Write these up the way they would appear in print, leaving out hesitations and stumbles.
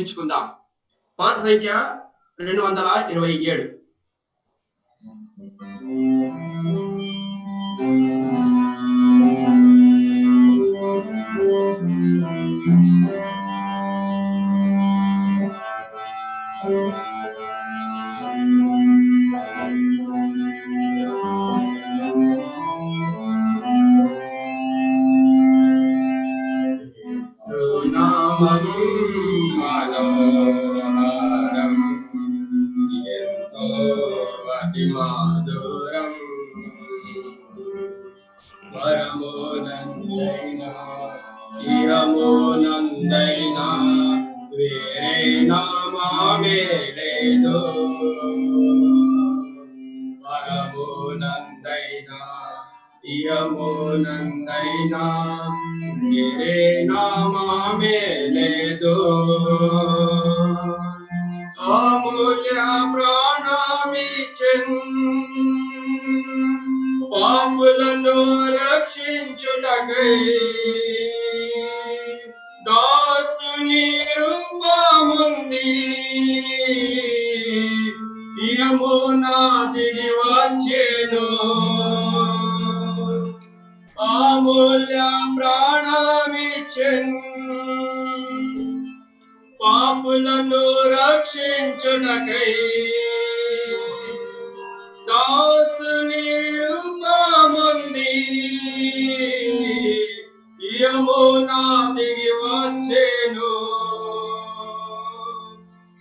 ఎంచుకుందాం. పాత సంఖ్య 227. నామం మనోహరం ఎంతో అతి మధురం పరమోనందైనా ఇహమోనందైనా వేరే నామమే లేదు. పరమోనందైనా ఇహమోనందైనా వేరే నామమే లేదు. అమూల్య ప్రాణమిచ్చెన్ పాపులను రక్షించుటకై దాసుని రూపముంది ఇహమున దిగి వచ్చెను. అమూల్య ప్రాణమిచ్చెన్ పాపులను రక్షించుటకై దాసుని రూపముంది ఇహమున దిగి వచ్చెను.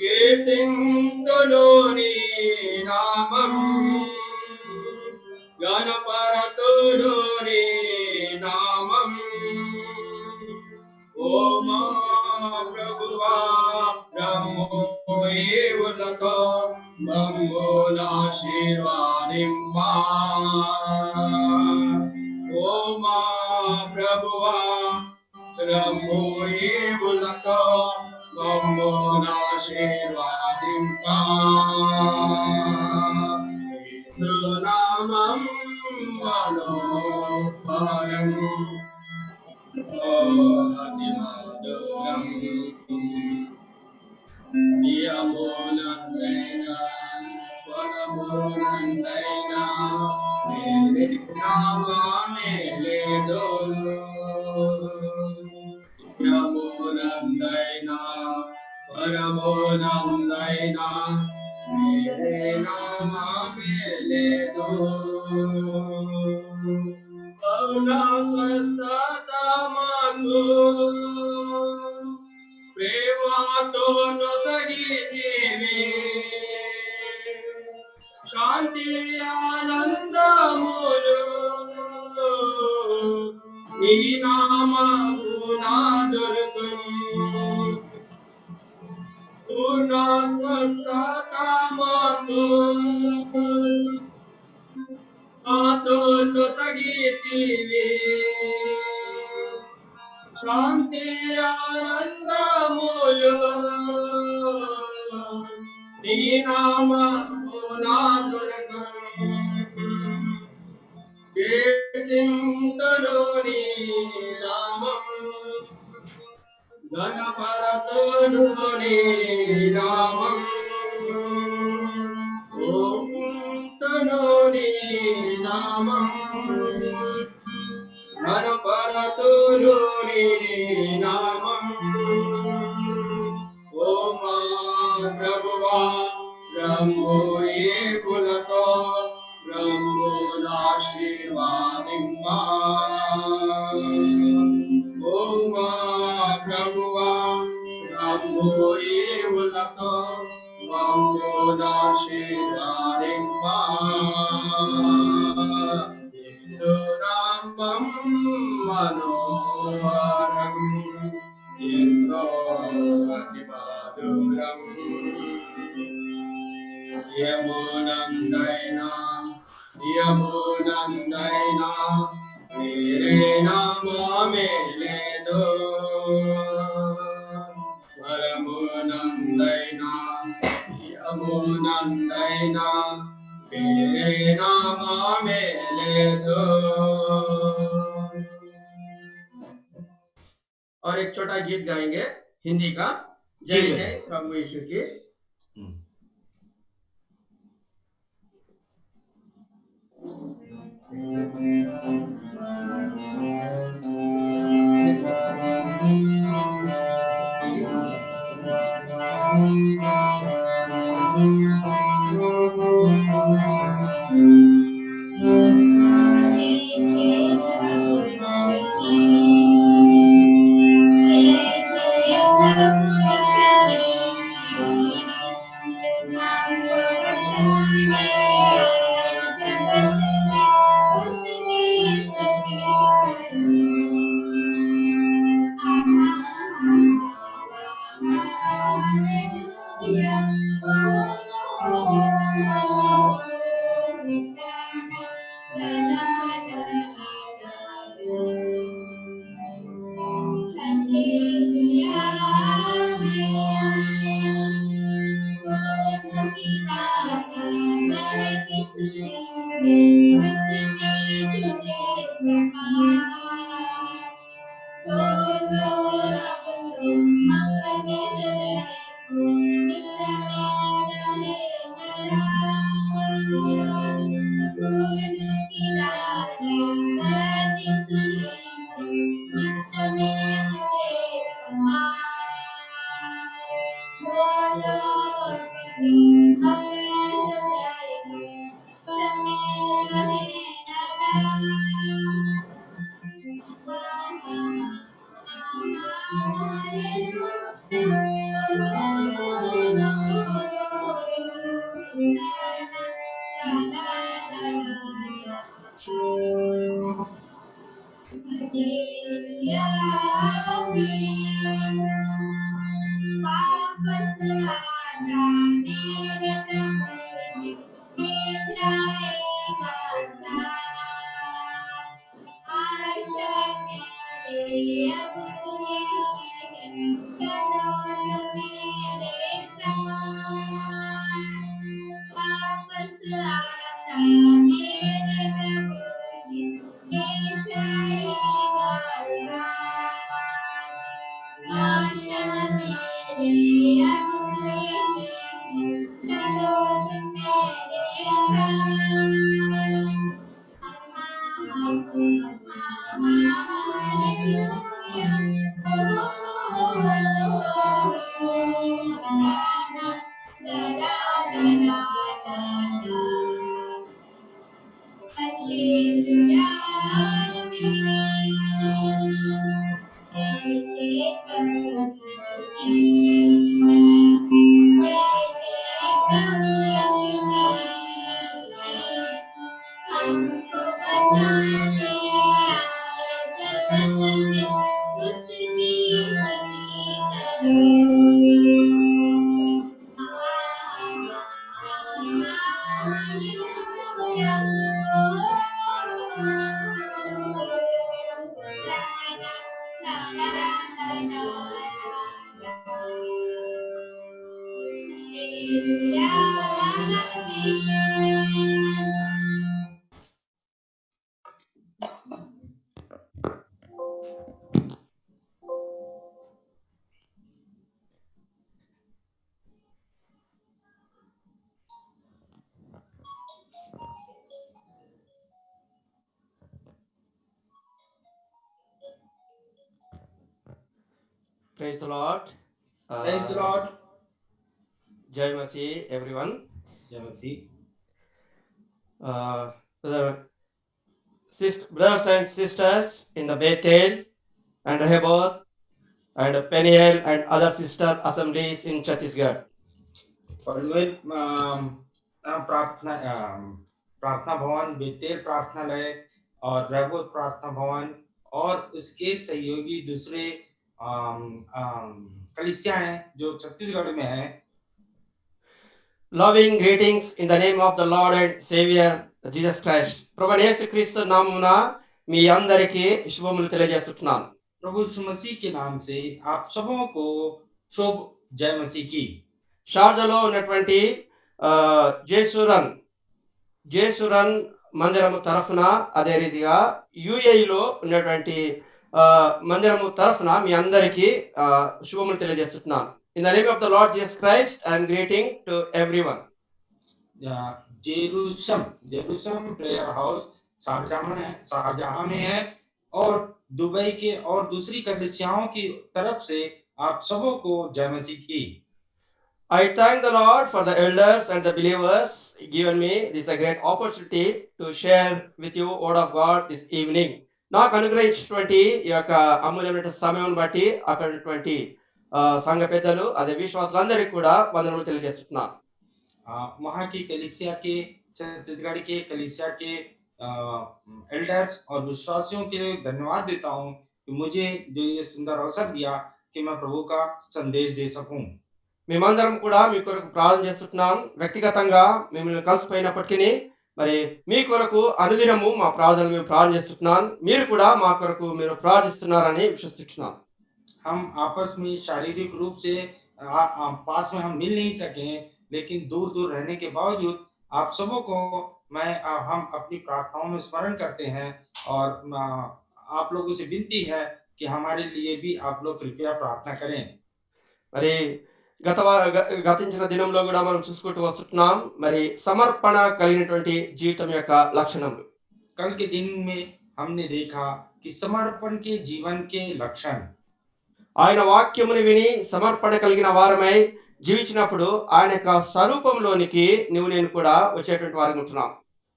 కీర్తింతును నీ నామం గణపరతును నీ నామం. ఓ మా ప్రభువా బ్రహ్మోయేవులతో మమ్మునాశీర్వదింపా. ఓ మా ప్రభువా బ్రహ్మోయేవులతో మమ్మునాశీర్వదింపా. యేసునామం మనోహరం అతి మధురం ఇహమోనందైనా పరమోనందైనా వేరే నామమే లేదు. ఇహమోనందైనా పరమోనందైనా వేరే నామమే లేదు. అవునా స్వస్థత మాకు ప్రేమతో నొసగితివి. శాంతి ఆనందములు నీ నామమున దొరుకును. పూర్ణ స్వస్థత మాకు మాతో నొసగితివి. శాంతి ఆనందములు నీ నామమున దొరుకును. కీర్తింతును నీ నామం గణపరతును నీ నామం. ఓంతును నీ నామం గణపరతును నీ నామం. ఓ మా ప్రభువా బ్రహ్మోయేవులతో బ్రహ్మోనాశీర్వదింపా. ఓ మా ప్రభువా బ్రహ్మోయేవులతో మమ్మునాశీర్వదింపా. యేసునామం మనోహరం ఎంతో అతి మధురం ఇహమోనందైనా ఇహమోనందైనా వేరే నామమే లేదు. పరమోనందైనా ఇహమోనందైనా వేరే नामे ले दो। और एक छोटा गीत गाएंगे हिंदी का। जय जय प्रभु यीशु की। Praise the Lord. Praise the Lord. Jai Masi, everyone. Jai Masi. Brothers and sisters in the Bethel and Rehoboth and Peniel and other sister assemblies in Chhattisgarh. प्रार्थना भवन, बेतेल प्रार्थनालय और रघुवत प्रार्थना भवन और उसके सहयोगी दूसरे कलीसियाएं जो छत्तीसगढ़ में है. Loving greetings in the name of the Lord and Savior Jesus Christ. ప్రభువైన యేసుక్రీస్తు నామమున మీ అందరికీ శుభములు తెలియజేస్తున్నాను. प्रभु यीशु मसीह के नाम से आप सबों को शुभ जय मसीह की. షార్జాలో ఉన్నటువంటి జేసురన్ మందిరము తరఫున అదే రీతిగా యుఏఈలో ఉన్నటువంటి మందిరము తరఫున మీ అందరికీ శుభములు తెలియజేస్తున్నాను. In the name of the Lord Jesus Christ, I am greeting to everyone. Jerusalem Jerusalem prayer house Sharjah में है और दुबई के और दूसरी कलीसियाओं की तरफ से आप सबों को जय मसीह की। I thank the Lord for the elders and the believers given me this a great opportunity to share with you word of God this evening. నాకు అనుగ్రహించినటువంటి ఈ యొక్క అమూల్యమైన సమయం బట్టి అక్కడ ఉన్నటువంటి సంఘ పెద్దలు అదే విశ్వాసులందరికీ కూడా వందనములు తెలియజేస్తున్నాను. वहाँ की कलीसिया के छत्तीसगढ़ के कलीसिया के एल्डर्स और विश्वासियों के लिए धन्यवाद देता हूँ कि मुझे जो ये सुंदर अवसर दिया कि मैं प्रभु का संदेश दे सकूं। మేమందరం కూడా మీ కొరకు ప్రార్థన చేస్తున్నాం. వ్యక్తిగతంగా మిమ్మల్ని కలిసిపోయినప్పటికీ మరి మీ కొరకు అనుదినము మా ప్రార్థనలు మేము ప్రార్థన చేస్తున్నాం. మీరు కూడా మా కొరకు మీరు ప్రార్థిస్తున్నారని విశ్వసిస్తున్నాం. हम आपस में शारीरिक रूप से पास में हम मिल नहीं सके, लेकिन दूर दूर रहने के बावजूद आप सबों को हम अपनी प्रार्थनाओं में स्मरण करते हैं और आप लोगों से विनती है कि हमारे लिए भी आप लोग कृपया प्रार्थना करें। మరి గతించిన దినంలో కూడా మనం చూసుకుంటూ వస్తున్నాం. మరి సమర్పణ కలిగినటువంటి జీవితం యొక్క లక్షణములు. कल के दिन में हमने देखा कि समर्पण के जीवन के लक्षण। ఆయన వాక్యమును విని సమర్పణ కలిగిన వారమై జీవించినప్పుడు ఆయన యొక్క స్వరూపంలోనికి నువ్వు నేను కూడా వచ్చేటువంటి వారికి ఉంటున్నాం.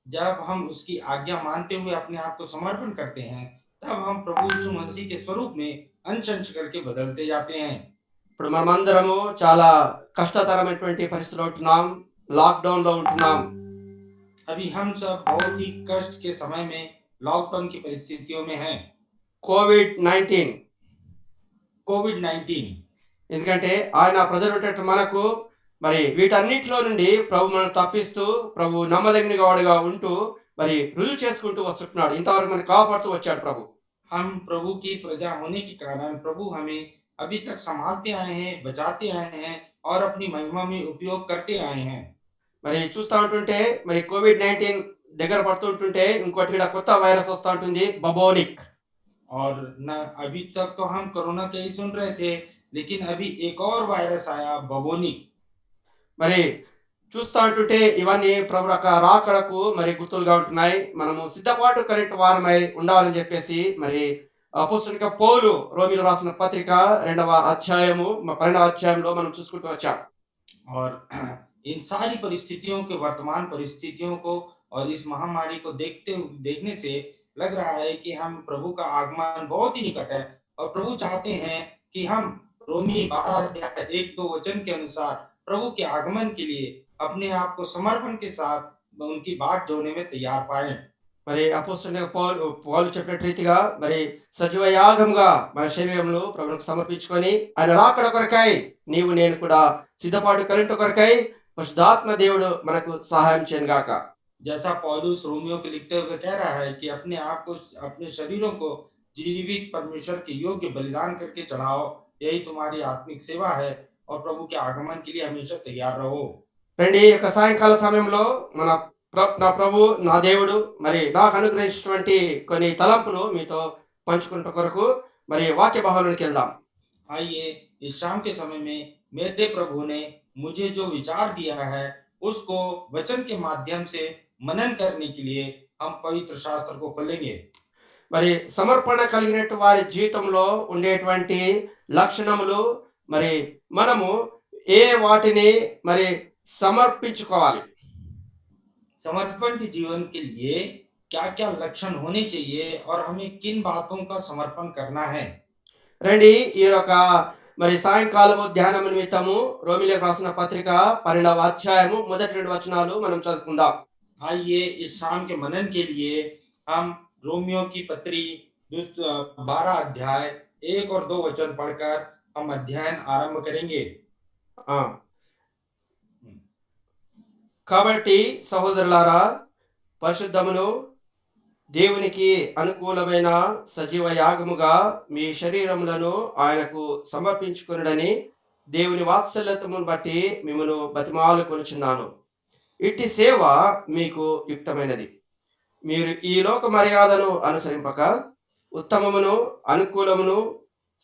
जब हम उसकी आज्ञा मानते हुए अपने आप को समर्पण करते हैं, तब हम प्रभु यीशु मसीह के स्वरूप में अंश अंश करके बदलते जाते हैं। ఇప్పుడు మనమందరము చాలా కష్టతరమైనటువంటి పరిస్థితుల్లో ఉంటున్నాం. లాక్డౌన్ లో ఉంటున్నాం. अभी हम सब बहुत ही कष्ट के समय में लॉकडाउन की परिस्थितियों में हैं। కోవిడ్-19 ఎందుకంటే ఆయన ప్రజలు ఉండేట మనకు మరి వీటన్నిటిలో నుండి ప్రభు మనల్ని తప్పిస్తూ ప్రభు నమ్మదగిన వాడుగా ఉంటూ మరి రుజువు చేసుకుంటూ వస్తున్నాడు. ఇంతవరకు మనల్ని కాపాడుతూ వచ్చాడు ప్రభు. हम प्रभु की प्रजा होने के कारण प्रभु हमें अभी तक संभालते आए हैं, बचाते आए हैं और अपनी महिमा में उपयोग करते आए हैं। మరి చూస్తా ఉంటుంటే మరి కోవిడ్-19 దగ్గర పడుతుంటుంటే ఇంకోటి కూడా కొత్త వైరస్ వస్తా ఉంటుంది, బబోనిక్. और न अभी तक तो हम कोरोना के ही सुन रहे थे, लेकिन अभी एक और वायरस आया, बबोनिक। మరి చూస్తా ఉంటుంటే ఇవన్నీ ప్రభు యొక్క రాకడకు మరి గుర్తులుగా ఉంటున్నాయి. మనము సిద్ధపాటు కలిగిన వారమై ఉండాలని చెప్పేసి మరి అపోస్తలుడైన పౌలు రోమీయులకు రాసిన పత్రిక 2వ అధ్యాయము 12వ అధ్యాయంలో మనం చూసుకుంటూ వచ్చాం. और इन सारी परिस्थितियों के वर्तमान परिस्थितियों को और इस महामारी को देखने से लग रहा है कि हम प्रभु का आगमन बहुत ही निकट है और प्रभु चाहते हैं कि हम रोमी 12 अध्याय 1-2 वचन के अनुसार प्रभु के आगमन के लिए अपने आप को समर्पण के साथ उनकी बाट जोड़ने में तैयार पाएं। మరి అపోస్తలుడైన పౌలు చెప్పిన రీతిగా మరి సజీవ యాగముగా మన శరీరమును ప్రభువుకు సమర్పించుకొని ఆయన రాకడ కొరకై నీవు నేను కూడా సిద్ధపాటు కలిగిన కొరకై పరిశుద్ధాత్మ దేవుడు మనకు సహాయం చేయను గాక. जैसा पौलुस रोमियो के लिखते हुए कह रहा है कि अपने आप को, अपने शरीरों को जीवित परमेश्वर के योग्य बलिदान करके चढ़ाओ, यही तुम्हारी आत्मिक सेवा है और प्रभु के आगमन के लिए हमेशा तैयार रहो। రండి యొక్క సాయంకాల సమయంలో నా ప్రభు నా దేవుడు మరి నాకు అనుగ్రహించినటువంటి కొన్ని తలంపులు మీతో పంచుకున్న కొరకు మరి వాక్య భాగంలోకి వెళ్దాం. आइए इस शाम के समय में मेरे प्रभु ने मुझे जो विचार दिया है उसको वचन के माध्यम से मनन करने के लिए हम पवित्र शास्त्र को खोलेंगे। మరి సమర్పణ కలిగినట్టు వారి జీవితంలో ఉండేటువంటి లక్షణములు మరి మనము ఏ వాటిని మరి సమర్పించుకోవాలి. समर्पण के जीवन के लिए क्या-क्या लक्षण होने चाहिए और हमें किन बातों का समर्पण करना है। రండి ఈ యొక్క మరి సాయంకాలము ధ్యానం నిమిత్తము రోమీయులకు రాసిన పత్రిక 12వ అధ్యాయము మొదటి 2 వచనాలు మనం చదువుకుందాం. आइए इस शाम के मनन के लिए हम रोमियो की पत्री 12 अध्याय 1 और 2 वचन पढ़कर हम अध्ययन आरंभ करेंगे। కాబట్టి సహోదరులారా పరిశుద్ధమును దేవునికి అనుకూలమైన సజీవ యాగముగా మీ శరీరములను ఆయనకు సమర్పించుకొనుడని దేవుని వాత్సల్యతమును బట్టి మిమ్మను బతిమాలుకొనుచున్నాను. ఇట్టి సేవ మీకు యుక్తమైనది. మీరు ఈ లోక మర్యాదను అనుసరింపక ఉత్తమమును అనుకూలమును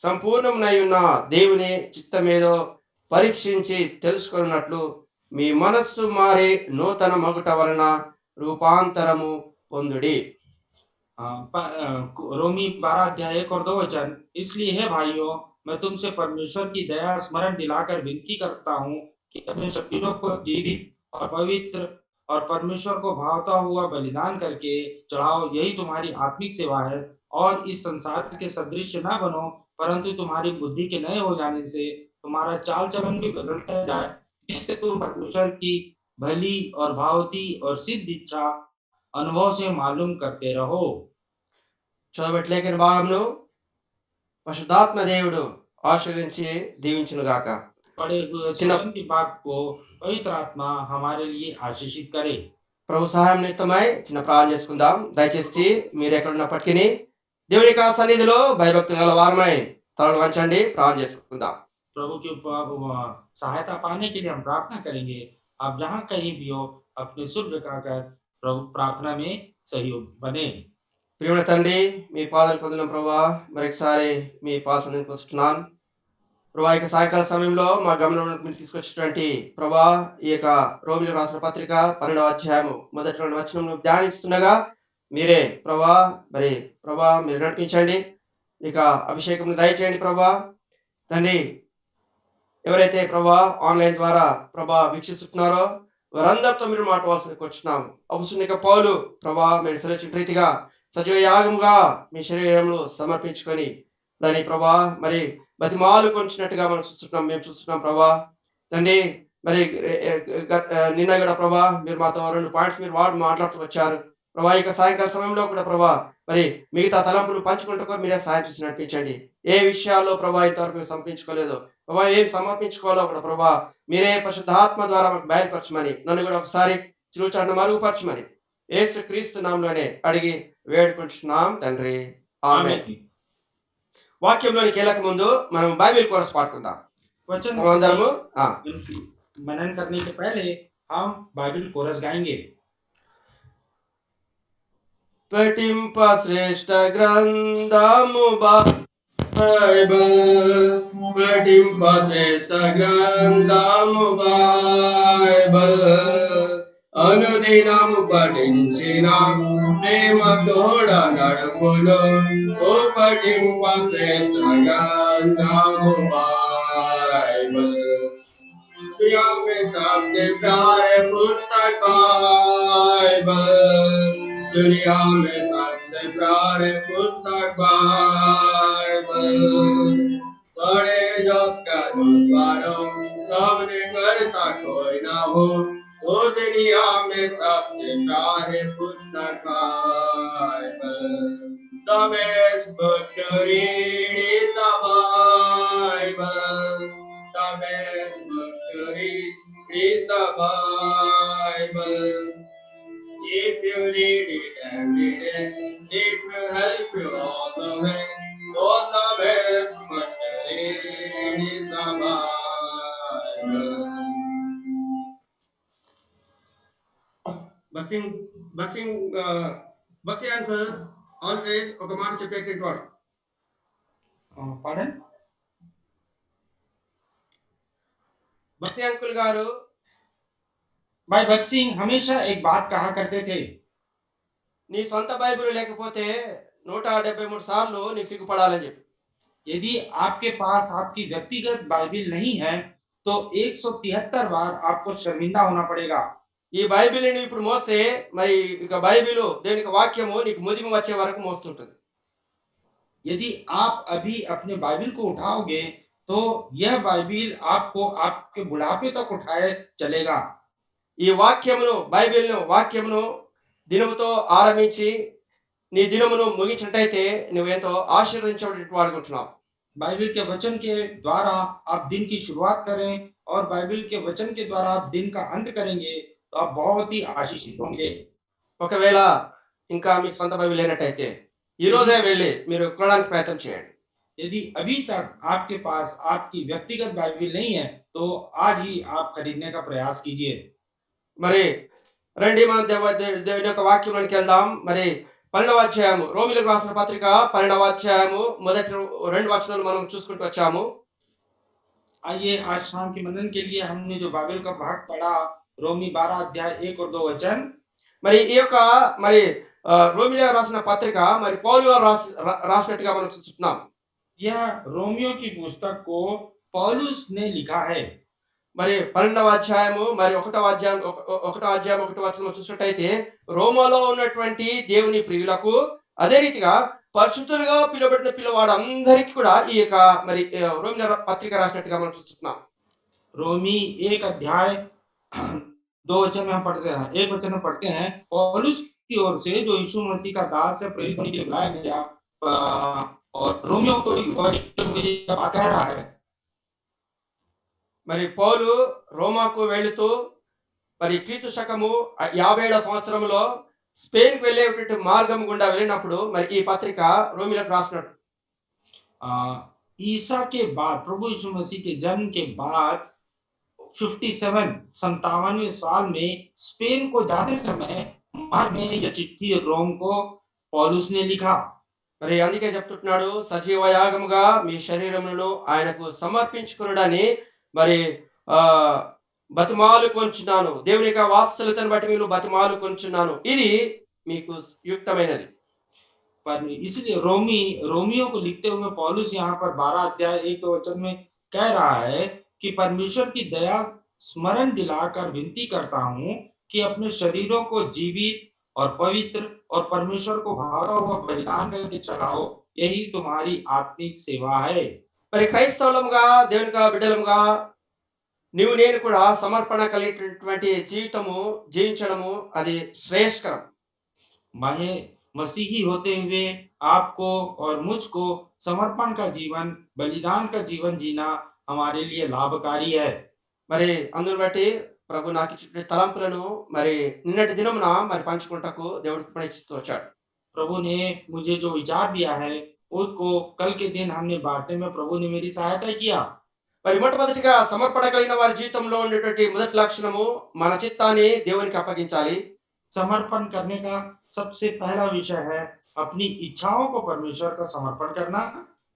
సంపూర్ణమునై ఉన్న దేవుని చిత్తమేదో పరీక్షించి తెలుసుకున్నట్లు మీ మనస్సు మారి నూతన మగుట వలన రూపాంతరము పొందుడి. रोमी 12 अध्याय 1 और 2 वचन। इसलिए हे भाइयों, मैं तुमसे परमेश्वर की दया स्मरण दिलाकर विनती करता हूँ कि अपने शरीरों को जीवित और पवित्र और परमेश्वर को भावता हुआ बलिदान करके चढ़ाओ, यही तुम्हारी आत्मिक सेवा है। और इस संसार के सदृश न बनो, परंतु तुम्हारी बुद्धि के नए हो जाने से तुम्हारा चाल चलन भी बदलता जाए, जिससे तुम परमेश्वर की भली और भावती और सिद्ध इच्छा अनुभव से मालूम करते रहो। చదవబట్టి లేఖన భాగంను పరిశుద్ధాత్మ దేవుడు ఆశీర్వదించి దీవించునుగాక. पढ़े हुए చిన్న वचन की बात को पवित्र आत्मा हमारे लिए आशीषित करे। ప్రభు సహాయం నిమిత్తమై చిన్న ప్రార్థన చేసుకుందాం. దయచేసి మీరు ఎక్కడున్నప్పటికీ దేవుని యొక్క సన్నిధిలో భయభక్తులు గల వారమై తలలు వంచండి, ప్రార్థన చేసుకుందాం. प्रभु की सहायता पाने के लिए हम प्रार्थना करेंगे। आप जहाँ कहीं भी हो, अपने सुर झुकाकर प्रभु प्रार्थना में सहयोग बने। ప్రియమైన తండ్రి, మీ పాదాలు పొందిన ప్రభా, మరొకసారి మీ పాదాలను వస్తున్నాను ప్రభా. ఈ సాయంకాల సమయంలో మా గమనంలోకి మీరు తీసుకొచ్చినటువంటి ప్రభా, ఈ యొక్క రోమిలకు రాసిన పత్రిక 12వ అధ్యాయము మొదటి 2 వచనం ధ్యానిస్తుండగా మీరే ప్రభా, మరి ప్రభా మీరు నడిపించండి, ఇక అభిషేకం దయచేయండి ప్రభా. తండ్రి, ఎవరైతే ప్రభా ఆన్లైన్ ద్వారా ప్రభా వీక్షిస్తున్నారో వారందరితో మీరు మాట్లాడాల్సింది కూర్చున్నాం. అపొస్తలుడైన పౌలు ప్రభా మీరు సెలవిచ్చిన రీతిగా సజీవ యాగముగా మీ శరీరంలో సమర్పించుకొని దాని ప్రభా మరి బతిమాలు కొంచినట్టుగా మేము చూస్తున్నాం ప్రభా. తండ్రి, మరి నిన్న కూడా ప్రభా మీరు మాతో 2 పాయింట్స్ మీరు మాట్లాడుతూ వచ్చారు ప్రభా. ఇక సాయంకాల సమయంలో కూడా ప్రభా మరి మిగతా తలంపులు పంచుకుంటూ మీరే సాయం చేసి నడిపించండి. ఏ విషయాల్లో ప్రభా ఇంతవరకు మేము సమర్పించుకోలేదు ప్రభా, ఏం సమర్పించుకోవాలో కూడా ప్రభా మీరే పరిశుద్ధాత్మ ద్వారా మాకు బయలుపరచమని, నన్ను కూడా ఒకసారి చిరుచాటును మరుగుపరచమని యేసు క్రీస్తు నామములోనే అడిగి వేడుకుంటున్నాం తండ్రి, ఆమేన్. వాక్యంలోనికి వెళ్ళక ముందు మనం బైబిల్ కోరస్ పాడుకుందాం. वचन అందరము मनन करने के पहले हम बाइबल कोरस गाएंगे। పఠింప శ్రేష్ఠ గ్రంథము బైబిల్, పఠింప శ్రేష్ఠ గ్రంథము బైబిల్, అనుదినము పఠించిన ప్రేమ తోడ నడుపును. ఓ పఠింప శ్రేష్ఠ గ్రంథము బైబిల్, दुनिया में सबसे प्यारे पुस्तक बाइबल, दुनिया में सबसे प्यारे पुस्तक बाइबल, बड़े जस का दुश्मनों सबने करता कोई ना हो, वो दुनिया में सबसे प्यारे पुस्तक Bible. The best book to read is the Bible. The best book to read is the Bible. If you read it every day, it will help you all the way. Oh, the best book to read is the Bible. Basi uncle always ఒక మాట చెప్పేటువంటి వాడు. Pardon? బక్సి uncle గారు भाई भक्त सिंह हमेशा एक बात कहा करते थे, నీ సొంత బైబిల్ లేకపోతే 173 సార్లు నీ సిగ్గుపడాలని చెప్పి. यदि आपके पास आपकी व्यक्तिगत बाइबिल नहीं है तो 173 बार आपको शर्मिंदा होना पड़ेगा। ఈ బైబిల్ని నువ్వు ఇప్పుడు మోస్తే మరి ఇక బైబిల్ దేవుని యొక్క వాక్యము నీకు ముదిమి వచ్చే వరకు మోస్తుంటుంది. यदि आप अभी अपने बाइबिल को उठाओगे तो यह बाइबिल आपको आपके बुढ़ापे तक उठाए चलेगा। ఈ వాక్యమును వాక్యమును దినముతో ఆరంభించి నీ దినమును ముగించినట్టయితే నువ్వెంతో ఆశీర్వదించబడిన వాడుకుంటున్నావు. बाइबिल के वचन के द्वारा आप दिन की शुरुआत करें और बाइबिल के वचन के द्वारा आप दिन का अंत करेंगे तो आप बहुत ही आशीषित होंगे। ఒకవేళ ఇంకా మీకు సొంత బైబిల్ లేనట్టయితే ఈ రోజే వెళ్ళి మీరు కొనడానికి ప్రయత్నం చేయండి. यदि अभी तक आपके पास आपकी व्यक्तिगत बाइबिल नहीं है तो आज ही आप खरीदने का प्रयास कीजिए। మరి రండి మనం దేవుని యొక్క వాక్యంలోనికి వెళ్దాం. మరి 12వ అధ్యాయము రోమిలకు రాసిన పత్రిక 12వ అధ్యాయము మొదటి 2 వచనాలు మనం చూసుకుంటూ వచ్చాము. आइए आज शाम के मनन के लिए हमने जो बाइबल का भाग पढ़ा, रोमी 12 अध्याय 1 और 2 वचन। మరి ఈ యొక్క మరి రోమిలియా రాసిన పత్రిక మరి పౌలు గారు రాసినట్టుగా మనం చూస్తున్నాం. यह रोमियो की पुस्तक को पौलुस ने लिखा है। మరి 12వ అధ్యాయము మరి 1వ అధ్యాయం 1వ అధ్యాయం 1వ వచనం చూసినట్టయితే రోమాలో ఉన్నటువంటి దేవుని ప్రియులకు అదే రీతిగా పరిశుద్ధులుగా పిలువబడిన పిల్లవాడందరికీ కూడా ఈ యొక్క మరి రోమిలియా పత్రిక రాసినట్టుగా మనం చూస్తున్నాం. रोमी 1 अध्याय 2 वचन में हम पढ़ते हैं, 1 वचन में पढ़ते हैं, पौलुस की ओर से जो यीशु मसीह का दास है, प्रेरित होने के लिए बुलाया गया, और रोमियो को ये बात कह रहा है। మరి పౌలు రోమాకు వెళుతూ మరి క్రీస్తు శకము 57వ సంవత్సరంలో స్పెయిన్‌కి వెళ్ళేటువంటి మార్గం గుండా వెళ్ళినప్పుడు మరి ఈ పత్రిక రోమిలకు రాసినట్టు. ईसा के बाद, प्रभु यीशु मसीह के जन्म के बाद 57वें साल में स्पेन को जाते समय मार्ग में यह चिट्ठी रोम को पौलुस ने लिखा। మరి అందుకే చెప్తున్నాడు, సజీవ యాగముగా మీ శరీరములను ఆయనకు సమర్పించుకొనుడని మరి బతిమాలుకొనుచున్నాను. దేవుని యొక్క వాత్సల్యతను బట్టి మీరు బతిమాలుకొనుచున్నాను. ఇది మీకు యుక్తమైనది. पर इसलिए रोमियो को लिखते हुए पौलुस यहाँ पर 12 अध्याय 1 वचन में कह रहा है कि परमेश्वर की दया स्मरण दिलाकर विनती करता हूँ कि अपने शरीरों को जीवित और पवित्र और परमेश्वर को भाता हुआ बलिदान करके चढ़ाओ, यही तुम्हारी आत्मिक सेवा है। మరి క్రైస్తవులముగా దేవుని యొక్క బిడ్డలముగా నీవు నేను కూడా సమర్పణ కలిగినటువంటి జీవితము జీవించడము అది శ్రేయస్కరం. माने मसीही होते हुए आपको और मुझको समर्पण का जीवन, बलिदान का जीवन जीना हमारे लिए लाभकारी है। మరి అందును బట్టి ప్రభు నాకు ఇచ్చిన తలంపులను మరి నిన్నటి దినమున మరి పంచుకుంటకు దేవుడు కృపణిస్తూ వచ్చాడు. प्रभु ने मुझे जो विचार दिया है, उसको कल के दिन हमने बांटने में प्रभु ने मेरी सहायता किया। మరి మొట్టమొదటిగా సమర్పణ కలిగిన వారి జీవితంలో ఉండేటువంటి మొదటి లక్షణము మన చిత్తాన్ని దేవునికి అప్పగించాలి. समर्पण करने का सबसे पहला विषय है अपनी इच्छाओं को परमेश्वर का समर्पण करना।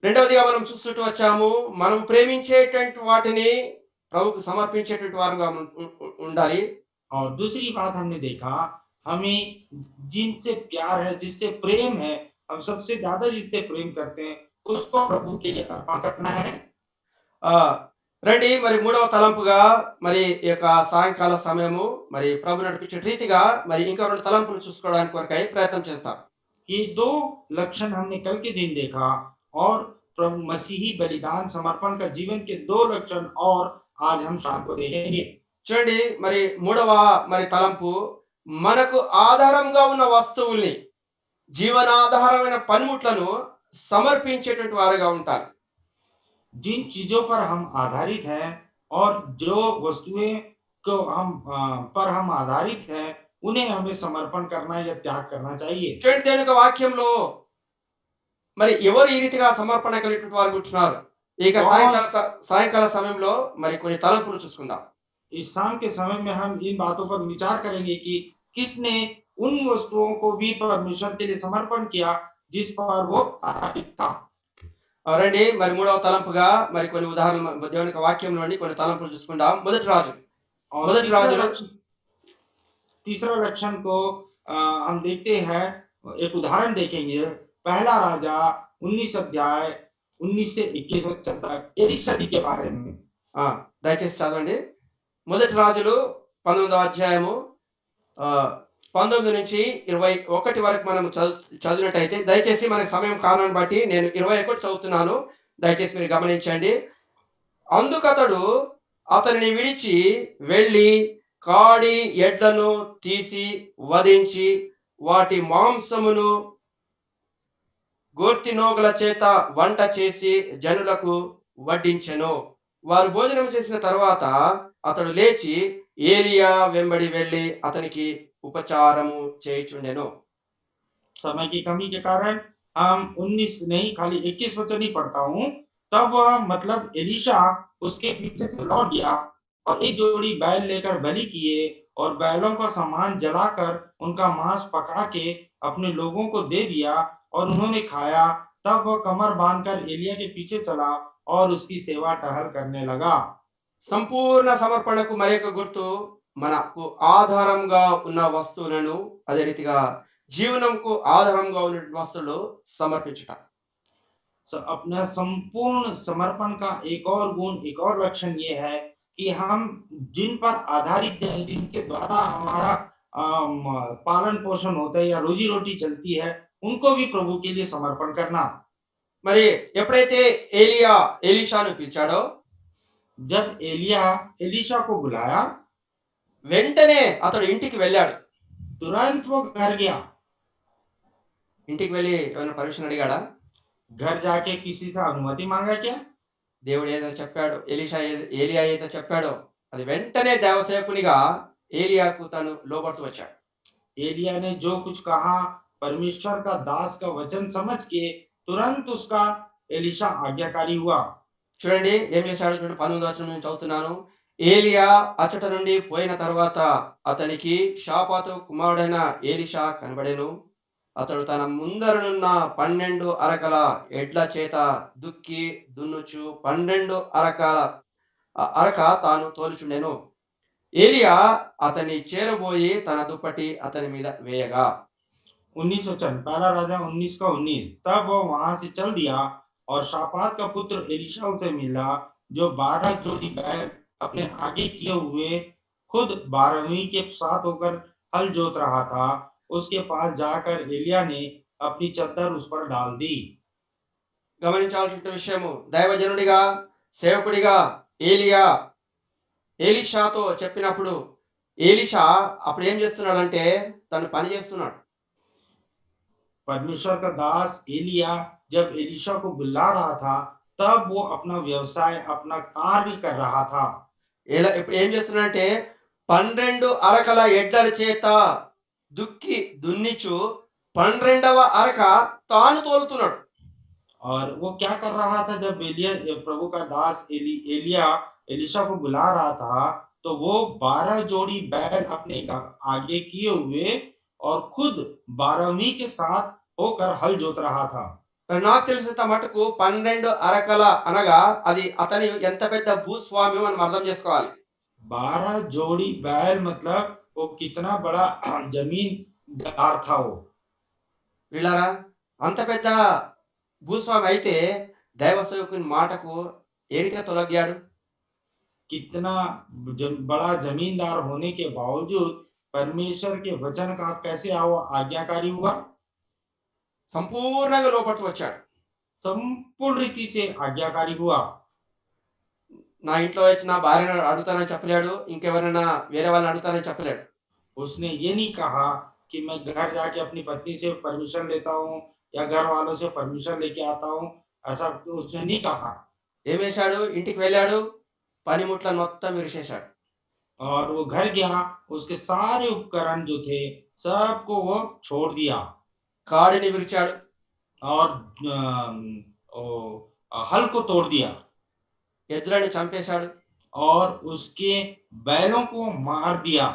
రెండవదిగా మనం చూస్తూ వచ్చాము, మనం ప్రేమించేటువంటి వాటిని ప్రభువుకు సమర్పించేటువంటి వారుగా ఉండాలి. और दूसरी बात हमने देखा, हमें जिनसे प्यार है, जिससे प्रेम है, हम सबसे ज्यादा जिससे प्रेम करते हैं, उसको प्रभु के लिए अर्पण करना है। రండి మరి మూడవ తలంపుగా మరి ఈ యొక్క సాయంకాల సమయము మరి ప్రభు నడిపించే రీతిగా మరి ఇంకా 2 తలంపులు చూసుకోవడానికి కొరకై ప్రయత్నం చేస్తాం. ये 2 लक्षण हमने कल के दिन देखा, और प्रभु मसीही बलिदान समर्पण का जीवन के 2 लक्षण और आज हम शाम को देखेंगे। చూడండి మరి మూడవ మరి తలంపు మనకు ఆధారంగా ఉన్న వస్తువుల్ని జీవనాధారమైన పనిముట్లను సమర్పించేటువంటి వారుగా ఉంటారు. जिन चीजों पर हम आधारित हैं और जो वस्तुएं को हम पर हम आधारित हैं, उन्हें हमें समर्पण करना या त्याग करना चाहिए। చూడండి దేవుని యొక్క వాక్యంలో మరి ఎవరు ఈ రీతిగా సమర్పణ కలిగినటువంటి వారు కూర్చున్నారు. ఇక సాయంకాల సమయంలో మరి కొన్ని తలంపులు చూసుకుందాం. इस शाम के समय में हम इन बातों पर विचार करेंगे कि किसने उन वस्तुओं को भी परमेश्वर के लिए समर्पण किया जिस पर वो आधारित था। రండి మరి మూడవ తలంపుగా మరి కొన్ని ఉదాహరణలు దేవుని యొక్క వాక్యంలోని కొన్ని తలంపులు చూసుకుందాం. మొదటి రాజులు तीसरा लक्षण को हम देखते हैं, एक उदाहरण देखेंगे। पहला राजा 19 अध्याय 19 से 21 वचन तक एलीशा के बारे में। దయచేసి చదవండి. మొదటి రాజులు 19వ అధ్యాయము 19 నుంచి 21 వరకు మనం చదివినట్టయితే, దయచేసి మనకు సమయం కారణాన్ని బట్టి నేను 21 చదువుతున్నాను, దయచేసి మీరు గమనించండి. అందుకతడు అతనిని విడిచి వెళ్ళి కాడి ఎడ్లను తీసి వధించి వాటి మాంసమును గోర్తినోగల చేత వంట చేసి జనులకు వడ్డించెను. వారు భోజనం చేసిన తర్వాత అతడు లేచి ఏలియా వెంబడి వెళ్ళి అతనికి ఉపచారము చేయుచుండెను. समय की कमी के कारण हम 19 नहीं खाली 21 वचन ही पढ़ता हूँ। तब वह मतलब एलीशा उसके पीछे से लौट गया और एक जोड़ी बैल लेकर बलि किए और बैलों का सामान जलाकर उनका मांस पका के अपने लोगों को दे दिया और उन्होंने खाया। तब वह कमर बांधकर एलिया के पीछे चला और उसकी सेवा टहल करने लगा। సంపూర్ణ సమర్పణకు మరొక గుర్తు మనకు ఆధారంగా ఉన్న వస్తువులను అదే రీతిగా జీవనంకు ఆధారంగా ఉన్న వస్తువులు సమర్పించుట. अपना संपूर्ण समर्पण का एक और गुण, एक और लक्षण ये है कि हम जिन पर आधारित हैं, जिनके द्वारा हमारा पालन पोषण होता है या रोजी रोटी चलती है, उनको भी प्रभु के लिए समर्पण करना। మరి ఎప్పుడైతే ఎలీషాను పిలిచాడో जब एलिया एलिशा को बुलाया, వెంటనే అతడు ఇంటికి వెళ్ళాడు. तुरंत वो घर गया। ఇంటికి వెళ్ళి ఏమైనా పర్మిషన్ అడిగాడా? घर जाके किसी से अनुमति मांगा क्या? దేవుడు ఏదో చెప్పాడు, ఏలియా ఏదో చెప్పాడో అది వెంటనే దేవసేవకునిగా ఏలియాకు తను లోబడుతూ వచ్చాడు. एलिया ने जो कुछ कहा, परमेश्वर का दास का वचन समझ के तुरंत उसका एलिशा आज्ञाकारी हुआ। చూడండి ఏం చేశాడో చూడండి, 19వ వచనం నుంచి చదువుతున్నాను. ఏలియా అచ్చట నుండి పోయిన తర్వాత అతనికి షాపాతు కుమారుడైన ఎలీషా కనబడెను. అతడు తన ముందరనున్న 12 అరకల ఎడ్ల చేత దుక్కి దున్నుచు 12 అరక తాను తోలుచుండెను. ఏలియా అతని చేరబోయి తన దుప్పటి అతని మీద వేయగా 19 पहला राजा 19 का 19। तब वो वहां से चल दिया और शापात का पुत्र एलिशा उसे मिला, जो 12 जोड़ी बैल अपने आगे किए हुए खुद 12वीं के साथ होकर हल जोत रहा था। उसके पास जाकर एलिया ने अपनी चद्दर उस पर डाल दी। గమనించాల్సిన విషయము, దైవజనుడిగా సేవకుడిగా ఏలియా ఎలీషాతో చెప్పినప్పుడు ఎలీషా అప్పుడు ఏం చేస్తున్నాడంటే తను పని చేస్తున్నాడు. परमेश्वर का दास एलिया जब एलिशा को बुला रहा था, तब वो अपना व्यवसाय, अपना कार्य कर रहा था। ఇప్పుడు ఏం చేస్తున్నాడంటే 12 అరకల ఎడ్ల చేత దుక్కి దున్నిచు 12వ అరక తాను తోలుతున్నాడు. और वो क्या कर रहा था? जब प्रभु का दास एलिया एलिशा को बुला रहा था, तो वो 12 जोड़ी बैल अपने आगे किए हुए और खुद 12वीं के साथ होकर हल जोत रहा था। నాకు తెలిసినంత మటుకు 12 అరకల అనగా అది అతని ఎంత పెద్ద భూస్వామ్యం మనం అర్థం చేసుకోవాలి. 12 जोड़ी बैल मतलब वो कितना बड़ा जमींदार था वो। వీళ్ళారా అంత పెద్ద భూస్వామి అయితే దైవ సేవకుని మాటకు ఏ రీతిగా తొలగాడు? कितना बड़ा जमींदार होने के बावजूद परमेश्वर के वचन का कैसे आज्ञाकारी हुआ? సంపూర్ణంగా లోపడుతూ వచ్చాడు. संपूर्ण रीति से आज्ञाकारी हुआ। నా ఇంట్లో వచ్చి నా భార్యను అడుగుతానని చెప్పలేడు, ఇంకెవరైనా వేరే వాళ్ళని అడుగుతానని చెప్పలేడు. उसने ये नहीं कहा कि मैं घर जाके अपनी पत्नी से परमिशन लेता हूँ या घर वालों से परमिशन लेके आता हूँ, ऐसा उसने नहीं कहा। ఏం చేశాడు? ఇంటికి వెళ్ళాడు, పనిముట్లను మొత్తం విరిచేశాడు. और वो घर गया, उसके सारे उपकरण जो थे सबको वो छोड़ दिया కాడిని విరిచాడు, और हल को तोड़ दिया ఎద్దులను చంపేశాడు, और उसके बैलों को मार दिया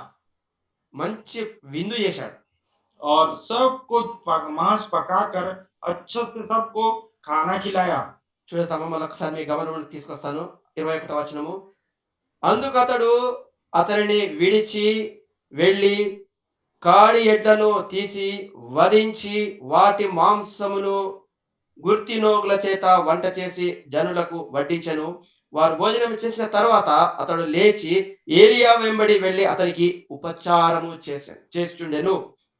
మంచి విందు చేశాడు. और सबको मांस पकाकर अच्छे से सबको खाना खिलाया। చూడతామా, మరొకసారి మీ గమనం తీసుకొస్తాను. 21వ వచనము. అందుకతడు అతనిని విడిచి వెళ్ళి కాడి ఎడ్లను తీసి వధించి వాటి మాంసమును గుర్తినోగుల చేత వంట చేసి జనులకు వడ్డించెను. వారు భోజనం చేసిన తర్వాత అతడు లేచి ఏలియా వెంబడి వెళ్ళి అతనికి ఉపచారము చేస్తుండెను.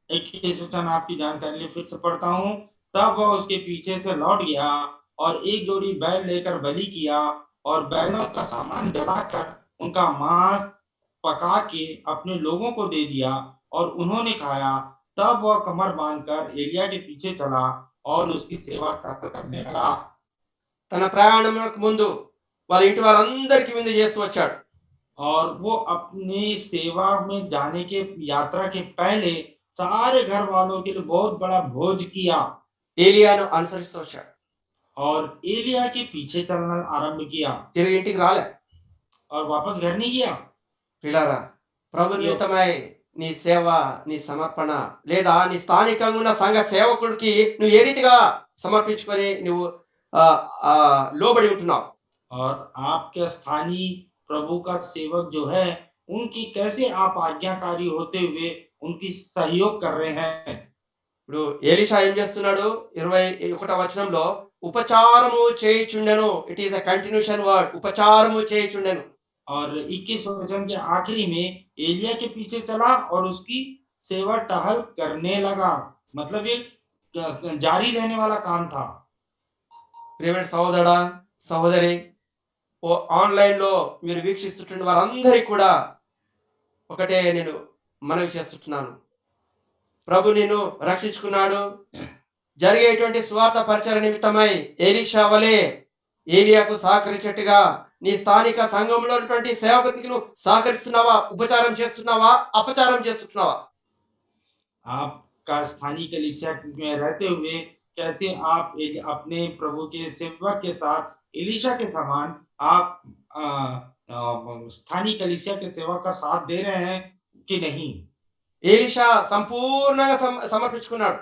21 वचन आपकी जानकारी लिए फिर से पढ़ता हूँ। तब वह उसके पीछे से लौट गया और एक जोड़ी बैल लेकर बलि किया और बैलों का सामान जलाकर उनका मांस पका के अपने लोगों को दे दिया और उन्होंने खाया। तब वह कमर बांधकर एलिया के पीछे चला और उसकी सेवा करने लगा। తన ప్రయాణమునకు ముందు వాళ్ళ ఇంటి వారందరికీ విందు చేస్తూ వచ్చాడు. और वो अपनी सेवा में जाने के यात्रा के पहले सारे घर वालों के लिए बहुत बड़ा भोज किया ఏలియాను అనుసరిస్తూ వచ్చాడు. और एलिया के पीछे चलना आरंभ किया తిరిగి ఇంటికి రాలే. और वापस घर नहीं गया। పిల్లారా, ప్రభు నిమిత్తమై నీ సేవ, నీ సమర్పణ లేదా నీ స్థానికంగా ఉన్న సంఘ సేవకుడికి నువ్వు ఏ రీతిగా సమర్పించుకొని నువ్వు లోబడి ఉంటున్నావు? और आपके स्थानीय प्रभु का सेवक जो है, उनकी कैसे आप आज्ञाकारी होते हुए उनकी सहयोग कर रहे हैं। ఇప్పుడు ఎలీషా ఏం చేస్తున్నాడు? 21వ వచనంలో ఉపచారము చేయుచుండెను. It is a continuation word. ఉపచారము చేయుచుండెను. और 21 वचन के आखिरी में एलिया के पीछे चला और उसकी सेवा टहल करने लगा। मतलब ये जारी रहने वाला काम था। ప్రియమైన సహోదరా, సహోదరి, ఆన్‌లైన్‌లో మీరు వీక్షిస్తున్న వారందరికీ కూడా ఒకటే నేను మనవి చేస్తున్నాను. ప్రభు నిన్ను రక్షించుకున్నాడు. జరిగేటువంటి స్వార్థ పరిచర్య నిమిత్తమై ఎలీషా వలె ఏలియాకు సహకరించినట్టుగా నీ స్థానిక సంఘంలో ఉన్నటువంటి సేవకునికి నువ్వు సహకరిస్తున్నావా? ఉపచారం చేస్తున్నావా? అపచారం చేస్తున్నావా? आपका स्थानीय कलीसिया में रहते हुए कैसे आप एक अपने प्रभु के सेवक के साथ एलीशा के समान आप स्थानीय कलीसिया के सेवक का साथ दे रहे हैं कि नहीं। ఎలీషా సంపూర్ణంగా సమర్పించుకున్నాడు.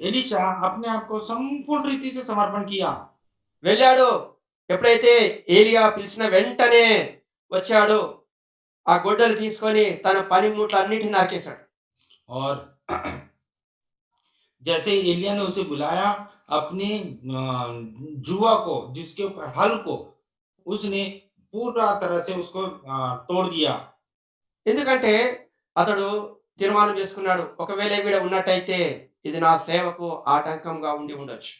एलीशा अपने आप को संपूर्ण रीति से समर्पण किया। వెళ్ళాడు. ఎప్పుడైతే ఏలియా పిలిచిన వెంటనే వచ్చాడో, ఆ గొడ్డలి తీసుకొని తన పనిముట్లన్నిటిని నరికేశాడు. और जैसे एलिया ने उसे बुलाया, अपने जुआ को, जिसके ऊपर हल को उसने पूरा तरह से उसको तोड़ दिया। ఎందుకంటే అతడు తీర్మానం చేసుకున్నాడు. ఒకవేళ వీడ ఉన్నట్టయితే ఇది నా సేవకు ఆటంకంగా ఉండి ఉండొచ్చు.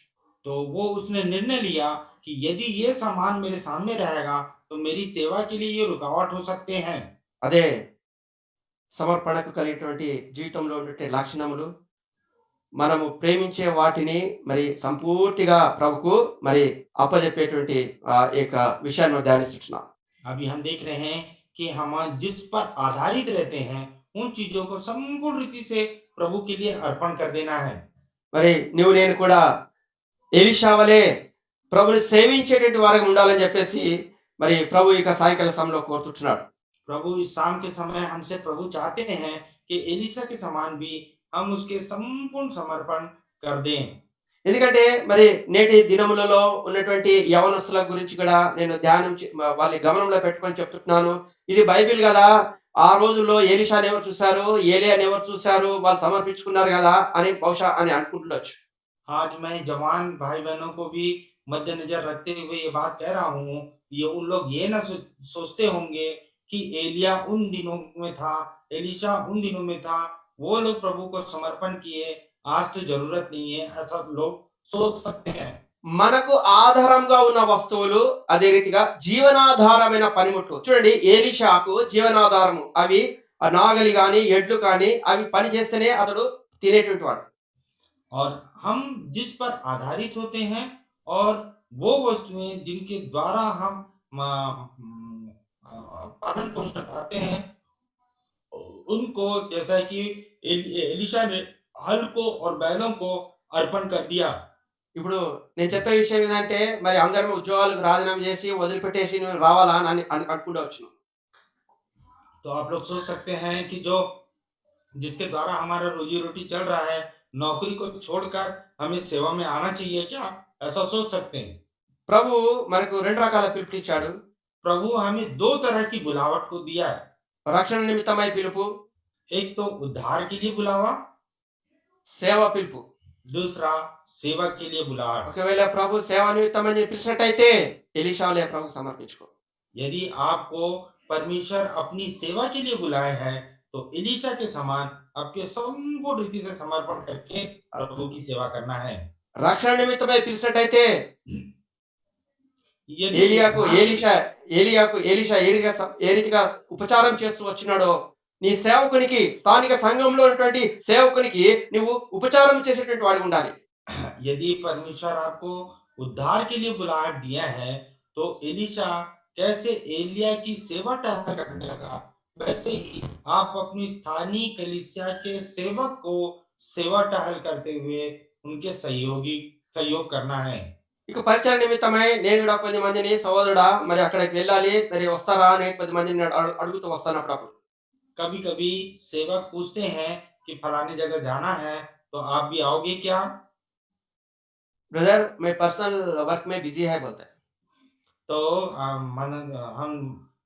तो वो उसने निर्णय लिया कि यदि ये सामान मेरे सामने रहेगा तो मेरी सेवा के लिए ये रुकावट हो सकते हैं। అదే సమర్పణకు కలిగినటువంటి జీవితంలో ఉన్నటువంటి లక్షణములు. మనము ప్రేమించే వాటిని మరి సంపూర్తిగా ప్రభుకు మరి అప్పజెప్పేటువంటి యొక్క విషయాన్ని మనం ధ్యానిస్తున్నాం. अभी हम देख रहे हैं कि हम जिस पर आधारित रहते हैं उन चीजों को संपूर्ण रीति से प्रभु के लिए अर्पण कर देना है। మరి నువ్వు నేను కూడా ఎలీషా వలె ప్రభుని సేవించేటువంటి వారుగా ఉండాలని చెప్పేసి మరి ప్రభు ఇక సాయంకాల సమయంలో కోరుతున్నాడు. प्रभु इस शाम के समय हमसे प्रभु चाहते हैं कि एलीशा के समान भी हम उसके संपूर्ण समर्पण कर दें। ఎందుకంటే మరి నేటి దినములలో ఉన్నటువంటి యవనస్తుల గురించి కూడా నేను ధ్యానం వాళ్ళ గమనంలో పెట్టుకొని చెప్తున్నాను. ఇది బైబిల్ గదా! ఆ రోజుల్లో ఎలీషాని ఎవరు చూసారు? ఏలియాని ఎవరు చూసారు? వాళ్ళు సమర్పించుకున్నారు గదా! అని బహుశా అని అనుకుంటుండొచ్చు. आज मैं जवान भाई-बहनों को भी मद्देनज़र रखते हुए ये बात कह रहा हूँ, ये उन लोग ये ना सोचते होंगे कि एलिय्याह उन दिनों में था, एलीशा उन दिनों में था, वो लोग प्रभु को समर्पण किए, आज तो ज़रूरत नहीं है, ऐसा लोग सोच सकते हैं। మనకు ఆధారంగా ఉన్న వస్తువులు అదే రీతిగా జీవనాధారమైన పనిముట్లు. చూడండి ఎలీషాకు జీవనాధారము అవి నాగలి గాని, ఎడ్లు కానీ అవి పని చేస్తేనే అతడు తినేటువంటి వాడు. और हम जिस पर आधारित होते हैं और वो वस्तुएँ जिनके द्वारा हम पालन-पोषण पाते हैं, उनको जैसा कि एलीशा ने हल को और बैलों को अर्पण कर दिया। ఇప్పుడు నేను చెప్పే విషయం ఏందంటే మరి అందరం ఉద్యోగాలకు రాజీనామా చేసి వదిలిపెట్టేసి నేను రావాలా అని అనుకుంటవచ్చు. तो आप लोग सोच सकते हैं कि जो जिसके द्वारा हमारा रोजी-रोटी चल रहा है, नौकरी को छोड़कर हमें सेवा में आना चाहिए क्या? ऐसा सोच सकते हैं। ప్రభు మనకు 2 రకాల పిలుపునిచ్చాడు. प्रभु हमें 2 तरह की बुलावट को दिया है। రక్షణ నిమిత్తమై పిలుపు, एक तो उद्धार के लिए बुलावा, సేవ పిలుపు. दूसरा सेवा के लिए बुलाहट। ఒకవేళ ప్రభు సేవ నిమిత్తమని నేను పిలిచినట్టయితే ఎలీషా వలె ప్రభుకు సమర్పించుకో. यदि आपको परमेश्वर अपनी सेवा के लिए बुलाया है, तो एलीशा के समान आपके संपूर्ण रीति से समर्पण करके प्रभु की सेवा करना है। రక్షణ నిమిత్తమై పిలిచినట్టయితే यदि ఏలియాకు उद्धार ఎలీషా ఏ రీతిగా ఉపచారం చేస్తూ వచ్చినాడో నీ సేవకునికి స్థానిక సంఘంలో ఉన్నటువంటి సేవకునికి నువ్వు ఉపచారం చేసేటువంటి వాడిగా ఉండాలి. यदि परमेश्वर आपको उद्धार के लिए बुलाहट दिया है, तो एलीशा कैसे एलिय्याह की सेवा टहल करने लगा, वैसे ही आप अपनी स्थानीय कलीसिया के सेवक को सेवा टहल करते हुए उनके सहयोग करना है। ఇక పరిచయ నిమిత్తమై నేను కూడా కొద్ది మందిని సహోదరుడా మరి అక్కడికి వెళ్ళాలి మరి వస్తారా అని కొద్ది మందిని అడుగుతూ వస్తాను అప్పుడప్పుడు. कभी-कभी सेवक पूछते हैं कि फलानी जगह जाना है, तो आप भी आओगे क्या? ब्रदर मैं पर्सनल वर्क में बिजी है बोलता है. तो मन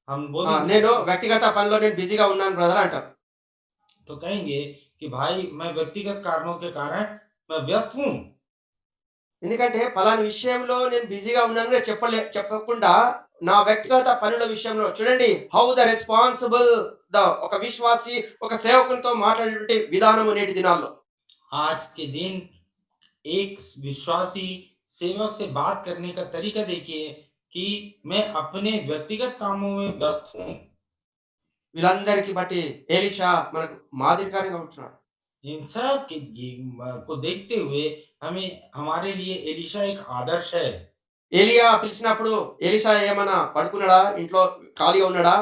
हम बोलेंगे నేను వ్యక్తిగత పనిలో నేను బిజీగా ఉన్నాను బ్రదర్ అంటారు. तो कहेंगे कि भाई मैं व्यक्तिगत कारणों के कारण मैं व्यस्त हूँ। ఎందుకంటే పలానా విషయంలో నేను బిజీగా ఉన్నానని చెప్పకుండా నా వ్యక్తిగత పనుల విషయంలో చూడండి హౌ ద రెస్పాన్సిబుల్ ఒక విశ్వాసి ఒక సేవకునితో మాట్లాడేటువంటి విధానం నేటి దినాల్లో. आज के दिन एक विश्वासी सेवक से बात करने का तरीका देखिए कि मैं अपने व्यक्तिगत कामों में व्यस्त हूँ। వీళ్ళందరికీ బట్టి ఎలీషా మనకు మాదిరికరంగా ఉంటున్నాడు. इन सब के को देखते हुए हमें हमारे लिए एलीशा एक आदर्श है। ఏలియా పిలిచినప్పుడు ఎలీషా ఏమన్నా పడుకున్నాడా? ఇంట్లో ఖాళీగా ఉన్నాడా?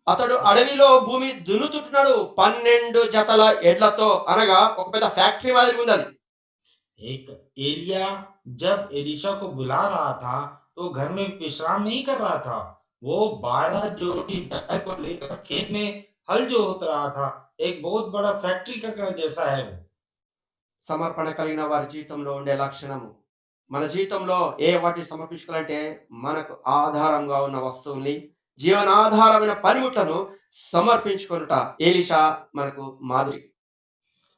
అతడు అడవిలో భూమి దున్నుతుంటున్నాడు. 12 జతల ఎడ్లతో అనగా ఒక పెద్ద ఫ్యాక్టరీ మాదిరిగా ఉందది. एक एलिया जब एलीशा को बुला रहा था तो घर में विश्राम नहीं कर रहा था। वो 12 जोड़ी बैल को लेकर खेत में हल जोत रहा था। एक बहुत बड़ा फैक्ट्री का जैसा है वो। సమర్పణ కలిగిన వారి జీవితంలో ఉండే లక్షణము. మన జీవితంలో ఏ వాటిని సమర్పించుకోవాలంటే, మనకు ఆధారంగా ఉన్న వస్తువుల్ని, జీవనాధారమైన పనిముట్లను సమర్పించుకొనుట. ఎలీషా మనకు మాదిరి.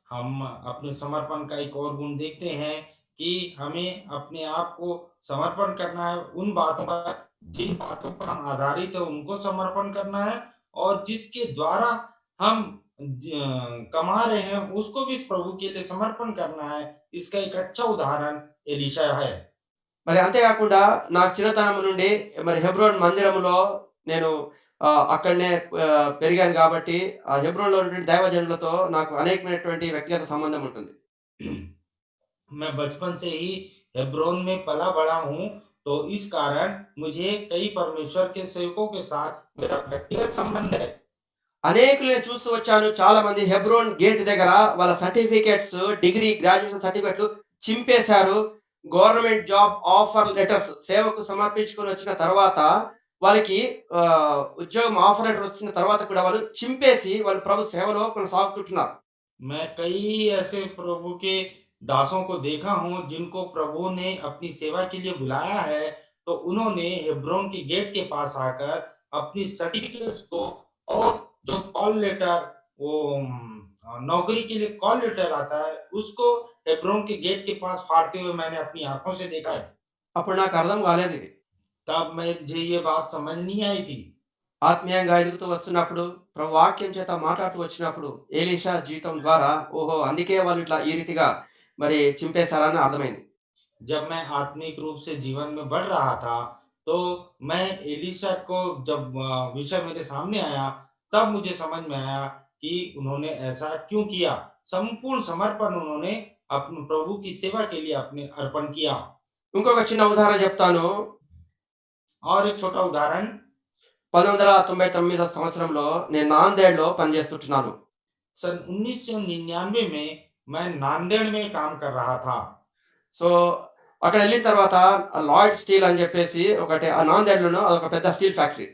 हम अपने समर्पण का एक और गुण देखते हैं कि हमें अपने आप को समर्पण करना है उन बातों पर जिन बातों पर हम आधारित है उनको समर्पण करना है और जिसके द्वारा हम कमा रहे हैं उसको भी प्रभु के लिए समर्पण करना है। इसका एक अच्छा उदाहरण एलिशा है। మరి అంతే కాకుండా నాకు చిన్నతనం నుండి మరి హెబ్రోన్ మందిరములో నేను అక్కడనే పెరిగాను కాబట్టి, ఆ హెబ్రోన్‌లో ఉన్నటువంటి దైవజనులతో నాకు అనేకమైనటువంటి వ్యక్తిగత సంబంధం ఉంటుంది. मैं बचपन से ही हेब्रोन में पला बड़ा हूँ, तो इस कारण मुझे कई परमेश्वर के सेवकों के साथ मेरा व्यक्तिगत संबंध है। అనేకులని చూస్తూ వచ్చాను. చాలామంది హెబ్రోన్ గేట్ దగ్గర వాళ్ళ సర్టిఫికేట్స్, డిగ్రీ, గ్రాడ్యుయేషన్ సర్టిఫికేట్‌లు చింపేశారు. గవర్నమెంట్ జాబ్ ఆఫర్ లెటర్స్ సేవకు సమర్పించుకొని వచ్చిన తర్వాత వాళ్ళకి ఉద్యోగం ఆఫర్ లెటర్ వచ్చిన తర్వాత కూడా వాళ్ళు చింపేసి వాళ్ళు ప్రభు సేవలో కొనసాగుతుంటున్నారు. मैं कई ऐसे प्रभु के दासों को देखा हूँ जिनको प्रभु ने अपनी सेवा के लिए बुलाया है, तो उन्होंने हेब्रोन के गेट के पास आकर अपनी सर्टिफिकेट्स को और जो कॉल लेटर वो नौकरी के लिए कॉल लेटर आता है, उसको हेब्रोन के गेट के पास फाड़ते हुए मैंने अपनी आँखों से देखा है। అప్పుడు నాకు అర్థం కాలేదిది. तब मुझे ये बात समझ नहीं आई थी। ఆత్మీయంగా ఎదుగుతూ వస్తున్నప్పుడు, ప్రభు వాక్యం చేత మాట్లాడుతూ వచ్చినప్పుడు, ఎలీషా జీవితం ద్వారా ఓహో! అందుకే వాళ్ళు ఇట్లా ఈ రీతిగా మరి చింపేశారని అర్థమైంది. जब मैं आत्मिक रूप से जीवन में बढ़ रहा था, तो मैं एलीशा को जब विषय मेरे सामने आया, तब मुझे समझ में आया कि उन्होंने ऐसा क्यों किया। संपूर्ण समर्पण उन्होंने अपने प्रभु की सेवा के लिए अपने अर्पण किया। ఇంకొక చిన్న उदाहरण చెప్తాను. और एक छोटा उदाहरण 1999 సంవత్సరంలో నేను నాందేడ్‌లో పనిచేస్తుంటున్నాను. सन 1999 में मैं नांदेड़ में काम कर रहा था। సో, అక్కడెళ్ళిన తర్వాత లాయిడ్ స్టీల్ అని చెప్పేసి ఒకటి ఆ నాందేడ్‌లోను అదొక పెద్ద స్టీల్ ఫ్యాక్టరీ.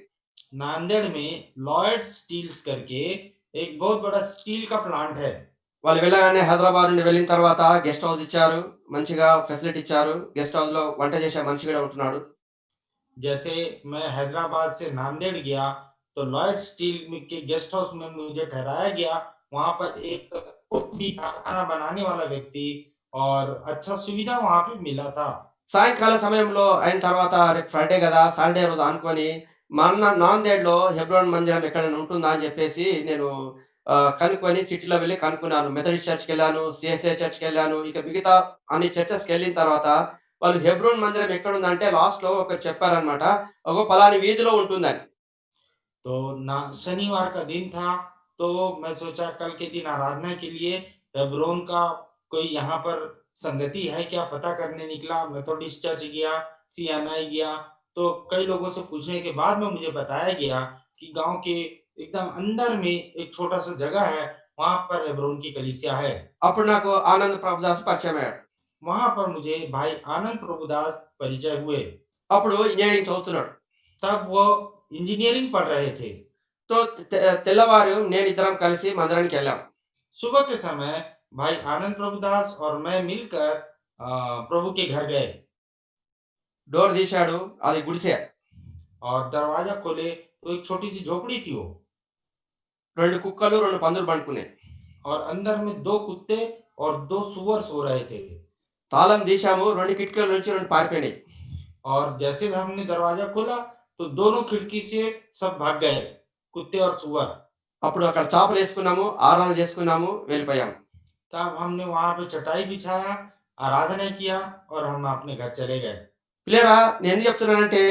नांदेड़ में लॉयड स्टील्स करके एक बहुत बड़ा स्टील का प्लांट है। వాళ్ళు వెళ్ళగానే హైదరాబాద్ నుండి వెళ్ళిన తర్వాత గెస్ట్ హౌస్ ఇచ్చారు. మంచిగా ఫెసిలిటీ ఇచ్చారు. గెస్ట్ హౌస్‌లో వంట చేసే మనిషి కూడా ఉంటున్నాడు. जैसे मैं हैदराबाद से नांदेड़ गया तो लॉयड स्टील के गेस्ट हाउस में मुझे ठहराया गया। वहाँ पर एक कुक भी था, खाना बनाने वाला व्यक्ति और अच्छा सुविधा वहाँ पे मिला था। సాయంకాల సమయంలో అయిన తర్వాత రేపు ఫ్రైడే గదా! సాటర్‌డే రోజు అనుకోని నాందేడ్‌లో హెబ్రోన్ మందిరం ఎక్కడైనా ఉంటుందా అని జెప్పేసి నేను కనుక్కొని సిటీలో వెళ్లి కనుక్కున్నాను. Methodist చర్చ్‌కెళ్ళాను, CSI చర్చ్‌కెళ్ళాను. ఇక మిగతా అన్ని చర్చెస్‌కెళ్ళిన తర్వాత వాళ్ళు హెబ్రోన్ మందిరం ఎక్కడుందంటే లాస్ట్‌లో ఒకరు చెప్పారన్నమాట. అగో పలాని వీధిలో ఉంటుందని. तो ना शनिवार का दिन था, तो मैं सोचा कल के दिन आराधना के लिए हेब्रोन का कोई यहाँ पर संगति है क्या पता करने निकला। मेथोडिस्ट चर्च गया, सीएनआई गया, तो कई लोगों से पूछने के बाद में मुझे बताया गया कि गाँव के एकदम अंदर में एक छोटा-सा जगह है, वहाँ पर हेब्रोन की कलीसिया है। అప్పుడు నాకు ఆనంద్ ప్రభుదాస్ పరిచయమయ్యాడు. वहाँ पर मुझे भाई आनंद प्रभुदास परिचय हुए। అప్పుడు ఇంజినీరింగ్ చదువుతున్నాడు. तब वो इंजीनियरिंग पढ़ रहे थे। సో తెల్లవారు నేనిద్దరం కలిసి మందిరానికెళ్ళాం. सुबह के समय भाई आनंद प्रभुदास और मैं मिलकर प्रभु के घर गए। డోర్ తీశాడు. అది గుడిసె. और दरवाजा खोले तो एक छोटी सी झोपड़ी थी वो, 2 కుక్కలు, 2 పందులు పండుకున్నాయి. और अंदर में 2 कुत्ते और 2 सूअर सो रहे थे। తాళం తీశాము. 2 కిటికీల నుంచి 2 పారిపోయినాయి. और जैसे हमने दरवाजा खोला तो दोनों खिड़की से सब भाग गए, कुत्ते और सूअर। అప్పుడు అక్కడ చాపలేసుకున్నాము. ఆరాధన చేసుకున్నాము. వెళ్ళిపోయాము. तब हमने वहाँ पे चटाई बिछाया, आराधना किया और हम अपने घर चले गए। పిల్లరా నేనెందుకు చెప్తున్నానంటే,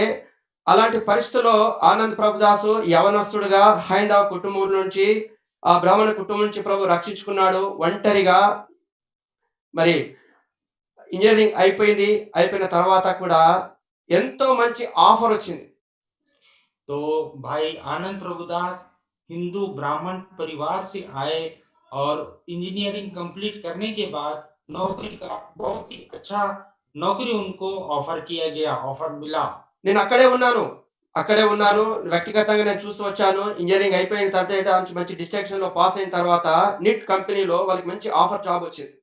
అలాంటి పరిస్థితుల్లో ఆనంద్ ప్రభుదాసు యవనస్తుడుగా హైందవ కుటుంబం నుంచి, ఆ బ్రాహ్మణ కుటుంబం నుంచి ప్రభు రక్షించుకున్నాడు. ఒంటరిగా మరి ఇంజినీరింగ్ అయిపోయింది. అయిపోయిన తర్వాత కూడా ఎంతో మంచి ఆఫరొచ్చింది. तो भाई आनंद प्रभुदास हिंदू ब्राह्मण परिवार से आए और इंजीनियरिंग कंप्लीट करने के बाद नौकरी का बहुत ही अच्छा नौकरी उनको ऑफर किया गया, ऑफर मिला। నేనక్కడే ఉన్నాను. అక్కడే ఉన్నాను. వ్యక్తిగతంగా నేను చూసి వచ్చాను. ఇంజినీరింగ్ అయిపోయిన తర్వాత మంచి మంచి డిస్టింక్షన్‌లో పాస్ అయిన తర్వాత నిట్ కంపెనీలో వాళ్ళకి మంచి ఆఫర్ జాబొచ్చింది.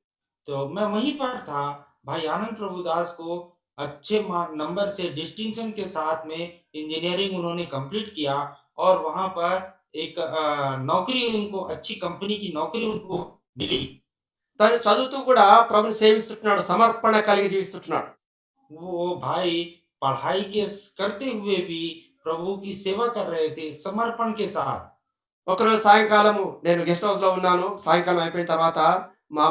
तो मैं वहीं पर था। भाई आनंद प्रभुदास को अच्छे नंबर से डिस्टिंक्शन के साथ में इंजीनियरिंग उन्होंने कंप्लीट किया और वहाँ पर एक नौकरी उनको अच्छी कंपनी की नौकरी उनको मिली। తను చదువుతూ కూడా ప్రభుని సేవిస్తున్నాడు. సమర్పణ కలిగి జీవిస్తున్నాడు. वो भाई पढ़ाई के करते हुए भी प्रभु की सेवा कर रहे थे समर्पण के साथ। ఒకరోజు సాయంకాలము నేను గెస్ట్ హౌస్‌లో ఉన్నాను. సాయంకాలం అయిపోయిన తర్వాత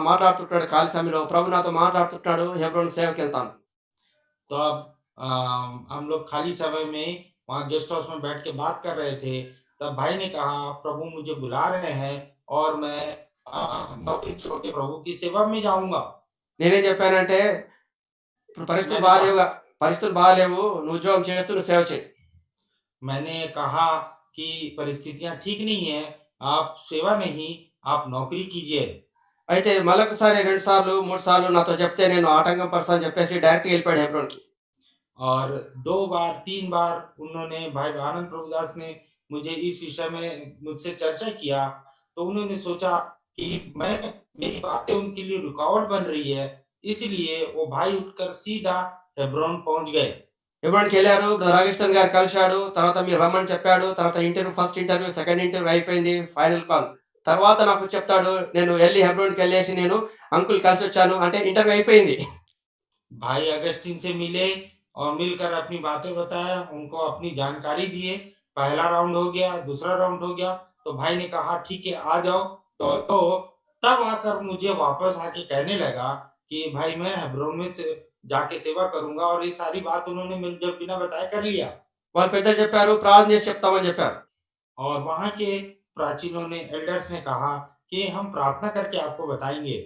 మాట్లాడుతుంటాడు ఖాళీ సమయంలో. ప్రభు నాతో మాట్లాడుతుంటాడు. హెబ్రోన్ సేవకెళ్తాను. तो अब हम लोग खाली समय में वहाँ गेस्ट हाउस में बैठ के बात कर रहे थे। तब भाई ने कहा प्रभु मुझे बुला रहे हैं और मैं नौकरी छोड़ के प्रभु की सेवा में जाऊँगा। నేనేం చెప్పానంటే, "ఇప్పుడు పరిస్థితులు मैंने कहा బాలేవుగా పరిస్థితులు బాలేవు. నువ్వు ఉద్యోగం చేస్తూ నువ్వు సేవ చెయి." मैंने कहा कि परिस्थितियाँ ठीक नहीं है, आप सेवा नहीं, आप नौकरी कीजिए। అయితే మళ్ళొకసారి 2 సార్లు, 3 సార్లు నాతో చెప్తే నేను ఆటంకం పరుస్తానని చెప్పేసి డైరెక్ట్‌గా ఎళ్ళిపోయాడు హెబ్రోన్‌కి. और 2 बार 3 बार उन्होंने भाई आनंद प्रभुदास ने मुझे इस विषय में मुझसे चर्चा किया, तो उन्होंने सोचा कि मैं मेरी बातें उनके लिए रुकावट बन रही है, इसलिए वो भाई उठकर सीधा हेब्रोन पहुँच गए। హెబ్రోన్‌కెళ్లారు. బ్రదర్ అగస్టిన్ గారు కలిసాడు. తర్వాత మీరు రమ్మని చెప్పాడు. తర్వాత ఫస్ట్ ఇంటర్వ్యూ, సెకండ్ ఇంటర్వ్యూ అయిపోయింది. Final call. తర్వాత నాకు చెప్తాడు, "నేను ఎళ్లి హెబ్రోన్‌కెళ్ళేసి నేను అంకుల్ కలిసొచ్చాను." అంటే ఇంటర్వ్యూ అయిపోయింది. भाई अगस्टिन से मिले और मिलकर अपनी बातें बताया, उनको अपनी जानकारी दिए। पहला राउंड हो गया, दूसरा राउंड हो गया, तो भाई ने कहा ठीक है आ जाओ। तो तब आकर मुझे वापस आके कहने लगा कि भाई मैं हेब्रोन में से जाके सेवा करूँगा और ये सारी बात उन्होंने मुझे बिना बताए कर लिया। వాళ్ళు పెద్దలు చెప్పారు, "ప్రార్థన చేసి చెప్తామని" చెప్పారు. और वहाँ के प्राचीनों ने एल्डर्स ने कहा कि हम प्रार्थना करके आपको बताएँगे।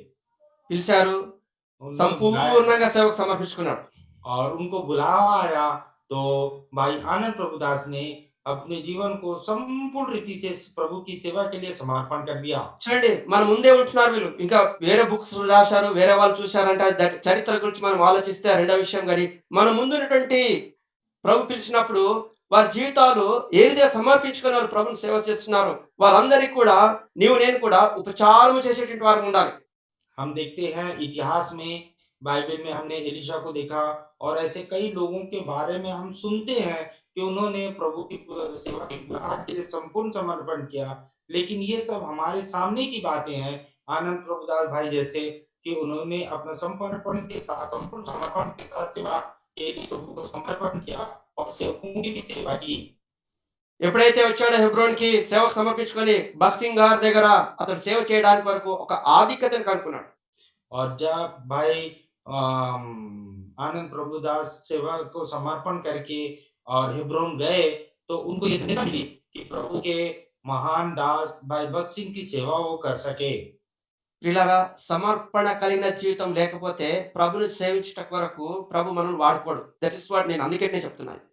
పిలిచారు. उन्होंने बुलाया సంపూర్ణంగా సేవకు సమర్పించుకున్నాడు. और उनको बुलावा आया तो भाई आनंद प्रभुदास ने अपने जीवन को संपूर्ण रीति से प्रभु की सेवा के लिए समर्पण कर दिया। చూడండి మన ముందే ఉంటున్నారు వీళ్ళు. ఇంకా వేరే బుక్స్ రాశారు. వేరే వాళ్ళు చూసారంటే చరిత్ర గురించి మనం ఆలోచిస్తే రెండో విషయం గాని, మన ముందున్నటువంటి ప్రభు పిలిచినప్పుడు వారి జీవితాలు ఏ విధంగా సమర్పించుకొని వాళ్ళు ప్రభుని సేవ చేస్తున్నారు. వాళ్ళందరికీ కూడా నీవు నేను కూడా ఉపచారము చేసేటువంటి వారుగా ఉండాలి. हम देखते हैं इतिहास में बाइबल में हमने एलिशा को देखा और ऐसे कई लोगों के बारे में हम सुनते हैं कि उन्होंने प्रभु की सेवा की गुहार के लिए संपूर्ण समर्पण किया। लेकिन ये सब हमारे सामने की बातें हैं। आनंद प्रभुदास भाई जैसे कि उन्होंने अपना समर्पण के साथ संपूर्ण समर्पण के साथ सेवा के लिए प्रभु को समर्पण किया और सेवकों की भी सेवा की। ఎప్పుడైతే వచ్చాడో హెబ్రోన్‌కి సేవకు సమర్పించుకొని బక్సింగ్ గారి దగ్గర అతడు సేవ చేయడానికి వరకు ఒక ఆధిక్యతను కనుక్కున్నాడు. और जब भाई आनंद प्रभुदास सेवा को समर्पण करके और हेब्रोन गए तो उनको ये प्रेरणा मिली कि प्रभु के महान दास भाई भगत सिंह की सेवा वो कर सके। ప్రియులారా సమర్పణ కలిగిన జీవితం లేకపోతే ప్రభుని సేవించుట కొరకు ప్రభు మనల్ని వాడుకోడు. దట్ ఈస్ వాట్ నేను అందుకే నేను చెప్తున్నాను.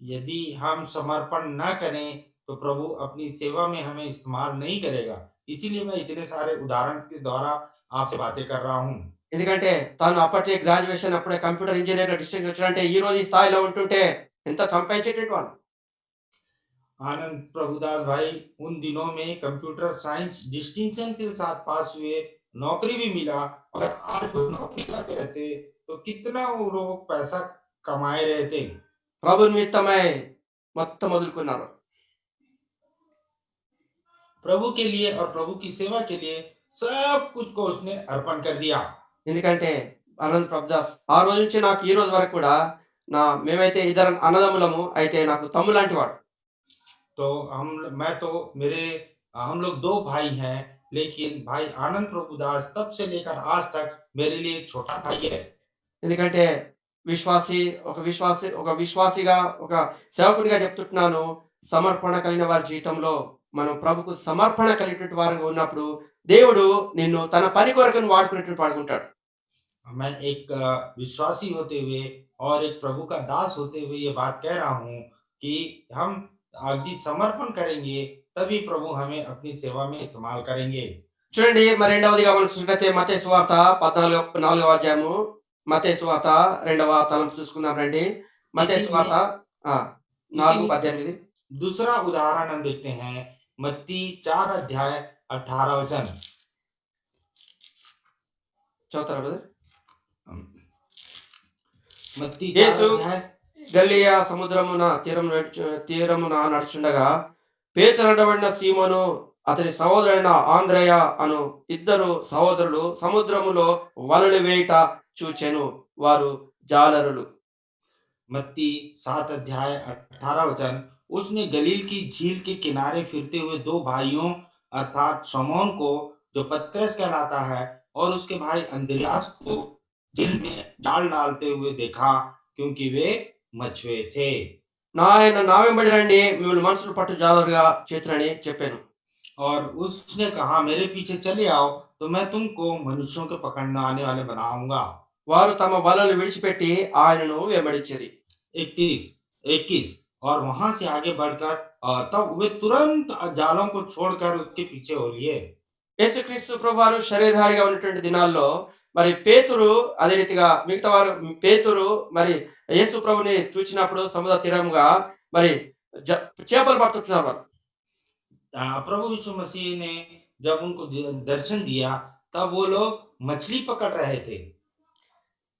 यदि हम समर्पण न करें तो प्रभु अपनी सेवा में हमें इस्तेमाल नहीं करेगा। इसीलिए मैं इतने सारे उदाहरण के द्वारा आपसे बातें कर रहा हूँ। ఎందుకంటే తను అప్పటికే గ్రాడ్యుయేషన్ అప్పుడే కంప్యూటర్ ఇంజినీర్‌గా డిస్టింక్షన్ వచ్చాడంటే ఈ రోజు ఈ స్థాయిలో ఉంటుంటే ఎంత సంపాదించేటువంటి వాడు. आनंद प्रभुदास भाई उन दिनों में कंप्यूटर साइंस डिस्टिंक्शन के साथ पास हुए, नौकरी भी मिला। अगर आज वो नौकरी करते रहते तो कितना वो लोग पैसा कमाए रहते। ప్రభు నిమిత్తమై మొత్తం వదులుకున్నారు. प्रभु के लिए और प्रभु की सेवा के लिए सब कुछ को उसने अर्पण कर दिया। ఎందుకంటే అనంత్ ప్రభుదాస్ ఆ రోజు నుంచి నాకు ఈ రోజు వరకు కూడా మేమైతే ఇద్దరం అన్నదమ్ములము. అయితే నాకు తమ్ములాంటి వాడు. तो मैं तो मेरे हम लोग 2 भाई हैं, लेकिन भाई आनंद प्रभुदास तब से लेकर आज तक मेरे लिए एक छोटा भाई है। ఎందుకంటే విశ్వాసి ఒక విశ్వాసిగా, ఒక సేవకుడిగా చెప్తుంటున్నాను. సమర్పణ కలిగిన వారి జీవితంలో మనం ప్రభుకు సమర్పణ కలిగినటువంటి వారంగా ఉన్నప్పుడు దేవుడు నిన్ను తన పని కొరకును వాడుకునేటువంటి వాడుకుంటాడు. मैं एक विश्वासी होते हुए और एक प्रभु का दास होते हुए ये बात कह रहा हूँ कि हम यदि समर्पण करेंगे, तभी प्रभु हमें अपनी सेवा में इस्तेमाल करेंगे। చూడండి మరి రెండవదిగా మనం చూసినట్లయితే మత్తయి సువార్త 4వ అధ్యాయము. మత్తయి సువార్త 2వ తలంపు చూసుకుందాం రండి. इसी మత్తయి సువార్త में ఆ! इसी में 4:18 दूसरा उदाहरण हम देखते हैं, मत्ती 4 अध्याय 18 वचन। చదువుతారా బ్రదర్? मत्ती 4 యేసు अध्याय గలిలయ తీరమున నడుచుండగా పేతురనబడిన సీమోను అతని సహోదరుడైన ఆంద్రేయ అను ఇద్దరు సహోదరులు సముద్రములో వలలు వేయుట చూచెను. వారు జాలరులు. मत्ती 7 अध्याय 18 वचन। उसने गलील की झील के किनारे फिरते हुए 2 भाइयों अर्थात शमौन को, जो पतरस कहलाता है, और उसके भाई अंद्रियास को झील में जाल डालते हुए देखा, क्योंकि वे मछुए थे। నా వెంబడి రండి మిమ్మల్ని మనుషులు పట్టు జాలరుగా చేతునని చెప్పాను. और उसने कहा, मेरे पीछे चले आओ, तो मैं तुमको मनुष्यों को पकड़ने आने वाले बनाऊंगा। వారు తమ వలలు విడిచిపెట్టి ఆయనను వెంబడించిరి. 21 21। और वहां से आगे बढ़कर तब वे तुरंत जालों को छोड़कर उसके पीछे हो लिए। యేసుక్రీస్తు ప్రభువారు శరీరధారిగా ఉన్నటువంటి దినాల్లో మరి పేతురు అదే రీతిగా మిగతా వారు పేతురు మరి యేసు ప్రభుని చూచినప్పుడు సముద్ర తీరంగా మరి జ చేపలు పడుతుంటున్నారు వాళ్ళు. प्रभु यीशु मसीह ने जब उनको दर्शन दिया, तब वो लोग मछली पकड़ रहे थे।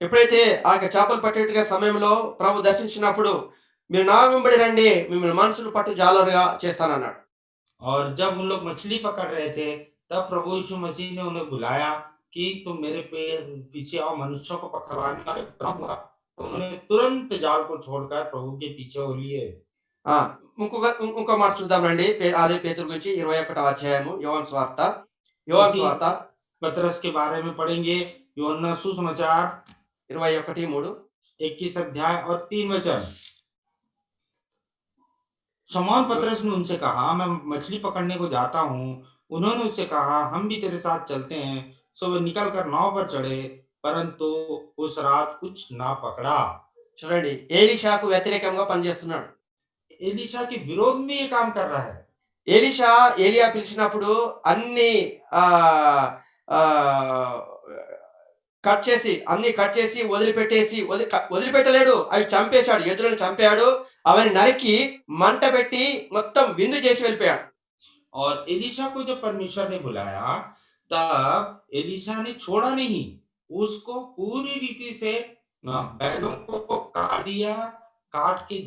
ఎప్పుడైతే ఆ యొక్క చేపలు పట్టేట్టుగా సమయంలో ప్రభు దర్శించినప్పుడు మీరు నా వెంబడి రండి మిమ్మల్ని మనుషులు పట్టు జాలరుగా చేస్తానన్నాడు. और जब उन लोग मछली पकड़ रहे थे, तब प्रभु यीशु मसीह ने उन्हें बुलाया कि तुम मेरे पीछे आओ, मनुष्यों को पकड़वाने वाले बनाऊंगा। तो उन्होंने तुरंत जाल को छोड़कर प्रभु के पीछे हो लिए। ఆ! ఇంకో మాట చూద్దాం రండి. అదే పేతురు గురించి 21వ అధ్యాయము యోహాను उसी సువార్త पतरस के बारे में पढ़ेंगे, यूहन्ना सुसमाचार 21:3 21 अध्याय और 3 वचन। शमौन पतरस ने उनसे कहा, मैं मछली पकड़ने को जाता हूँ। उन्होंने उससे कहा, हम भी तेरे साथ चलते हैं। सो वे निकल कर नाव पर चढ़े, परंतु उस रात कुछ ना पकड़ा। చూడండి ఎలీషాకు వ్యతిరేకంగా పనిచేస్తున్నాడు. एलिशा के विरोध में ये काम कर रहा है। ఎలీషా ఏలియా పిలిచినప్పుడు అన్ని ఆహ్, ఆహ్, అన్ని కట్ చేసి వదిలిపెట్టేసి వదిలిపెట్టలేడు. అవి చంపేశాడు. ఎద్దులను చంపాడు. అవన్నీ నరికి మంట పెట్టి మొత్తం విందు చేసి వెళ్ళిపోయాడు. और एलिशा को जब परमेश्वर ने बुलाया, तब एलिशा ने छोड़ा नहीं। उसको पूरी रीति से बैलों को काट दिया, काट के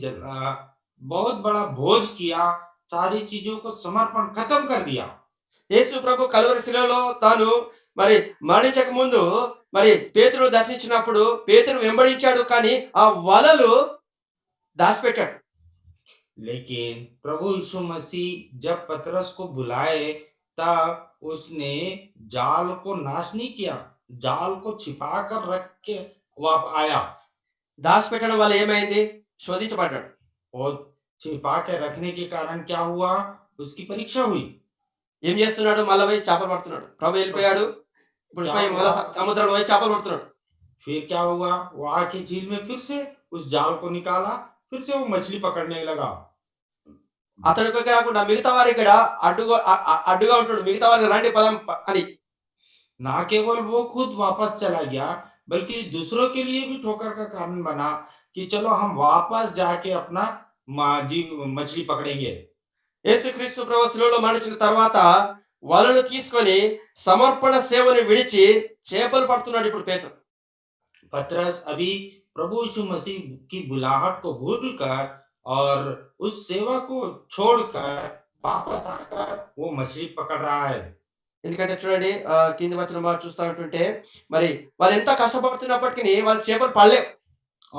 बहुत बड़ा भोज किया, सारी चीज़ों को समर्पण खत्म कर दिया। యేసు ప్రభు కలువరి శిలువలో తాను మరి మరణించక ముందు మరి పేతురును దర్శించినప్పుడు పేతురు వెంబడించాడు. కానీ ఆ వలలు దాచిపెట్టాడు. लेकिन प्रभु यीशु मसीह जब पतरस को बुलाए, तब उसने जाल को नाश नहीं किया, जाल को छिपा कर रख के आया। దాచిపెట్టడం వల్ల ఏమైంది? శోధించబడ్డాడు. और छिपा के रखने के कारण क्या हुआ? उसकी परीक्षा हुई। ఏం చేస్తున్నాడు? మళ్ళా పోయి చేపలు పడుతున్నాడు. ప్రభు వెళ్ళిపోయాడు. ఇప్పుడు क्या పోయి మళ్ళా हुआ? సముద్రంలో పోయి చేపలు పడుతున్నాడు. फिर क्या हुआ? वो आके झील में फिर से उस जाल को निकाला, फिर से वो मछली पकड़ने लगा। అతనికి కాకుండా మిగతా వారు ఇక్కడ అడ్డుగా ఉంటున్నాడు. మిగతా వారికి రండి పదం అని. ना केवल वो खुद वापस चला गया, बल्कि दूसरों के लिए भी ठोकर का कारण बना कि चलो हम वापस जाके अपना मछली पकड़ेंगे। యేసుక్రీస్తు ప్రభు శిలువలో మరణించిన తర్వాత వలను తీసుకొని సమర్పణ సేవను విడిచి చేపలు పడుతున్నాడు ఇప్పుడు పేతురు. पतरस अभी प्रभु यीशु मसीह की बुलाहट को भूलकर और उस सेवा को छोड़कर वापस आकर वो मछली पकड़ रहा है। ఎందుకంటే చూడండి కింది వచనం మనం చూస్తా ఉంటుంటే మరి వాళ్ళెంత కష్టపడుతున్నప్పటికిని వాళ్ళు చేపలు పడలేవు.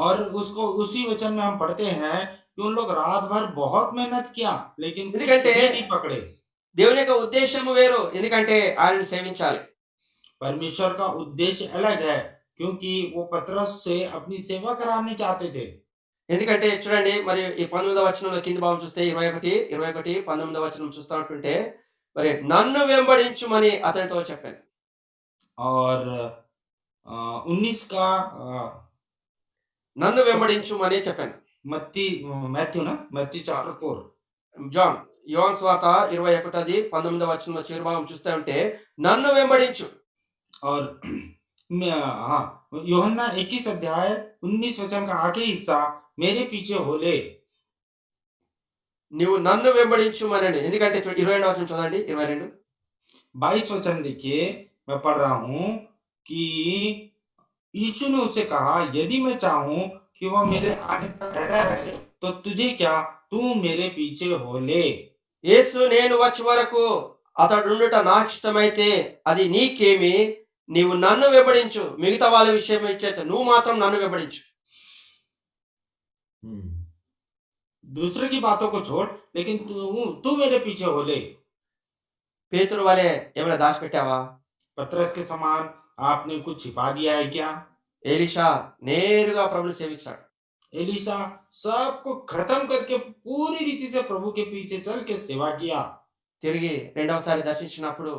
और उसको उसी वचन में हम पढ़ते हैं कि उन लोग रात भर बहुत मेहनत किया, लेकिन कुछ ఎందుకంటే भी नहीं पकड़े। దేవుని యొక్క ఉద్దేశ్యము వేరు. ఎందుకంటే ఆయనను సేవించాలి. परमेश्वर का उद्देश्य अलग है, क्योंकि वो पतरस से अपनी सेवा करानी चाहते थे। ఎందుకంటే చూడండి మరి ఈ 19వ వచనంలో కింది భాగం చూస్తే 21, 19వ వచనం చూస్తా ఉంటుంటే మరి నన్ను వెంబడించుమని అతనితో చెప్పాను. और 19 का నన్ను వెంబడించుమని చెప్పాను. मत्ती मैथ्यू ना मैथ्यू चैप्टर 4। జాన్ యోహాను సువార్త 21 19వ వచనంలో చివరి భాగం చూస్తే ఉంటే నన్ను వెంబడించు. और हाँ, यूहन्ना 21 अध्याय 19 वचन का आखिरी हिस्सा, मेरे पीछे हो ले। నీవు నన్ను వెంబడించుమనండి. ఎందుకంటే 22వ వచనం చదవండి 22. 22 वचन देखिए, मैं पढ़ रहा हूँ कि यीशु ने उससे कहा, यदि मैं चाहूं कि वह मेरे आने तक ठहरा रहे, तो तुझे क्या, तू मेरे पीछे हो ले। యేసు నేను వచ్చే వరకు అతడుండుట నాకిష్టమైతే అది నీకేమి? నీవు నన్ను వెంబడించు. మిగతా వాళ్ళ విషయం ఇచ్చేత నువ్వు మాత్రం నన్ను వెంబడించు. दूसरे की बातों को छोड़, लेकिन तू तू मेरे पीछे हो ले। పేతురు వలె ఏమైనా దాచిపెట్టావా? पतरस के समान आपने कुछ छिपा दिया है क्या? ఎలీషా నేరుగా ప్రభుని సేవించాడు. एलिशा सबको खत्म करके पूरी रीति से प्रभु के पीछे चल के सेवा किया। తిరిగి రెండవసారి దర్శించినప్పుడు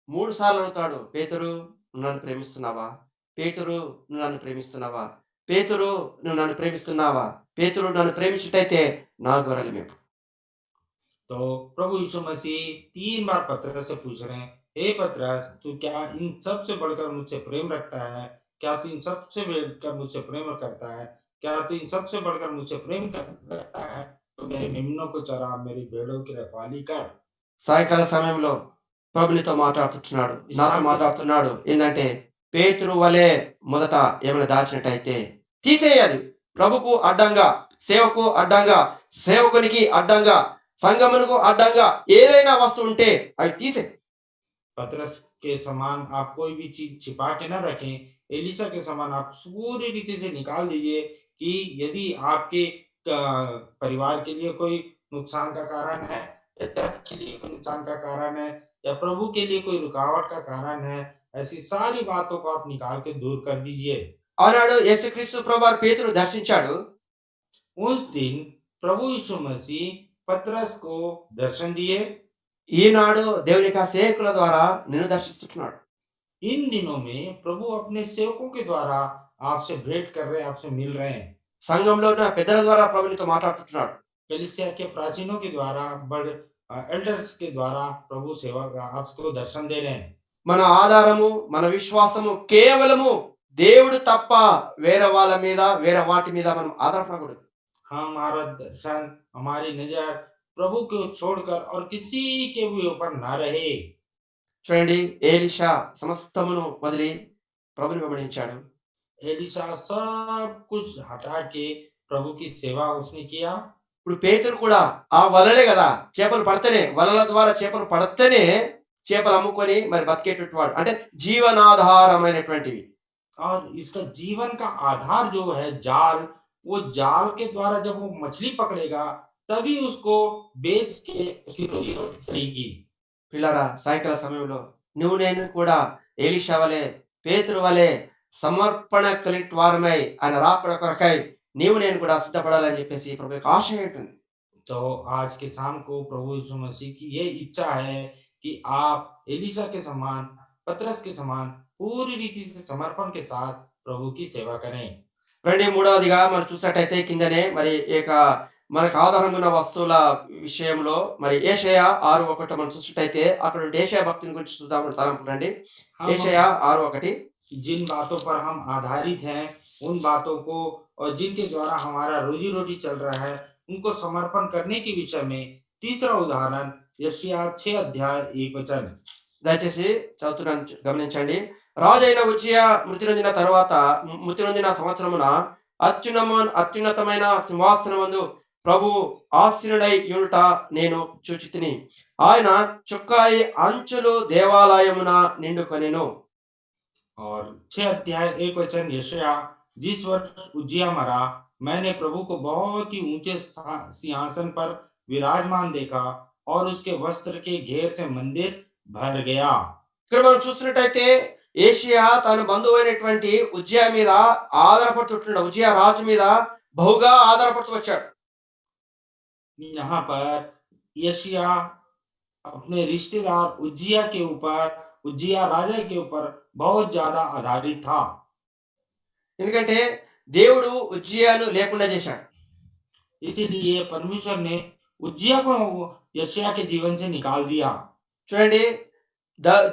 3 సార్లు అడుగుతాడు. పేతురు నువ్వు నన్ను ప్రేమిస్తున్నావా? పేతురు నువ్వు నన్ను ప్రేమిస్తున్నావా? పేతురు నువ్వు నన్ను ప్రేమిస్తున్నావా? పేతురు నన్ను ప్రేమించుటైతే నా గొర్రెలు మేపు. तो प्रभु यीशु मसीह 3 बार पतरस से पूछ रहे हैं, हे पतरस, तू क्या इन सब से बढ़कर मुझसे प्रेम रखता है? क्या तू इन सब से बढ़कर मुझसे प्रेम करता है? क्या तू इन सब से बढ़कर मुझसे प्रेम करता है? तो मेरे मेमनों को चरा, मेरी भेड़ों की रखवाली कर। సాయంకాల సమయంలో ప్రభు నీతో మాట్లాడుతున్నాడు. इस నాతో शाम के మాట్లాడుతున్నాడు. ఏందంటే పేతురు వలె మొదట ఏమైనా దాచినట్టయితే తీసేయాలి. ప్రభుకు అడ్డంగా, సేవకు అడ్డంగా, సేవకునికి అడ్డంగా, సంగమునకు అడ్డంగా ఏదైనా వస్తువు ఉంటే అవి తీసేయి. पतरस के समान आप कोई भी चीज़ छिपा के ना रखें, एलीशा के समान आप पूरी रीति से निकाल दीजिए कि यदि आपके परिवार के लिए कोई नुकसान का कारण है, या चर्च के लिए कोई नुकसान का कारण है, या प्रभु के लिए कोई रुकावट का कारण है, ऐसी सारी बातों को आप निकाल के दूर कर दीजिए। ఆనాడు యేసుక్రీస్తు ప్రభువారు పేతురు దర్శించాడు. उस दिन प्रभु यीशु मसीह पतरस को दर्शन दिए। ఈనాడు దేవుని యొక్క సేవకుల ద్వారా నిన్ను దర్శిస్తున్నాడు. इन दिनों में प्रभु अपने सेवकों के द्वारा आपसे भेंट कर रहे हैं, आपसे मिल रहे हैं। సంఘంలో ఉన్న పెద్దల ద్వారా ప్రభు నీతో మాట్లాడుతున్నాడు. कलीसिया के प्राचीनों के द्वारा, एल्डर्स के द्वारा प्रभु सेवा का आपको दर्शन दे रहे हैं। మన ఆధారము, మన విశ్వాసము కేవలము దేవుడు తప్ప వేరే వాళ్ళ మీద, వేరే వాటి మీద మనం ఆధారపడకూడదు. हमारा दर्शन, हमारी नजर प्रभु को छोड़कर और किसी के भी ऊपर ना रहे। చూడండి ఏలీషా సమస్తమును వదిలి ప్రభుని వెంబడించాడు. एलिशा सब कुछ हटा के प्रभु की सेवा उसने किया। ఇప్పుడు పేతురు కూడా ఆ వలలే కదా చేపలు పడితేనే, వలల ద్వారా చేపలు పడితేనే చేపలు అమ్ముకొని మరి బతికేటటువంటి వాడు. అంటే జీవనాధారమైనటువంటివి. और इसका जीवन का आधार जो है जाल, वो जाल के द्वारा जब वो मछली पकड़ेगा, तभी उसको बेच के उसकी रोजी रोटी चलेगी। పిల్లరా సాయంకాల సమయంలో నువ్వు నేను కూడా ఏలీషా వలె, పేతురు వలె సమర్పణ కలిగిన వారమై ఆయన రాకడ కొరకై నీవు నేను కూడా సిద్ధపడాలని చెప్పేసి ప్రభు యొక్క ఆశ ఉంటుంది. तो आज के शाम को प्रभु यीशु मसीह की ये इच्छा है कि आप एलिशा के समान, पतरस के समान पूरी रीति से समर्पण के साथ प्रभु की सेवा करें। రండి మూడవదిగా మనం చూసినట్టయితే కిందనే మరి ఈ యొక్క మనకు ఆధారం ఉన్న వస్తువుల విషయంలో మరి యెషయా 6:1 మనం చూసినట్టయితే అక్కడ నుండి యెషయా భక్తుని గురించి చూద్దాం తలంపు రండి. हम యెషయా 6:1 जिन बातों पर हम आधारित हैं, उन बातों को और जिनके द्वारा हमारा रोजी रोटी चल रहा है, उनको समर्पण करने के विषय में तीसरा उदाहरण यशायाह 6 अध्याय 1 वचन। దయచేసి చదువుతున్నాను గమనించండి. రాజైన ఉజ్జియా మృతి నొందిన సంవత్సరమున అత్యున్నతమైన సింహాసనమందు ప్రభు ఆసీనుడై యుండుట నేను చూచితిని. ఆయన చొక్కాయి అంచులు దేవాలయమున నిండుకొనెను. और 6 अध्याय 1 वचन यशायाह, जिस वर्ष उज्जियाह मरा, मैंने प्रभु को बहुत ही ऊंचे सिंहासन पर विराजमान देखा और उसके वस्त्र के घेर से मंदिर भर गया। ఇక్కడ మనం చూస్తున్నట్టయితే ఏషియా తన బంధువైనటువంటి ఉజ్జియా మీద ఆధారపడుతుంటున్నాడు. ఉజ్జియా రాజు మీద బహుగా ఆధారపడుతూ వచ్చాడు. यहाँ पर यशायाह अपने रिश्तेदार उज्जियाह राजा के ऊपर बहुत ज्यादा आधारित था। ఎందుకంటే దేవుడు ఉజ్జియాను లేకుండా చేశాడు. इसीलिए परमेश्वर ने उज्जियाह को यशायाह के जीवन से निकाल दिया। చూడండి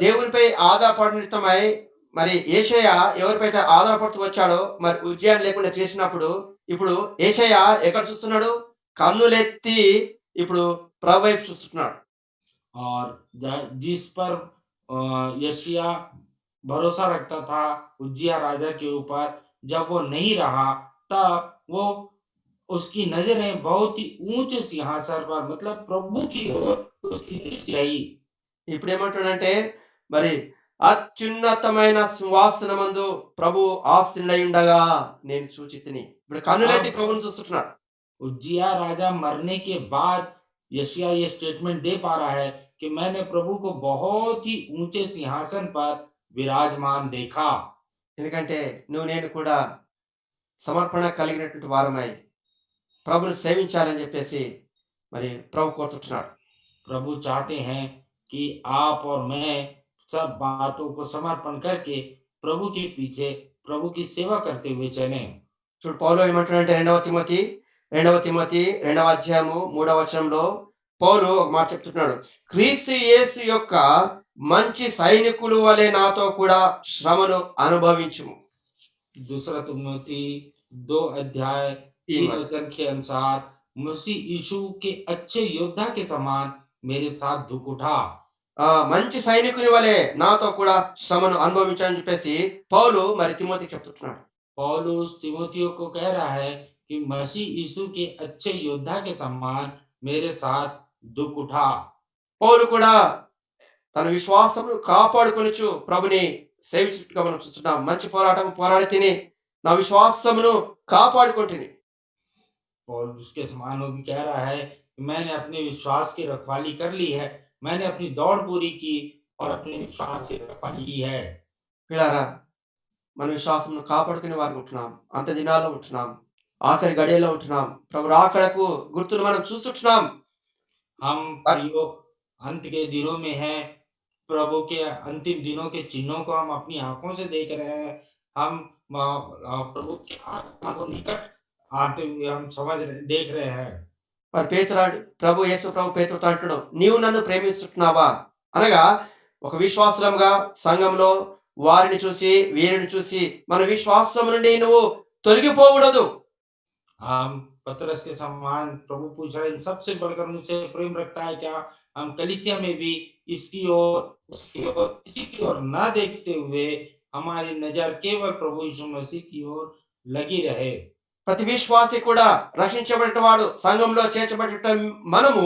దేవునిపై ఆధారపడ నిమిత్తమై మరి యేషయా ఎవరిపైతే ఆధారపడుతూ వచ్చాడో మరి ఉజ్జయాన్ని లేకుండా చేసినప్పుడు ఇప్పుడు యేషయా ఎక్కడ చూస్తున్నాడు? కన్నులెత్తి ఇప్పుడు ప్రభు వైపు చూస్తున్నాడు. और जिस पर यशायाह भरोसा रखता था उज्जियाह राजा के ऊपर, जब वो नहीं रहा, तब वो उसकी नजरें बहुत ही ऊंचे सिंहासन पर मतलब प्रभु की ओर उसकी दृष्टि रही। ఇప్పుడు ఏమంటున్నాడంటే మరి అత్యున్నతమైన సింహాసనమందు ప్రభు ఆసీనుడై ఉండగా నేను చూచితిని. ఇప్పుడు కన్నులెత్తి अब ప్రభువుని చూస్తున్నాడు. उज्जियाह राजा मरने के बाद यशायाह ये स्टेटमेंट दे पा रहा है कि मैंने प्रभु को बहुत ही ऊंचे सिंहासन पर विराजमान देखा। ఎందుకంటే నువ్వు నేను కూడా సమర్పణ కలిగినటువంటి వారమై ప్రభుని సేవించాలని చెప్పేసి మరి ప్రభు కోరుతున్నాడు. प्रभु चाहते हैं कि आप और मैं सब बातों को समर्पण करके प्रभु के पीछे प्रभु की सेवा करते हुए चलें। చూడు పౌలు ఏమంటున్నాడంటే రెండవ తిమోతి 2వ అధ్యాయము 3వ వచనంలో పౌలు ఒక మాట చెప్తున్నాడు. క్రీస్తు యేసు యొక్క మంచి సైనికుల వలె నాతో కూడా శ్రమను అనుభవించుము. दूसरा तिमोथी 2 अध्याय 3 3 వచనం. वचन के अनुसार मसीह यीशु के अच्छे योद्धा के समान मेरे साथ दुख उठा। మంచి సైనికుని వలె నాతో కూడా శ్రమను అనుభవించాలని చెప్పేసి పౌలు మరి తిమోతికి చెప్తున్నాడు. पौलुस तिमोथियो को कह रहा है कि मसीह यीशु के अच्छे योद्धा के समान मेरे साथ दुख उठा। పౌలు కూడా తన విశ్వాసమును కాపాడుకొనుచు ప్రభుని సేవించుటగా మనం చూస్తున్నాం. మంచి పోరాటం పోరాడి తిని నా విశ్వాసమును కాపాడుకొంటిని. पौलुस के समान वो भी कह रहा है कि मैंने अपने विश्वास की रखवाली कर ली है, मैंने अपनी दौड़ पूरी की और अपने विश्वास की रखवाली की है। పిల్లారా మన విశ్వాసమును కాపాడుకునే వారు ఉంటున్నాం. అంత దినాల్లో ఉంటున్నాం. ఆఖరి గడియల్లో ఉంటున్నాం. ప్రభు రాకడకు గుర్తులు మనం చూస్తుంటున్నాం. हम అ- प्रियो अंत के दिनों में हैं, प्रभु के अंतिम दिनों के चिन्हों को हम अपनी आँखों से देख रहे हैं। हम प्रभु के आगमन को निकट आते हुए हम देख रहे हैं। మరి ప్రభు యేసు ప్రభు పేతురుతో అంటాడు, నీవు నన్ను ప్రేమిస్తున్నావా? అనగా ఒక విశ్వాసులంగా సంఘంలో వారిని చూసి వీరిని చూసి మన విశ్వాసం నుండి నువ్వు తొలగిపోకూడదు. हम पतरस के समान प्रभु पूछ रहे हैं, इन सबसे बढ़कर मुझसे प्रेम रखता है क्या? हम कलीसिया में भी इसकी ओर उसकी ओर किसी की ओर ना देखते हुए हमारी नजर केवल प्रभु यीशु मसीह की ओर लगी रहे। ప్రతి విశ్వాసి కూడా రక్షించబడిన వాడు సంఘంలో చేర్చబడిన మనము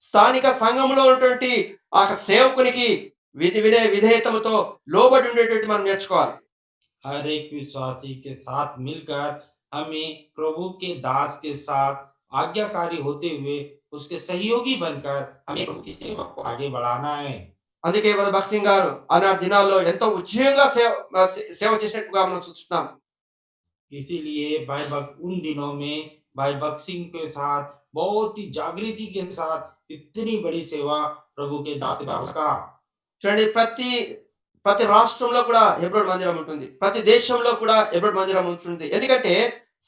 స్థానిక సంఘంలో ఉన్నటువంటి ఆ సేవకునికి విధేయతముతో లోబడి ఉండేటువంటి మనం నేర్చుకోవాలి. हर एक विश्वासी के साथ मिलकर हमें प्रभु के दास के साथ आज्ञाकारी होते हुए उसके सहयोगी बनकर हमें प्रभु की सेवा को आगे बढ़ाना है। అందుకే మన భక్త్ సింగ్ గారు ఆనాటి దినాల్లో ఎంతో ఉజ్జయంగా సేవ చేసినట్టుగా మనం చూస్తున్నాం. इसीलिए भाई भक्त उन दिनों में भाई भक्त सिंह के साथ बहुत ही जागृति के साथ इतनी बड़ी सेवा प्रभु के दास का। చూడండి ప్రతి ప్రతి రాష్ట్రంలో కూడా హెబ్రోన్ మందిరం ఉంటుంది. ప్రతి దేశంలో కూడా హెబ్రోన్ మందిరం ఉంటుంది. ఎందుకంటే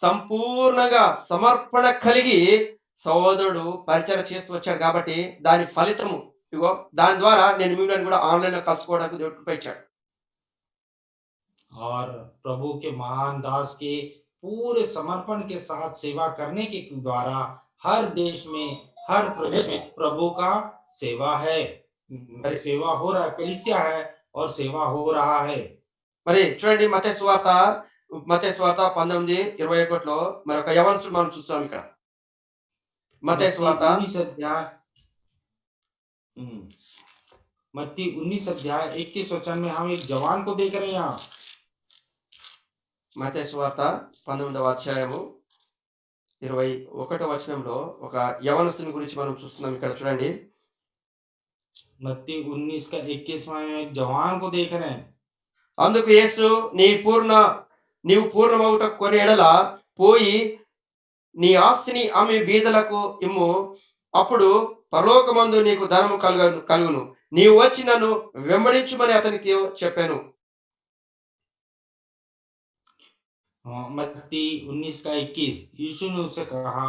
సంపూర్ణంగా సమర్పణ కలిగి సహోదరుడు పరిచయం చేస్తూ వచ్చాడు కాబట్టి దాని ఫలితము ఇగో దాని ద్వారా నేను మిమ్మల్ని కూడా ఆన్లైన్‌లో కలుసుకోవడానికి దేవుడు కృప ఇచ్చాడు. और प्रभु के महान दास के पूरे समर्पण के साथ सेवा करने के द्वारा हर देश में हर प्रदेश में प्रभु का सेवा है। మరి सेवा हो रहा है, कलीसिया है और सेवा हो रहा है। మరి చూడండి మత్తయి సువార్త 19:21లో మరొక యవనస్తుడు మనం చూస్తాం ఇక్కడ. మత్తయి मत्ती సువార్త 19 अध्याय हम्म, मत्ती 19 अध्याय 21 वचन में हम एक जवान को देख रहे हैं यहाँ। మత్తయి సువార్త 19వ అధ్యాయము 21వ వచనంలో ఒక యవనస్తుని గురించి మనం చూస్తున్నాం. ఇక్కడ చూడండి. मत्ती 19 का 21 में हम एक जवान को देख रहे हैं। అందుకు యేసు నీవు పూర్ణమగుటకు కొని ఎడల పోయి నీ ఆస్తిని అమ్మి బీదలకు ఇమ్ము, అప్పుడు పరలోకమందు నీకు ధనము కలుగును. నీవు వచ్చి నన్ను వెంబడించుమని అతనితో చెప్పాను. मत्ती 19 का 21 यीशु ने उससे कहा,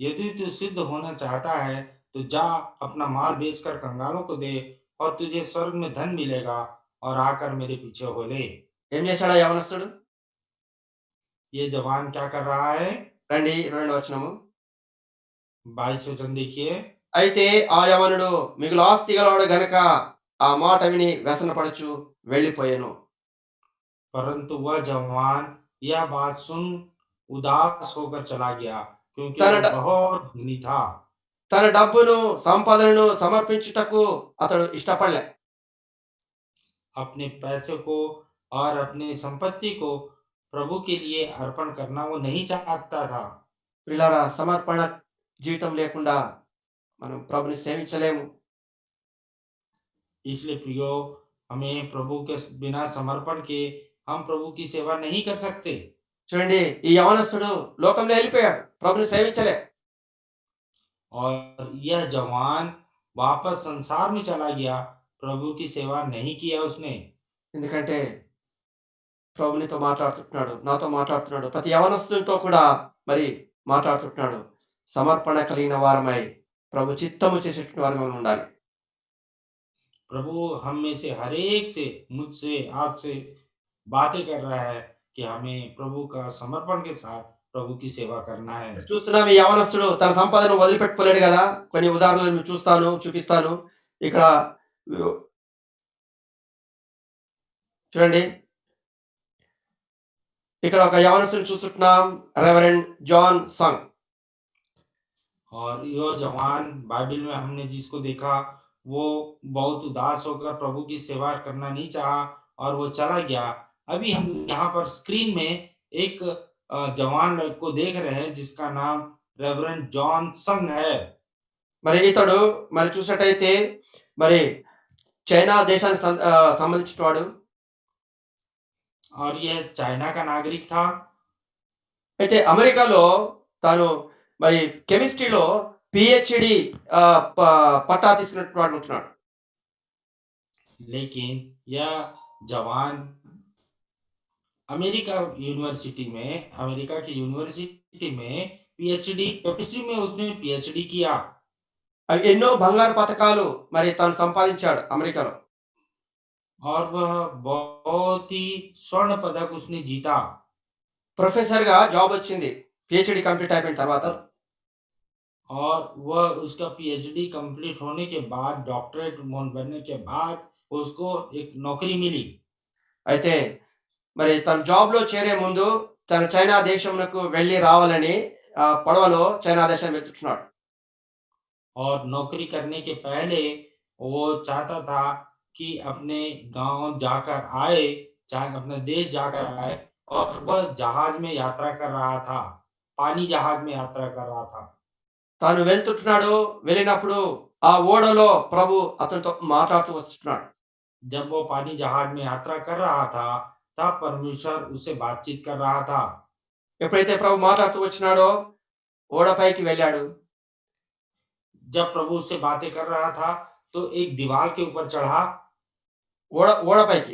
यदि तू सिद्ध होना चाहता है तो जा अपना माल बेचकर कंगालों को दे और तुझे स्वर्ग में धन मिलेगा और आकर मेरे पीछे हो ले। ఏం చేశాడు ఆ యవనస్తుడు? ये जवान क्या कर रहा है? రండి 22వ వచనము. 22 वचन देखिए। అయితే ఆ యవనుడు మిగులు ఆస్తి గలవాడు గనక ఆ మాట విని వ్యసనపడుచు వెళ్ళిపోయాను. परंतु वह जवान यह बात सुन उदास होकर चला गया, क्योंकि తన वह డ- बहुत धनी था। తన డబ్బును సంపదను సమర్పించుటకు అతడు ఇష్టపడలే. अपने पैसे को और अपनी संपत्ति को प्रभु के लिए अर्पण करना वो नहीं चाहता था। ప్రియులారా, సమర్పణ జీవితం లేకుండా మనం ప్రభుని సేవించలేము. इसलिए प्रियो, हमें प्रभु के बिना समर्पण के हम प्रभु की सेवा नहीं कर सकते। చూడండి, ఈ యవనస్తుడు లోకంలో వెళ్ళిపోయాడు, ప్రభుని సేవించలే. और यह जवान वापस संसार में चला गया, प्रभु की सेवा नहीं किया उसने। ఎందుకంటే ప్రభునితో మాట్లాడుతున్నాడు, నాతో మాట్లాడుతున్నాడు, ప్రతి యవనస్తునితో కూడా మరి మాట్లాడుతున్నాడు. సమర్పణ కలిగిన వారమై ప్రభు చిత్తము చేసేటువంటి వారు మనం ఉండాలి. प्रभु हम में से हर एक से, मुझसे, आपसे बातें कर रहा है कि हमें प्रभु का समर्पण के साथ प्रभु की सेवा करना है। చూస్తున్నాం, ఈ యవనస్తుడు తన సంపదను వదిలిపెట్టుకోలేడు కదా. కొన్ని ఉదాహరణలు మీకు చూపిస్తాను. ఇక్కడ చూడండి, ఇక్కడ ఒక యవనస్తుని చూస్తున్నాం, రెవరెండ్ జాన్ సంగ్. और यह जवान बाइबल में हमने जिसको देखा, वो बहुत उदास होकर प्रभु की सेवा करना नहीं चाहा और वो चला गया। अभी हम यहाँ पर स्क्रीन में एक जवान को देख रहे हैं जिसका नाम रेवरेंड जॉन संग है। మరి ఇతడు మరి చూసినట్టయితే మరి చైనా దేశానికి సంబంధించిన వాడు. और यह चाइना का नागरिक था। అయితే అమెరికాలో తాను మరి కెమిస్ట్రీలో పిహెచ్డి పట్టా తీసుకున్నటువంటి వాడు ఉంటున్నాడు. लेकिन यह जवान अमेरिका की यूनिवर्सिटी में पीएचडी केमिस्ट्री में उसने पीएचडी किया। అవి ఎన్నో బంగారు పతకాలు మరి తాను సంపాదించాడు అమెరికాలో. और वह बहुत ही स्वर्ण पदक उसने जीता। ప్రొఫెసర్‌గా జాబ్ వచ్చింది పిహెచ్డి కంప్లీట్ అయిపోయిన తర్వాత. और वह उसका पीएचडी कंप्लीट होने के बाद, डॉक्टरेट बनने के बाद उसको एक नौकरी मिली। అయితే మరి తన జాబ్‌లో చేరే ముందు తను చైనా దేశమునకు వెళ్లి రావాలని పడవలో చైనా దేశం వెళ్తున్నాడు. और नौकरी करने के पहले वो चाहता था कि अपने गांव जाकर आए, चाहे अपने देश जाकर आए, और वह जहाज में यात्रा कर रहा था, पानी जहाज में यात्रा कर रहा था। తాను వెళ్ళినప్పుడు ఆ ఓడలో ప్రభు అతనితో మాట్లాడుతూ వస్తున్నాడు. जब वो पानी जहाज में यात्रा कर रहा था, तब परमेश्वर उससे बातचीत कर रहा था। ఎప్పుడైతే ప్రభు మాట్లాడుతూ వచ్చినాడో ఓడపైకి వెళ్ళాడు. जब प्रभु उससे बातें कर रहा था, तो एक दीवार के ऊपर चढ़ा, ఓడపైకి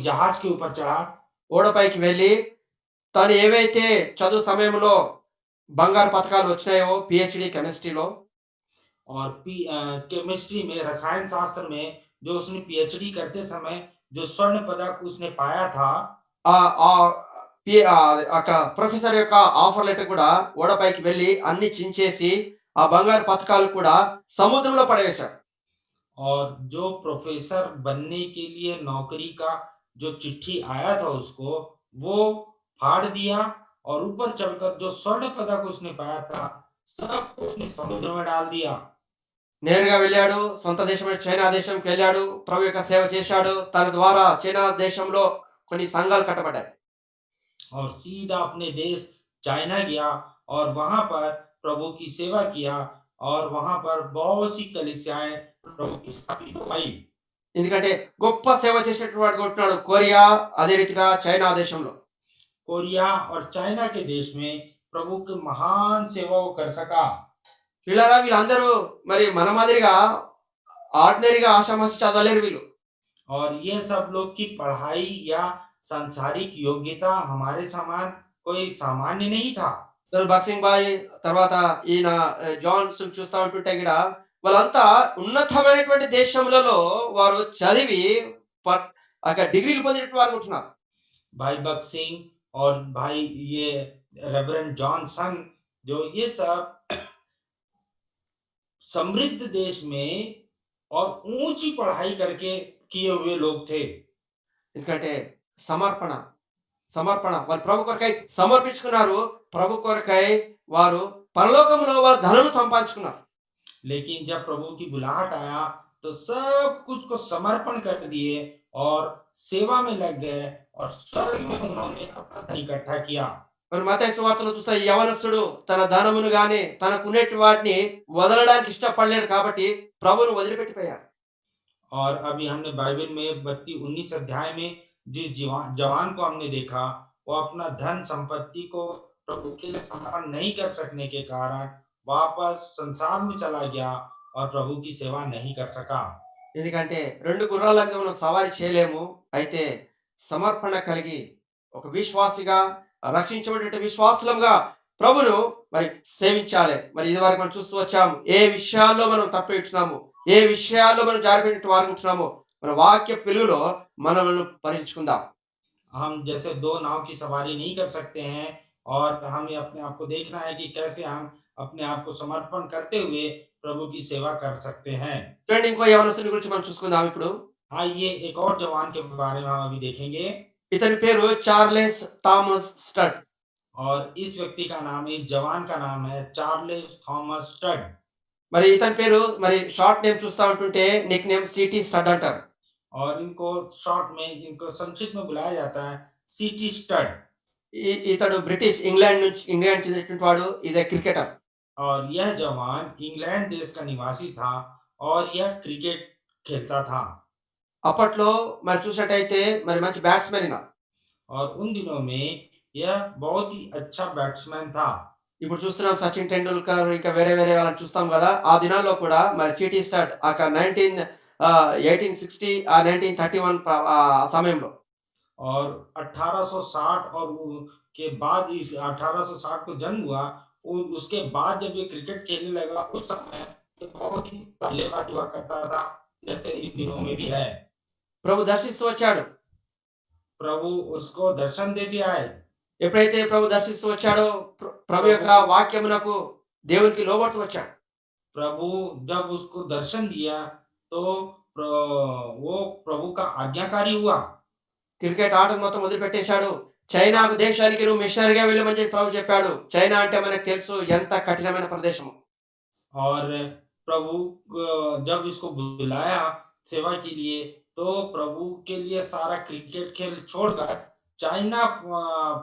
जहाज के ऊपर चढ़ा। ఓడపైకి వెళ్ళి తాను ఏవైతే చదువు సమయంలో బంగారు పతకాలు వచ్చినాయో పిహెచ్డి కెమిస్ట్రీలో, और केमिस्ट्री में, रसायन शास्त्र में जो उसने पीएचडी करते समय जो स्वर्ण पदक उसने पाया था, అక్కడ ప్రొఫెసర్ యొక్క ఆఫర్ లెటర్ కూడా ఓడపైకి వెళ్ళి అన్ని చించేసి ఆ బంగారు పతకాలు కూడా సముద్రంలో పడవేశాడు. और जो प्रोफेसर बनने के लिए नौकरी का जो चिट्ठी आया था उसको, वो फाड़ दिया और ऊपर चढ़कर जो स्वर्ण पदक उसने पाया था सबको उसने समुद्र में डाल दिया। నేరుగా వెళ్ళాడు. సొంత దేశమైన చైనా దేశంకి వెళ్ళాడు. ప్రభు యొక్క సేవ చేశాడు. తన ద్వారా చైనా దేశంలో కొన్ని సంఘాలు కట్టబడ్డాయి. और सीधा अपने देश चाइना गया और वहां पर प्रभु की सेवा किया और वहां पर बहुत सी कलीसियाएं प्रभु की स्थापित हुई। ఎందుకంటే గొప్ప సేవ చేసినటువంటి వాడుగా ఉంటున్నాడు. కొరియా, అదే రీతిగా చైనా దేశంలో. कोरिया और चाइना के देश में प्रभु की महान सेवा वो कर सका। వీళ్ళారా వీళ్ళందరూ మరి మన మాదిరిగా ఆర్డినరీగా ఆషామాషి చదవలేరు వీళ్ళు. और ये सब लोग की पढ़ाई या सांसारिक योग्यता हमारे समान कोई सामान्य नहीं था। భగత్ సింగ్ భాయ్ తర్వాత ఈయన జాన్సన్ చూస్తా ఉంటుంటే కూడా వాళ్ళంతా ఉన్నతమైనటువంటి దేశములలో వారు చదివి ప- అక్కడ డిగ్రీలు పొందినటువంటి వారు ఉంటున్నారు. भाई भगत सिंह और भाई ये रेवरेंड जॉन संग, जो ये सब समृद्ध देश में और ऊंची पढ़ाई करके किए हुए लोग थे। ఎందుకంటే సమర్పణ సమర్పణ వాళ్ళు ప్రభు కొరకై సమర్పించుకున్నారు. ప్రభు కొరకై వారు పరలోకంలో వారు ధనను సంపాదించుకున్నారు. लेकिन जब प्रभु की बुलाहट आया तो सब कुछ को समर्पण कर दिए और सेवा में लग गए और स्वर्ग में उन्होंने अपना धन इकट्ठा किया। మరి మత్తయి సువార్తలో చూస్తే ఈ యవనస్తుడు తన ధనమును గాని తనకున్నటి వాటిని వదలడానికి ఇష్టపడలేరు కాబట్టి ప్రభువును వదిలిపెట్టిపోయారు. और अभी हमने बाइबल में 32-19 अध्याय में जिस जवान को हमने देखा, वो अपना धन संपत्ति को प्रभु के लिए समर्पण नहीं कर सकने के कारण वापस संसार में चला गया और प्रभु की सेवा नहीं कर सका। ఎందుకంటే 2 గుర్రాల మీద మనం సవారీ చేయలేము. అయితే సమర్పణ కలిగి ఒక విశ్వాసిగా రక్షించబడిన విశ్వాసులంగా ప్రభును మరి సేవించాలి. మరి ఇదివరకు మనం చూస్తూ వచ్చాము. ఏ విషయాల్లో మనం తప్పిస్తున్నాము, ఏ విషయాల్లో మనం జారిపోయినట్టు వారు ఉంటున్నామో మన వాక్య వెలుగులో మనలను పరీక్షించుకుందాం. हम जैसे दो नाव की सवारी नहीं कर सकते हैं और हमें अपने आप को देखना है कि कैसे हम अपने आप को समर्पण करते हुए प्रभु की सेवा कर सकते हैं। చూడండి ఇంకో యవనస్తుని గురించి మనం చూసుకుందాం ఇప్పుడు. आइए एक और जवान के बारे में हम अभी देखेंगे। ఇతని పేరు చార్లెస్ థామస్ స్టడ్. और इस व्यक्ति का नाम, इस जवान का नाम है चार्ल्स थॉमस स्टड। మరి ఇతని పేరు మరి షార్ట్ నేమ్ చూస్తా ఉంటుంటే నిక్ నేమ్ సిటీ స్టడ్ అంటారు. और इनको शॉर्ट में, इनको संक्षिप्त में बुलाया जाता है सिटी स्टड। ఇతడు బ్రిటిష్ ఇంగ్లాండ్ చెందినటువంటి వాడు. Is a cricketer. और यह जवान इंग्लैंड देश का निवासी था और यह क्रिकेट खेलता था। అప్పట్లో మరి చూసినట్టయితే మరి మంచి బ్యాట్స్‌మెన్ ఈయన. और उन दिनों में यह बहुत ही अच्छा बैट्समैन था। ఇప్పుడు చూస్తున్నాం సచిన్ టెండూల్కర్ ఇంకా వేరే వేరే వాళ్ళని చూస్తాం కదా! ఆ దినాల్లో కూడా మరి సిటీ స్టడ్ అక్కడ 1860 1931 సమయంలో. और 1860 और के बाद, इस 1860 को जन्म हुआ, उसके बाद जब ये क्रिकेट खेलने लगा उस समय ये बहुत ही बल्लेबाज हुआ करता था, जैसे इन दिनों में भी है। ప్రభు దర్శిస్తూ వచ్చాడు. प्रभु उसको दर्शन देते आए। ఎప్పుడైతే ప్రభు దర్శిస్తూ వచ్చాడో ప్రభు యొక్క వాక్యమునకు దేవునికి లోబడుతూ వచ్చాడు. प्रभु जब उसको दर्शन दिया तो वो प्रभु का आज्ञाकारी हुआ। క్రికెట్ ఆటను మొత్తం వదిలిపెట్టేశాడు. చైనా దేశానికి నువ్వు మిషనరీగా వెళ్ళమని చెప్పి ప్రభు చెప్పాడు. చైనా అంటే మనకు తెలుసు ఎంత కఠినమైన ప్రదేశము. और प्रभु जब इसको बुलाया सेवा के लिए तो प्रभु के लिए सारा क्रिकेट खेल छोड़कर चाइना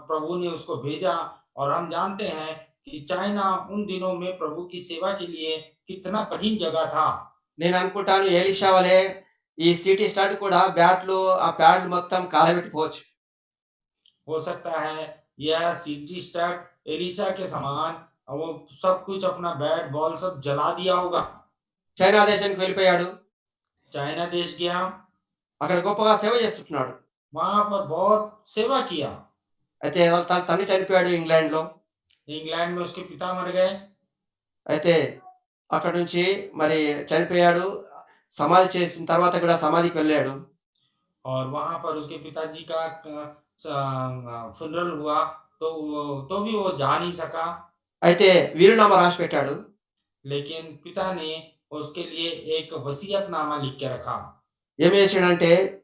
प्रभु ने उसको भेजा। और हम जानते हैं कि चाइना उन दिनों में प्रभु की सेवा के लिए कितना कठिन जगह था। నేను అనుకుంటాను ఎలీషా వలె ఈ సిటీ స్టార్ట్ కూడా బ్యాట్లు ఆ ప్యాడ్లు మొత్తం కాలబెట్టిపోవచ్చు. हो सकता है यह सिटी स्टैट एलिसा के समान वो सब कुछ अपना बैट बॉल सब जला दिया होगा। చైనా దేశానికి వెళ్ళిపోయాడు. चाइना देश गया, అక్కడ గొప్పగా సేవ చేస్తున్నాడు. वहां पर बहुत सेवा किया। అయితే వాళ్ళ తండ్రి చనిపోయాడు ఇంగ్లాండ్‌లో. इंग्लैंड में उसके पिता मर गए అయితే అక్కడి నుంచి మరి చనిపోయాడు. సమాధి చేసిన తర్వాత కూడా సమాధికి వెళ్ళాడు. और वहां पर उसके पिताजी का funeral हुआ तो भी वो जा नहीं सका। అయితే వీలునామా రాసి పెట్టాడు. लेकिन पिता ने उसके लिए एक वसीयतनामा लिख के रखा। ఏం చేసాడంటే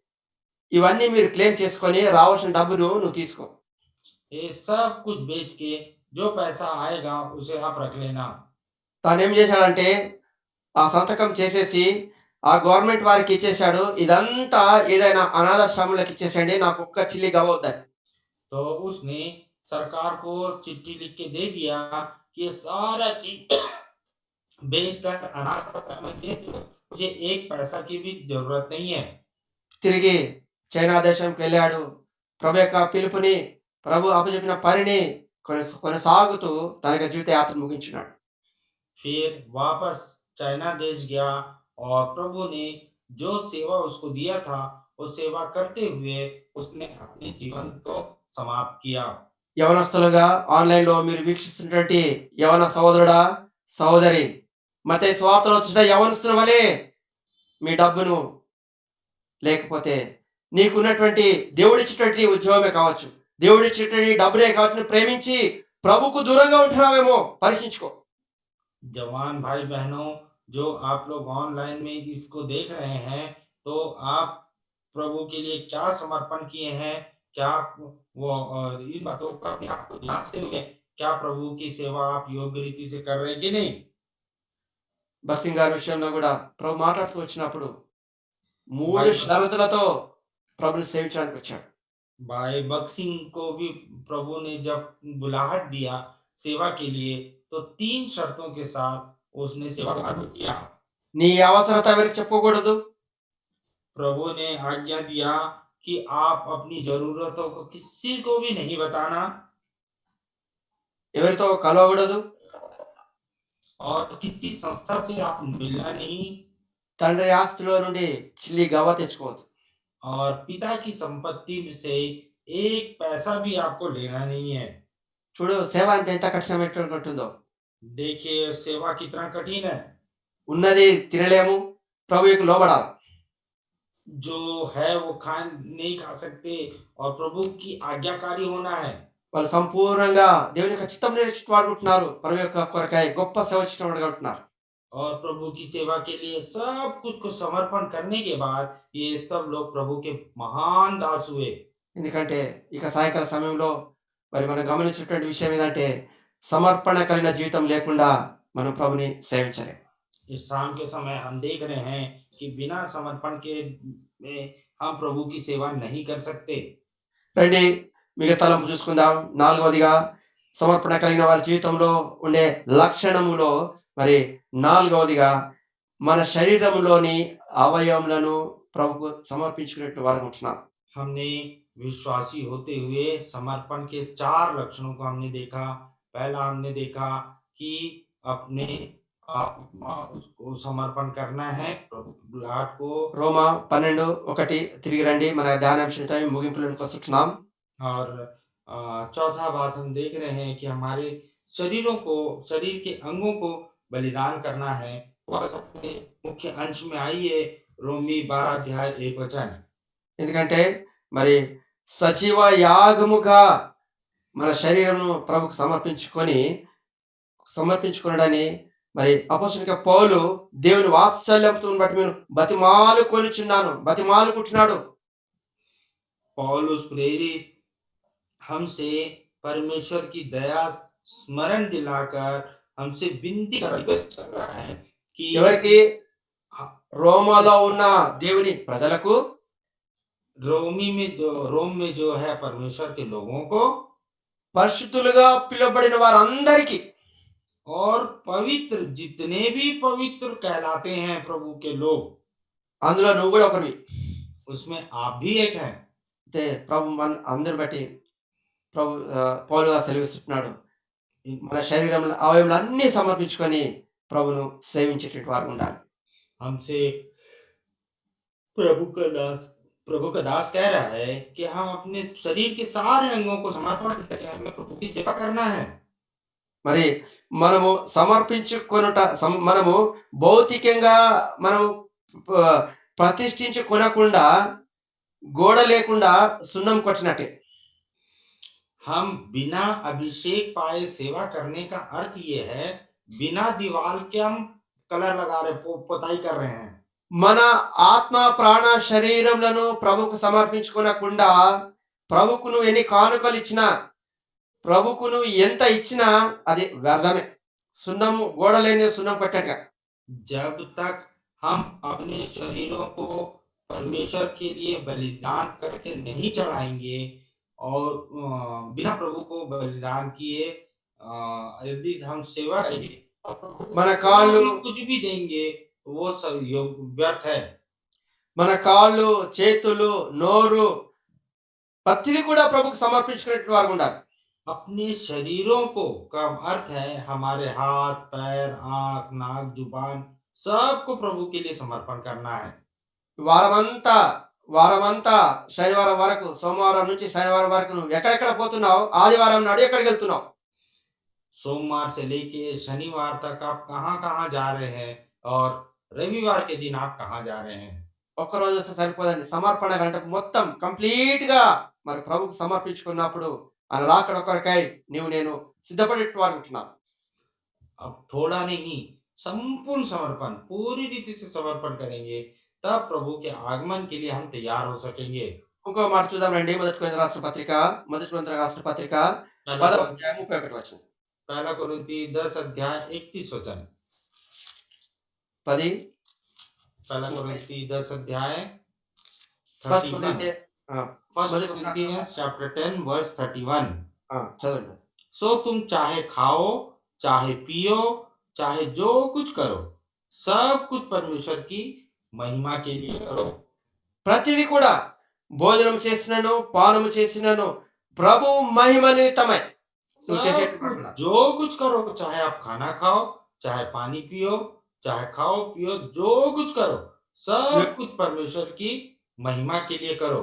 ఇవన్నీ మీరు క్లెయిమ్ చేసుకొని రావాల్సిన డబ్బును నువ్వు తీసుకో. ये सब कुछ बेच के जो पैसा आएगा उसे आप रख लेना। తానేం చేశాడంటే ఆ సంతకం చేసేసి ఆ గవర్నమెంట్ వారికి ఇచ్చేసాడు. ఇదంతా ఏదైనా అనాథాశ్రమాలకు ఇచ్చేసేయండి. నాకు ఒక్క చిల్లి గవ్వొద్దని. तो उसने सरकार को चिट्ठी लिख के दे दिया कि ये सारा चीज बेचकर अनाथ आश्रम में दे दो, मुझे एक पैसा की भी जरूरत नहीं है। తిరిగి చైనా దేశంకెళ్ళాడు. ప్రభు యొక్క పిలుపుని, ప్రభు అప్పజెప్పిన పనిని కొనసాగుతూ తన యొక్క జీవిత యాత్ర ముగించున్నాడు. फिर वापस चाइना देश गया और प्रभु ने जो सेवा उसको दिया था वो सेवा करते हुए उसने अपने जीवन को समाप्त किया। యవనస్తులుగా ఆన్‌లైన్‌లో మీరు వీక్షిస్తున్నటువంటి యవన సహోదరుడా, సహోదరి, మత్తయి సువార్తలో చూసిన యవనస్తుల వలె మీ డబ్బును లేకపోతే నీకున్నటువంటి దేవుడిచ్చినటువంటి ఉద్యోగమే కావచ్చు, దేవుడిచ్చేటువంటి డబ్బులే కావచ్చు ప్రేమించి ప్రభుకు దూరంగా ఉంటున్నావేమో పరీక్షించుకో. जवान भाई बहनों, जो आप लोग ऑनलाइन में इसको देख रहे हैं, तो आप प्रभु के लिए क्या समर्पण किए हैं? क्या आप वो इन बातों पर अपने आप को जांचते हुए क्या प्रभु की सेवा आप योग्य रीति से कर रहे हैं कि नहीं? బక్సింగ్ గారి విషయంలో గూడా ప్రభు మాట్లాడుతూ వచ్చినప్పుడు भाई 3 बक्स షరతులతో ప్రభుని సేవించడానికొచ్చాడు. भाई बक्सिंग को भी प्रभु ने जब बुलाहट दिया सेवा के लिए, तो 3 शर्तों के साथ उसने सेवा कार्य किया। నీ అవసరత ఎవరికి చెప్పుకోకూడదు. प्रभु ने आज्ञा दिया कि आप अपनी ज़रूरतों को किसी को भी नहीं बताना ఎవరితో కలవకూడదు. और किसी संस्था से आप मिलना नहीं తండ్రి ఆస్తిలో నుండి చిల్లి గవ్వ తెచ్చుకోవద్దు. और पिता की संपत्ति से एक पैसा भी आपको लेना नहीं है। చూడు సేవ అంటే ఎంత కఠినమైనటువంటి ఉంటుందో. देखिए सेवा कितना कठिन है। ఉన్నది తినలేము. ప్రభువుకి లోబడాలి. जो है वो खा नहीं खा सकते और प्रभु की आज्ञाकारी होना है। వాళ్ళు సంపూర్ణంగా దేవుని యొక్క చిత్తం నెరవేర్చుట వాడుకుంటున్నారు. ప్రభు యొక్క కొరకై గొప్ప సేవ చేసేవాడుగా ఉంటున్నారు. और प्रभु की सेवा के लिए सब कुछ को समर्पण करने के बाद ये सब लोग प्रभु के महान दास हुए। ఎందుకంటే ఇక సాయంకాల సమయంలో మరి మనం గమనించినటువంటి విషయం ఏందంటే సమర్పణ కలిగిన జీవితం లేకుండా మనం ప్రభుని సేవించలేం. इस शाम के समय हम देख रहे हैं कि बिना समर्पण के में हम प्रभु की सेवा नहीं कर सकते। రండి మిగతా తలంపు చూసుకుందాం. నాలుగవదిగా సమర్పణ కలిగిన వారి జీవితంలో ఉండే లక్షణములో మరి నాలుగవదిగా మన శరీరంలోని అవయవములను ప్రభుకు సమర్పించుకునేటువంటి వారు ఉంటున్నాం. हमने विश्वासी होते हुए समर्पण के 4 लक्षणों को हमने देखा। पहला हमने देखा कि अपने उसको समर्पण करना है प्रभु की बुलाहट को। రోమా 12:1 తిరిగి రండి. మన ధ్యానాంశంతో ముగింపులోనికి వస్తున్నాం. और चौथा बात हम देख रहे हैं कि हमारे शरीरों को शरीर के अंगों को बलिदान करना है। बस अपने मुख्य अंश में आइए रोमी 12 अध्याय 1 वचन। ఎందుకంటే మరి సజీవ యాగముగా మన శరీరమును ప్రభుకు సమర్పించుకొనుడని మరి అపోస్తలుడైన పౌలు దేవుని వాత్సల్యంతో బట్టి నేను బతిమాలుకుంటున్నాడు. पौलुस प्रेरित हमसे परमेश्वर की दया स्मरण दिलाकर हमसे विनती कर रिक्वेस्ट कर रहा है कि ఎవరికి? రోమాలో ఉన్న దేవుని ప్రజలకు, रोम में जो है परमेश्वर के लोगों को పరిశుద్ధులుగా పిలువబడిన వారందరికీ, और पवित्र जितने भी पवित्र कहलाते हैं प्रभु के लोग, అందులో నువ్వు కూడా ఒకరివి. उसमें आप भी एक हैं। అంటే ప్రభు మన అందరిని బట్టి ప్రభు పౌలుగా సెలవిస్తున్నాడు. మన శరీరంలో అవయవములన్నీ సమర్పించుకొని ప్రభును సేవించేటువంటి వారు ఉండాలి. हमसे प्रभु का दास कह रहा है कि हम अपने शरीर के सारे अंगों को समर्पण करके हमें प्रभु की सेवा करना है। మరి మనము మనము భౌతికంగా మనం ప్రతిష్ఠించుకొనకుండా గోడ లేకుండా సున్నం కొట్టినట్టే. हम बिना अभिषेक पाए सेवा करने का अर्थ ये है बिना दीवार के हम कलर लगा रहे पोताई कर रहे हैं। మన ఆత్మ ప్రాణ శరీరములను ప్రభుకు సమర్పించుకొనకుండా ప్రభుకు నువ్వు ఎన్ని కానుకలు ఇచ్చినా, ప్రభుకు నువ్వు ఎంత ఇచ్చినా అది వ్యర్థమే. సున్నం గోడ లేని సున్నం కొట్టాక. जब तक हम अपने शरीरों को परमेश्वर के लिए बलिदान करके नहीं चढ़ाएँगे और बिना प्रभु को बलिदान किए यदि हम सेवा करेंगे और प्रभु को మన थोड़ा కాళ్ళు, भी कुछ भी देंगे, वो सब योग व्यर्थ है। మన కాళ్ళు, చేతులు, నోరు ప్రతిది కూడా ప్రభువుకు సమర్పించుకునేటువంటి వారుగా ఉండాలి. अपने शरीरों को का अर्थ है हमारे हाथ, पैर, आँख, नाक, जुबान सबको प्रभु के लिए समर्पण करना है। వారమంతా, వారమంతా శనివారం వరకు, సోమవారం నుంచి శనివారం వరకు నువ్వు ఎక్కడెక్కడ పోతున్నావు? ఆదివారం నాడు ఎక్కడికెళ్తున్నావు? सोमवार से लेके शनिवार तक आप कहाँ-कहाँ जा रहे हैं और रविवार के दिन आप कहाँ जा रहे हैं? ఒక్కరోజు వస్తే సరిపోదండి. సమర్పణ గంట మొత్తం కంప్లీట్‌గా మరి ప్రభువుకు సమర్పించుకున్నప్పుడు ఆయన రాకడ కొరకై నేను సిద్ధపడేటి వారు ఉంటున్నాను. अब थोड़ा नहीं, संपूर्ण समर्पण, पूरी रीति से समर्पण करेंगे, तब प्रभु के आगमन के लिए हम तैयार हो सकेंगे। ఇంకో మాట చూద్దాం రండి. మొదటి కొరింథీయులకు రాసిన పత్రిక, మొదటి కొరింథీయులకు రాసిన పత్రిక पहला 10వ कोरिन्थी అధ్యాయం 31 వచనం. पहला कोरिन्थी 10 अध्याय 31 वचन। 10 पहला कोरिन्थी 10 अध्याय ఫస్ట్ 31। కొరింథీ ఆ! फर्स्ट మొదటి Corinthians chapter 10 verse 31। చదవండి. सो तुम चाहे खाओ, चाहे पियो, चाहे जो कुछ करो, सब कुछ परमेश्वर की महिमा के लिए करो। ప్రతిది కూడా భోజనం చేసినను, పానము చేసినను ప్రభువు మహిమ నిమిత్తమై నువ్వు सब చేసేటువంటి कुछ ప్రార్థన. जो कुछ करो, चाहे आप खाना खाओ, चाहे पानी पियो, चाहे खाओ पियो, जो कुछ करो, सब నువ్వు कुछ परमेश्वर की महिमा के लिए करो।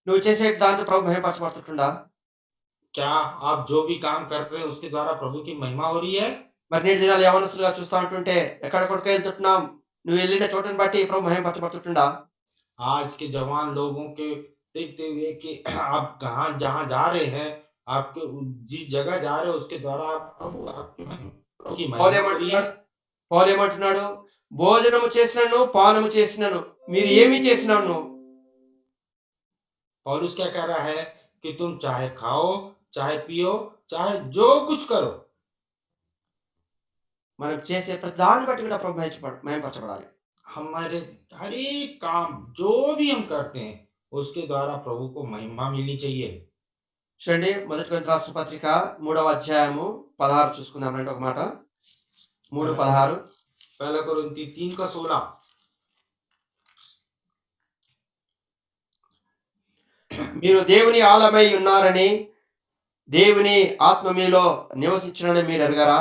నువ్వు చేసే దాంట్లో ప్రభు మహిమపరచబడుతుంటుందా? क्या आप जो भी काम कर रहे हैं उसके द्वारा प्रभु की महिमा हो रही है? మరి నేటి దినాలు యవ్వనస్తులుగా చూస్తా ఉంటుంటే ఎక్కడెక్కడికో ఎళ్తుంటున్నాం. నువ్వు ఎళ్ళిన చోటుని బట్టి ప్రభు మహిమపరచబడుతుంటుండా? आज के जवान लोगों के देखते हुए कि आप कहाँ जहाँ जा रहे हैं, आपके जिस जगह जा रहे हो उसके द्वारा आप प्रभु की महिमा हो रही है। పౌలేమంటున్నాడు? పౌలేమంటున్నాడు? భోజనము చేసినను, పానము చేసినను మీరు ఏమి చేసినను पौलुस क्या कह रहा है कि तुम चाहे खाओ, चाहे पियो, चाहे जो कुछ करो, మనం చేసే ప్రతి దాన్ని బట్టి కూడా ప్రభు మహిమపరచబడాలి. हमारे हर एक काम जो भी हम करते हैं उसके द्वारा प्रभु को महिमा मिलनी चाहिए। చూడండి మొదటి కొరింథీయులకు రాసిన పత్రిక 3వ అధ్యాయము 16 చూసుకుందాం రండి ఒక మాట. 3:16 पहला कोरिन्थी 3 का 16। మీరు దేవుని ఆలయమై ఉన్నారని, దేవుని ఆత్మ మీలో నివసించునని మీరు ఎరుగరా?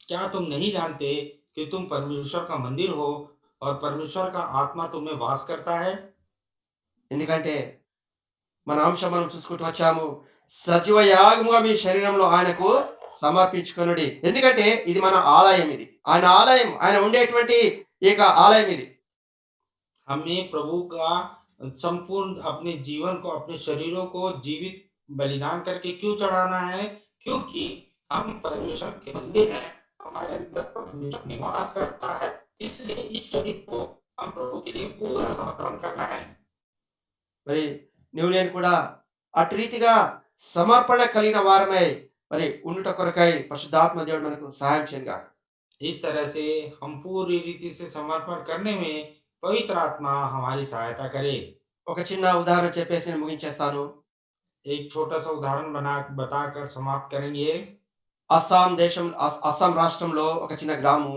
क्या तुम नहीं जानते कि तुम परमेश्वर का मंदिर हो और परमेश्वर का आत्मा तुम में वास करता है? ఎందుకంటే మన అంశం మనం చూసుకుంటూ వచ్చాము. సజీవ యాగముగా మీ శరీరంలో ఆయనకు సమర్పించుకొనుడి. ఎందుకంటే ఇది మన ఆలయం ఇది. ఆయన ఆలయం, ఆయన ఉండేటువంటి ఏక ఆలయం ఇది. हमें प्रभु का संपूर्ण अपने जीवन को, अपने शरीरों को जीवित बलिदान करके क्यों चढ़ाना है? क्योंकि हम परमेश्वर के मंदिर हैं, हमारे अंदर परमेश्वर निवास करता है। इसलिए इस शरीर को हम प्रभु के लिए पूरा समर्पण करना है। మరి నువ్వు నేను కూడా అటు రీతిగా సమర్పణ కలిగిన వారమై మరి ఉండుట కొరకై పరిశుద్ధాత్మ దేవుడు మనకు సహాయం చేయను గాక. इस तरह से हम पूरी रीति से समर्पण करने में पवित्र आत्मा हमारी सहायता करे। ఒక చిన్న ఉదాహరణ చెప్పేసి నేను ముగించేస్తాను. एक छोटा सा उदाहरण बताकर समाप्त करेंगे। అస్సాం రాష్ట్రంలో ఒక చిన్న గ్రామం.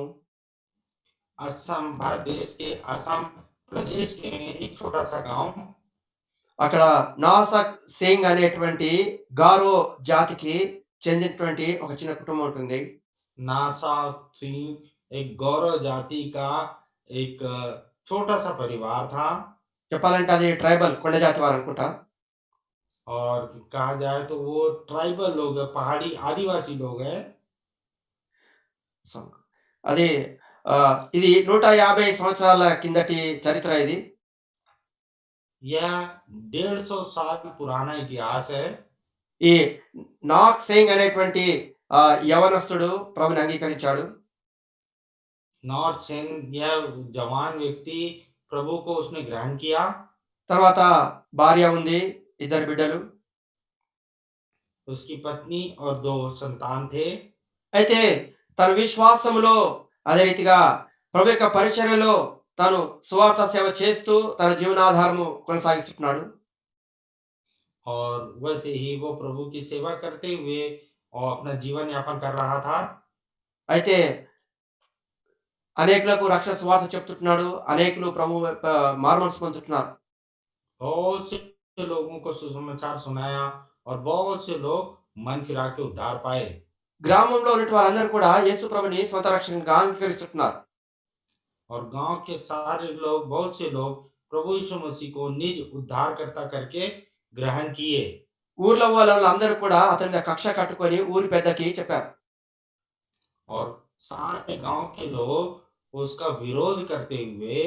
असम भारत देश के असम प्रदेश के एक छोटा सा गांव, అక్కడ నాసక్ సింగ్ అనేటువంటి గారో జాతికి చెందినటువంటి ఒక చిన్న కుటుంబం ఉంటుంది. नासा सिंह एक गौरव जाति का एक छोटा सा परिवार था। చెప్పాలంటే అది ట్రైబల్ కొండ జాతి వారు అనుకుంటా. और कहा जाए तो वो ट्राइबल लोग हैं, पहाड़ी आदिवासी लोग हैं। సో, అది ఇది 150 సంవత్సరాల కిందటి చరిత్ర ఇది. यह 150 साल पुराना इतिहास है। ఈ నాక్ సింగ్ అనేటువంటి యవనస్తుడు ప్రభుని అంగీకరించాడు. नॉर्थ सेन यह जवान व्यक्ति प्रभु को उसने ग्रहण किया। తర్వాత భార్య ఉంది, 2 బిడ్డలు. उसकी पत्नी और 2 संतान थे। అయితే తన విశ్వాసములో అదే రీతిగా ప్రభు యొక్క పరిచర్యలో తాను సువార్త సేవ చేస్తూ తన జీవనాధారము కొనసాగిస్తున్నాడు. और वैसे ही वो प्रभु की सेवा करते हुए और अपना जीवन यापन कर रहा था। అయితే అనేకులకు రక్షణ సువార్త చెప్తుంటున్నాడు. అనేకులు ప్రభు యొక్క మారుమనసు పొందుతున్నారు. बहुत से लोगों को सुसमाचार सुनाया और बहुत से लोग मन फिरा के उद्धार पाए। గ్రామంలో ఉన్నటువంటి వారందరూ కూడా యేసు ప్రభుని స్వంత రక్షకునిగా అంగీకరిస్తున్నారు. और गांव के सारे लोग, बहुत से लोग प्रभु यीशु मसीह को निज उद्धारकर्ता करके ग्रहण किए। ఊర్లో వాళ్ళందరూ కూడా అతని మీద కక్ష కట్టుకొని ఊరి పెద్దకి చెప్పారు. और सारे गांव के लोग उसका विरोध करते हुए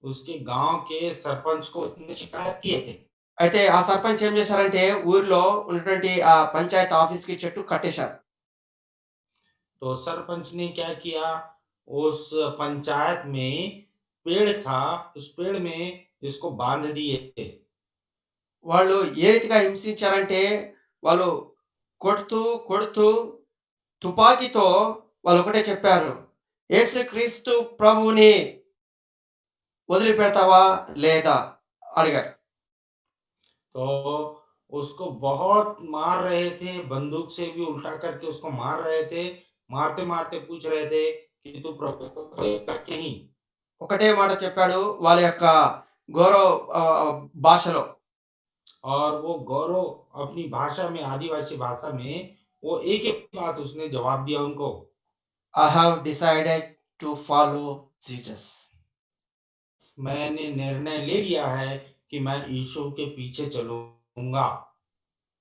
उसके गांव के सरपंच को उसने शिकायत किए थे। అయితే ఆ సర్పంచ్ ఏం చేశారంటే ఊరిలో ఉన్నటువంటి ఆ పంచాయతీ ఆఫీస్‌కి చెట్టు కట్టేశారు. तो सरपंच ने क्या किया, उस पंचायत में पेड़ था, उस पेड़ में इसको बांध दिए। వాళ్ళు ఏ రీతిగా హింసించారంటే వాళ్ళు కొడుతూ, కొడుతూ తుపాకీతో వాళ్ళొకటే చెప్పారు. "యేసుక్రీస్తు ప్రభువుని వదిలిపెడతావా లేదా?" అడిగారు. तो उसको बहुत मार रहे थे, बंदूक से भी उल्टा करके उसको मार रहे थे। मारते-मारते पूछ रहे थे कि तू प्रभु को कोई कि नहीं? ఒకటే మాట చెప్పాడు వాళ్ళ యొక్క గౌరవ భాషలో. और वो गौरव अपनी भाषा में, आदिवासी भाषा में, वो एक ही बात उसने जवाब दिया उनको। "I have decided to follow Jesus." मैंने निर्णय ले लिया है कि मैं यीशु के पीछे चलूँगा।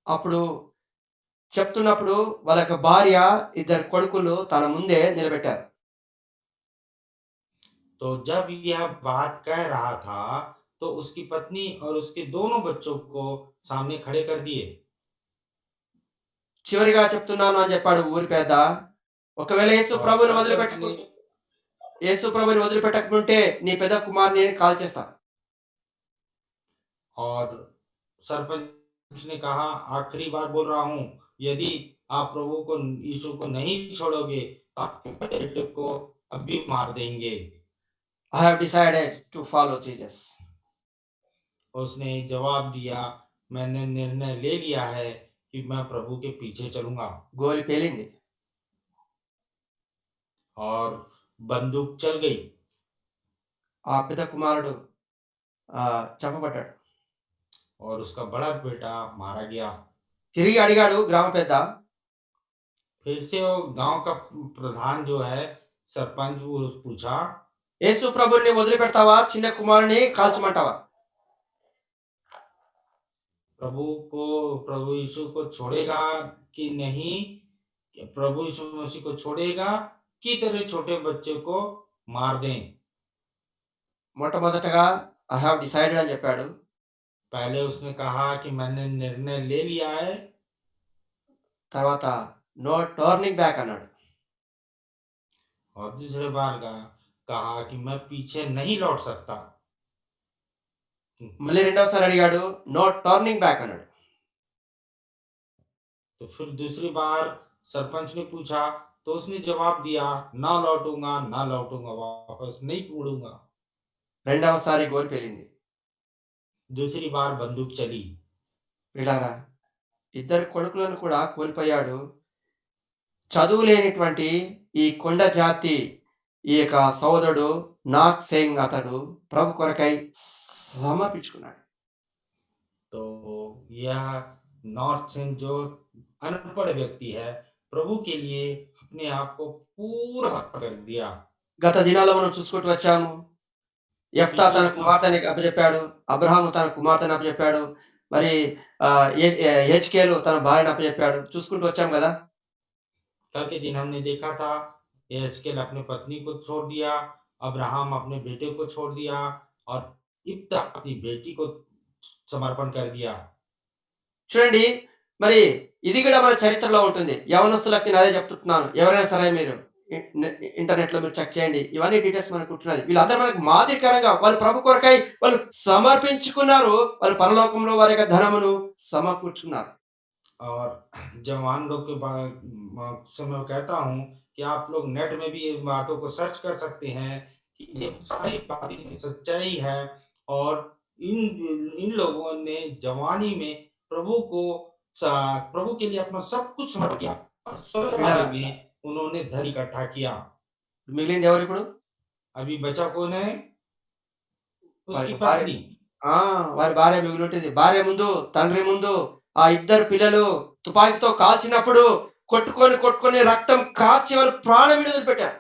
అప్పుడు చెప్తున్నప్పుడు వాళ్ళ యొక్క భార్య, ఇద్దరు కొడుకులు తన ముందే నిలబెట్టారు. तो जब यह बात कह रहा था, तो उसकी पत्नी और उसके दोनों बच्चों को सामने खड़े कर दिए। చివరిగా చెప్తున్నాను అని చెప్పాడు ఊరి పెద్ద. ఒకవేళ और सरपंच ने యేసు ప్రభువుని వదిలిపెట్టకుంటే నీ పెద్ద కుమారుని నేను కాల్చేస్తా. और सरपंच ने कहा, आखिरी बार बोल रहा हूँ, यदि आप प्रभु को, यीशु को नहीं छोड़ोगे, तो आपके बेटे को अभी मार देंगे। I have decided to follow Jesus. उसने जवाब दिया, मैंने निर्णय ले लिया है कि मैं प्रभु के पीछे चलूँगा। గోలి పేలింది. और बंदूक चल गई। ఆ పెద్ద కుమారుడు చంపబడ్డాడు. और उसका बड़ा बेटा मारा गया। తిరిగి అడిగాడు గ్రామ పెద్ద. फिर से वो गाँव का प्रधान जो है, सरपंच, वो पूछा, యేసు ప్రభువుని వదిలిపెడతావా? చిన్న కుమారుని కాల్చమంటావా? प्रभु को, प्रभु यीशु को छोड़ेगा कि नहीं? प्रभु यीशु मसीह को छोड़ेगा कि तेरे छोटे बच्चे को मार दें? మొట్టమొదటగా ఐ హావ్ డిసైడెడ్ అని చెప్పాడు. पहले उसने कहा कि मैंने निर्णय ले लिया है। తర్వాత నో టర్నింగ్ బ్యాక్ అన్నాడు. और दूसरे बार कहा कि मैं पीछे नहीं लौट सकता। మళ్ళీ రెండోసారి అడిగాడు. నో టర్నింగ్ బ్యాక్ అన్నాడు. तो फिर दूसरी बार सरपंच ने पूछा, तो उसने जवाब दिया, ना लौटूंगा, ना लौटूंगा, वापस नहीं मुड़ूंगा। రెండవసారి గోలి పేలింది. दूसरी बार बंदूक चली। ప్రియులారా, ఇద్దరు కొడుకులను కూడా కోల్పోయాడు. చదువు లేనిటువంటి ఈ కొండ జాతి ఈ యొక్క సోదరుడు నాగ్ సింగ్ అతడు ప్రభు కొరకై సమర్పించుకున్నాడు. तो यह नॉर्थ सेन जो अनपढ़ व्यक्ति है, प्रभु के लिए अपने आप को पूरा कर दिया। గత దినాల్లో మనం చూసుకుంటూ వచ్చాము. యెఫ్తా पिछले తన दिनों కుమార్తెని అప్పజెప్పాడు. అబ్రహాము తన కుమార్తెని అప్పజెప్పాడు. మరి యెజ్కేలు తన భార్యను అప్పజెప్పాడు. చూసుకుంటూ వచ్చాం గదా! कल के दिन हमने देखा था, यहेजकेल अपने पत्नी को छोड़ दिया, अब्राहम अपने बेटे को छोड़ दिया, और इब्ता अपनी बेटी को समर्पण कर दिया। చూడండి, మరి ఇది గూడా మన చరిత్రలో ఉంటుంది. యవ్వనస్తులకి నేను అదే చెప్తున్నాను. ఎవరైనా సరే మీరు ఇ నే ఇంటర్నెట్‌లో మీరు చెక్ చేయండి. ఇవన్నీ డీటెయిల్స్ మనకుంటున్నది. వీళ్ళందరూ మనకు మాదిరికరంగా వాళ్ళు ప్రభు కొరకై వాళ్ళు సమర్పించుకున్నారు. వాళ్ళు పరలోకంలో వారి యొక్క ధనమును సమకూర్చుకున్నారు. और जवान लोग के से मैं कहता हूँ कि आप लोग नेट में भी इन बातों को सर्च कर सकते हैं कि ये सारी बातें सच्चाई है। और इन इन लोगों ने जवानी में प्रभु को प्रभु के लिए अपना सब कुछ समर्पित किया और स्वर्ग राज्य పిల్లరా में उन्होंने धन इकट्ठा किया। మిగిలింది ఎవరిప్పుడు? अभी बचा कौन है? उसकी వారికి భార్య पत्नी। ఆ! వారి భార్య మిగిలుంటుంది. భార్య ముందు, తండ్రి ముందు, ఆ ఇద్దరు పిల్లలు తుపాకీతో కాల్చినప్పుడు కొట్టుకొని రక్తం కార్చి వాళ్ళు ప్రాణం విడివదిలిపెట్టారు.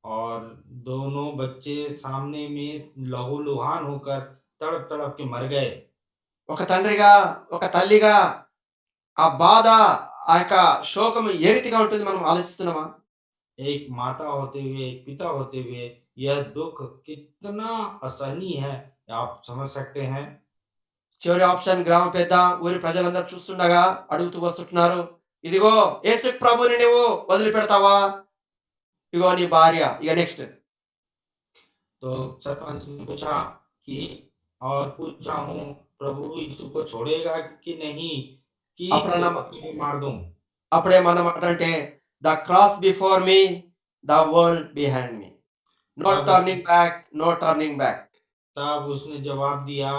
और दोनों बच्चे सामने में लहूलुहान होकर तड़प-तड़प के मर गए। ఒక తండ్రిగా, ఒక తల్లిగా ఆ బాధ, ఆ యొక్క శోకం ఏ రీతిగా ఉంటుంది మనం ఆలోచిస్తున్నామా? एक माता होते हुए, एक पिता होते हुए यह दुःख कितना असहनीय है, आप समझ सकते हैं? చివరి ఆప్షన్ గ్రామ పెద్ద, ఊరి ప్రజలందరూ చూస్తుండగా అడుగుతూ వస్తుంటున్నారు. ఇదిగో యేసు ప్రభుని నువ్వు వదిలిపెడతావా? ఇగో నీ భార్య. ఇగ నెక్స్ట్. तो सरपंच ने पूछा कि और पूछा हूँ प्रभु यीशु को छोड़ेगा कि नहीं कि అప్పుడన్న तेरी पत्नी को मार दूँ? అప్పుడేమన్నమాటంటే, the cross before me, the world behind me. No तब उसने turning back, no turning back. तब उसने जवाब दिया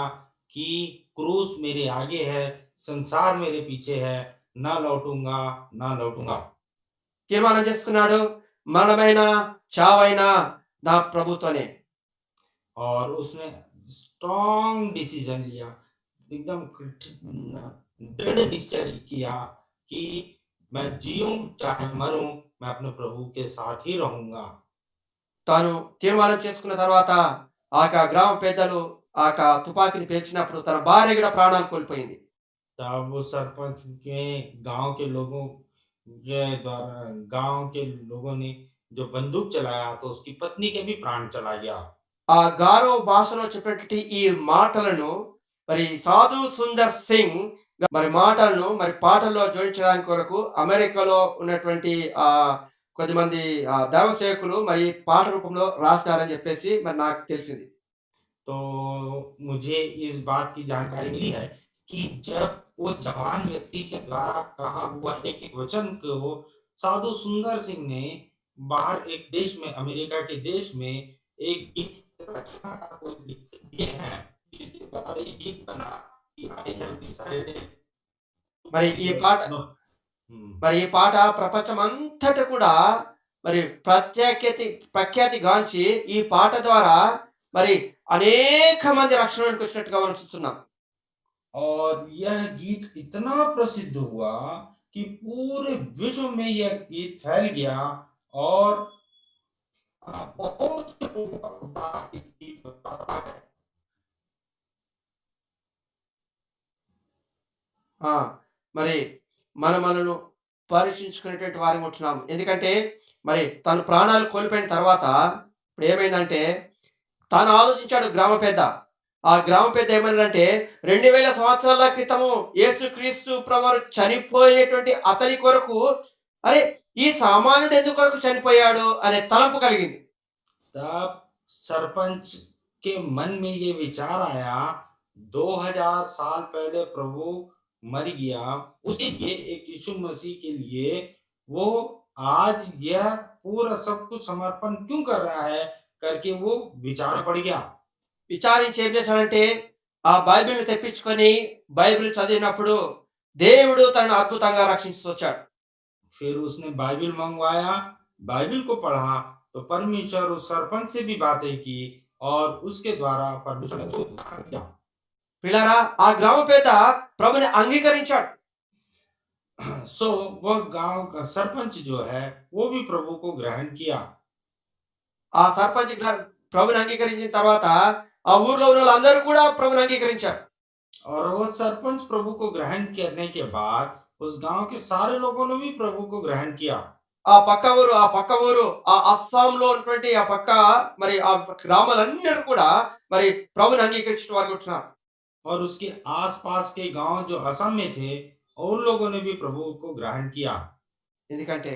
कि क्रूस मेरे आगे है, संसार मेरे पीछे है, ना लौटूँगा, ना लौटूँगा। తీర్మానం చేసుకున్నాడు. మరణమైనా, చావైనా నా ప్రభుతోనే. और उसने स्ट्रॉन्ग डिसीजन लिया, एकदम दृढ़ निश्चय किया कि मैं जीऊँ चाहे मरूँ, मैं अपने प्रभु के साथ ही रहूँगा। తాను తీర్మానం చేసుకున్న తర్వాత ఆ యొక్క గ్రామ పెద్దలు ఆ యొక్క తుపాకీని పేల్చినప్పుడు తన భార్య కూడా ప్రాణాలు కోల్పోయింది. तब वो सरपंच के गाँव के लोगों के द्वारा गाँव के लोगों ने जो बंदूक चलाया तो उसकी पत्नी के भी प्राण चला गया। ఆ గారో భాషలో చెప్పినటువంటి ఈ మాటలను మరి సాధు సుందర్ సింగ్ మరి మాటలను మరి పాటల్లో జోడించడానికి కొరకు అమెరికాలో ఉన్నటువంటి కొద్దిమంది దైవ సేవకులు మరి పాట రూపంలో రాసినారని చెప్పేసి మరి నాకు తెలిసింది. तो मुझे इस बात की जानकारी मिली है कि जब वो जवान व्यक्ति के द्वारा कहा हुआ एक-एक वचन को साधु सुंदर सिंह ने बाहर एक देश में अमेरिका के देश में एक गीत रचना का कोई लिख दिए हैं, जिसके द्वारा ये गीत बना कि आई हैव डिसाइडेड टू మరి बी ఈ द పాట नो हुँ। మరి ఈ పాట ప్రపంచమంతట కూడా మరి ప్రఖ్యాతి గాంచి ఈ పాట ద్వారా మరి అనేక మంది రక్షణలోకి వచ్చినట్టుగా మనం చూస్తున్నాం. और यह गीत इतना प्रसिद्ध हुआ कि पूरे विश्व में यह गीत फैल गया और बहुत से लोगों का उद्धार इस गीत द्वारा है। ఆ! మరి మనలను పరీక్షించుకునేటువంటి వారిగా ఉంటున్నాం. ఎందుకంటే మరి తను ప్రాణాలు కోల్పోయిన తర్వాత ఇప్పుడేమైందంటే తాను ఆలోచించాడు గ్రామ పెద్ద. ఆ గ్రామ పెద్ద ఏమన్నాడంటే 2000 సంవత్సరాల క్రితము యేసుక్రీస్తు ప్రభువారు చనిపోయేటువంటి అతని కొరకు అరే! ఈ సామాన్యుడు ఎందుకొరకు చనిపోయాడు అనే తలంపు కలిగింది. तब सरपंच के मन में ये विचार आया 2000 साल पहले प्रभु मर गया, उसके लिए एक यीशु मसीह के लिए वो आज यह पूरा सब कुछ समर्पण क्यों कर रहा है करके वो विचार पड़ गया। విచారించి ఏం చేశాడంటే ఆ బైబిల్‌ని తెప్పించుకొని బైబిల్ చదివినప్పుడు దేవుడు తనను అద్భుతంగా రక్షించి వచ్చాడు. फिर उसने बाइबिल मंगवाया, बाइबिल को पढ़ा, तो परमेश्वर उस सरपंच से भी बातें की और उसके द्वारा परमेश्वर ने उसको उद्धार किया। పిల్లారా ఆ గ్రామ పెద్ద ప్రభుని అంగీకరించాడు. सो वह गाँव का सरपंच जो है, वो भी प्रभु को ग्रहण किया ఆ సర్పంచ్ ప్రభుని అంగీకరించిన తర్వాత ఆ ఊర్లో ఉన్నోళ్ళందరూ కూడా ప్రభుని అంగీకరించారు. और वह सरपंच प्रभु को ग्रहण करने के बाद उस गाँव के सारे लोगों ने भी प्रभु को ग्रहण किया। ఆ పక్క ఊరు ఆ అస్సాంలో ఉన్నటువంటి ఆ పక్క మరి ఆ గ్రామాలన్నీ కూడా మరి ప్రభుని అంగీకరించిన వారు ఉంటున్నారు. और उसके आस-पास के गाँव जो असम में थे, उन लोगों ने भी प्रभु को ग्रहण किया। ఎందుకంటే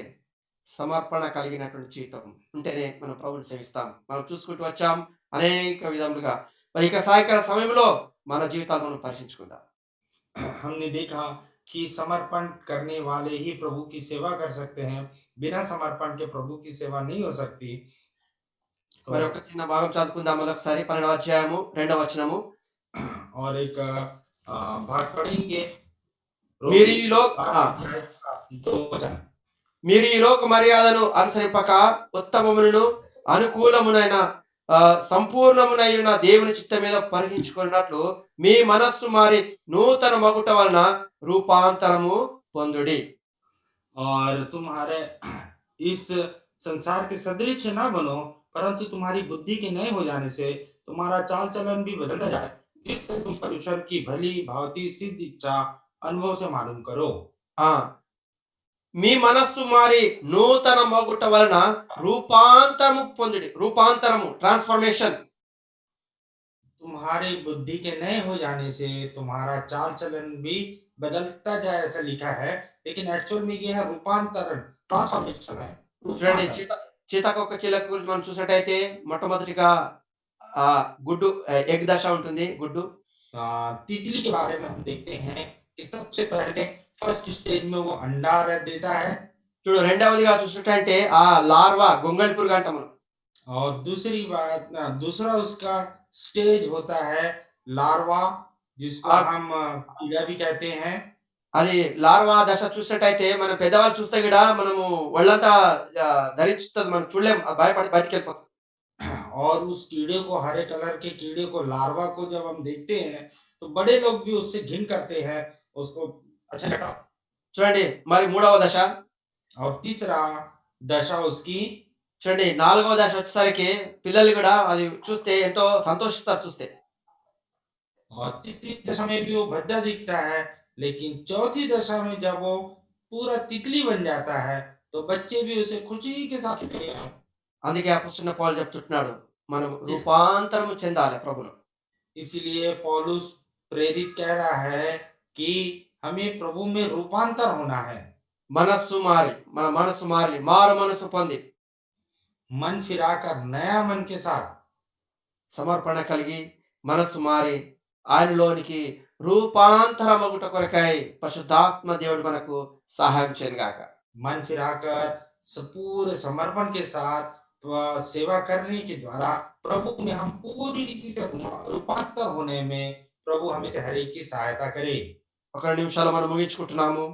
సమర్పణ కలిగినటువంటి జీవితం ఉంటేనే మనం ప్రభువుని సేవిస్తాం. మనం చూసుకుంటూ వచ్చాం అనేక విధములుగా. మరి ఇక సాయంకాల సమయంలో మన జీవితాలను మనం పరీక్షించుకుందాం. हमने देखा कि समर्पण करने वाले ही प्रभु की सेवा कर सकते हैं, बिना समर्पण के प्रभु की सेवा नहीं हो सकती। तो మరి ఒక చిన్న భాగం చదువుకుందాం మరొకసారి 12వ అధ్యాయము 2వ వచనము. और एक भाग पढ़ेंगे, మీరు रोमी ఈ లో 12 ఆ! अध्याय का 2 वचन। మీరు ఈ లోక మర్యాదను అనుసరింపక ఉత్తమములను అనుకూలమునైన సంపూర్ణమునైన దేవుని చిత్తం మీద పరిహించుకున్నట్లు మీ మనస్సు మారి నూతన మగుట వలన రూపాంతరము పొందుడి. और तुम्हारे इस संसार के सदृश ना बनो, परंतु तुम्हारी बुद्धि के नए हो जाने से तुम्हारा चाल चलन भी बदलता जाए, जिससे तुम परमेश्वर की भली भांति सिद्ध इच्छा अनुभव से मालूम करो। ఆ మీ మనస్సు మారి నూతన మగుట వలన రూపాంతరము పొందుడి. రూపాంతరము ట్రాన్స్ఫర్మేషన్. तुम्हारी बुद्धि के नए हो जाने से तुम्हारा चाल चलन भी बदलता जाए, ऐसा लिखा है, लेकिन एक्चुअल में ये है रूपांतरण, ट्रांसफॉर्मेशन है, చూడండి रूपांतरण। సీతాకోక చిలుక గురించి మనం చూసినట్టయితే మొట్టమొదటిగా గుడ్డు ఎగ్ దశ ఉంటుంది. గుడ్డు. तितली के बारे में हम देखते हैं कि सबसे पहले फर्स्ट स्टेज में वो अंडा रख देता है, చూడు రెండవదిగా చూసినట్టంటే ఆ లార్వా గొంగళి పురుగు అంటాం మనం. और दूसरी बात दूसरा उसका स्टेज होता है लार्वा, जिसको ఆ हम कीड़ा भी कहते हैं। అది లార్వా దశ చూసినట్టయితే మన పెద్దవాళ్ళు చూస్తే కూడా మనము ఒళ్ళంతా ధరించుతది. మనం చూడలేం. అది భయపడి బయటికెళ్ళిపోతాం. और उस कीड़े को, हरे कलर के कीड़े को, लार्वा को जब हम देखते हैं, तो बड़े लोग भी उससे घिन करते हैं, उसको अच्छा लगा। చూడండి మరి మూడవ దశ. और तीसरा दशा उसकी, చూడండి నాలుగవ దశ వచ్చేసరికి పిల్లలు కూడా అది చూస్తే ఎంతో సంతోషిస్తారు చూస్తే. और तीसरी दशा में भी वो भद्दा दिखता है, लेकिन चौथी दशा में जब वो पूरा तितली बन जाता है, तो बच्चे भी उसे खुशी के साथ लेते हैं। అందుకే అపోస్తలుడైన పౌలు చెప్తుంటున్నాడు. మనం इस రూపాంతరము చెందాలి ప్రభులో. इसीलिए पौलुस प्रेरित कह रहा है कि हमें प्रभु में रूपांतर होना है। మన మనస్సు మారి మారు మనసు పొంది मन फिराकर नया मन के साथ, సమర్పణ కలిగి మనస్సు మారి ఆయనలోనికి రూపాంతరమగుట కొరకై పరిశుద్ధాత్మ దేవుడు మనకు సహాయం చేయనుగాక. मन फिराकर पूरे समर्पण के साथ सेवा करने के द्वारा प्रभु में हम पूरी रीति से रूपांतर होने में प्रभु हमें से हर एक की सहायता करे। ఒక 2 నిమిషాలు మనం ముగించుకుంటున్నాము.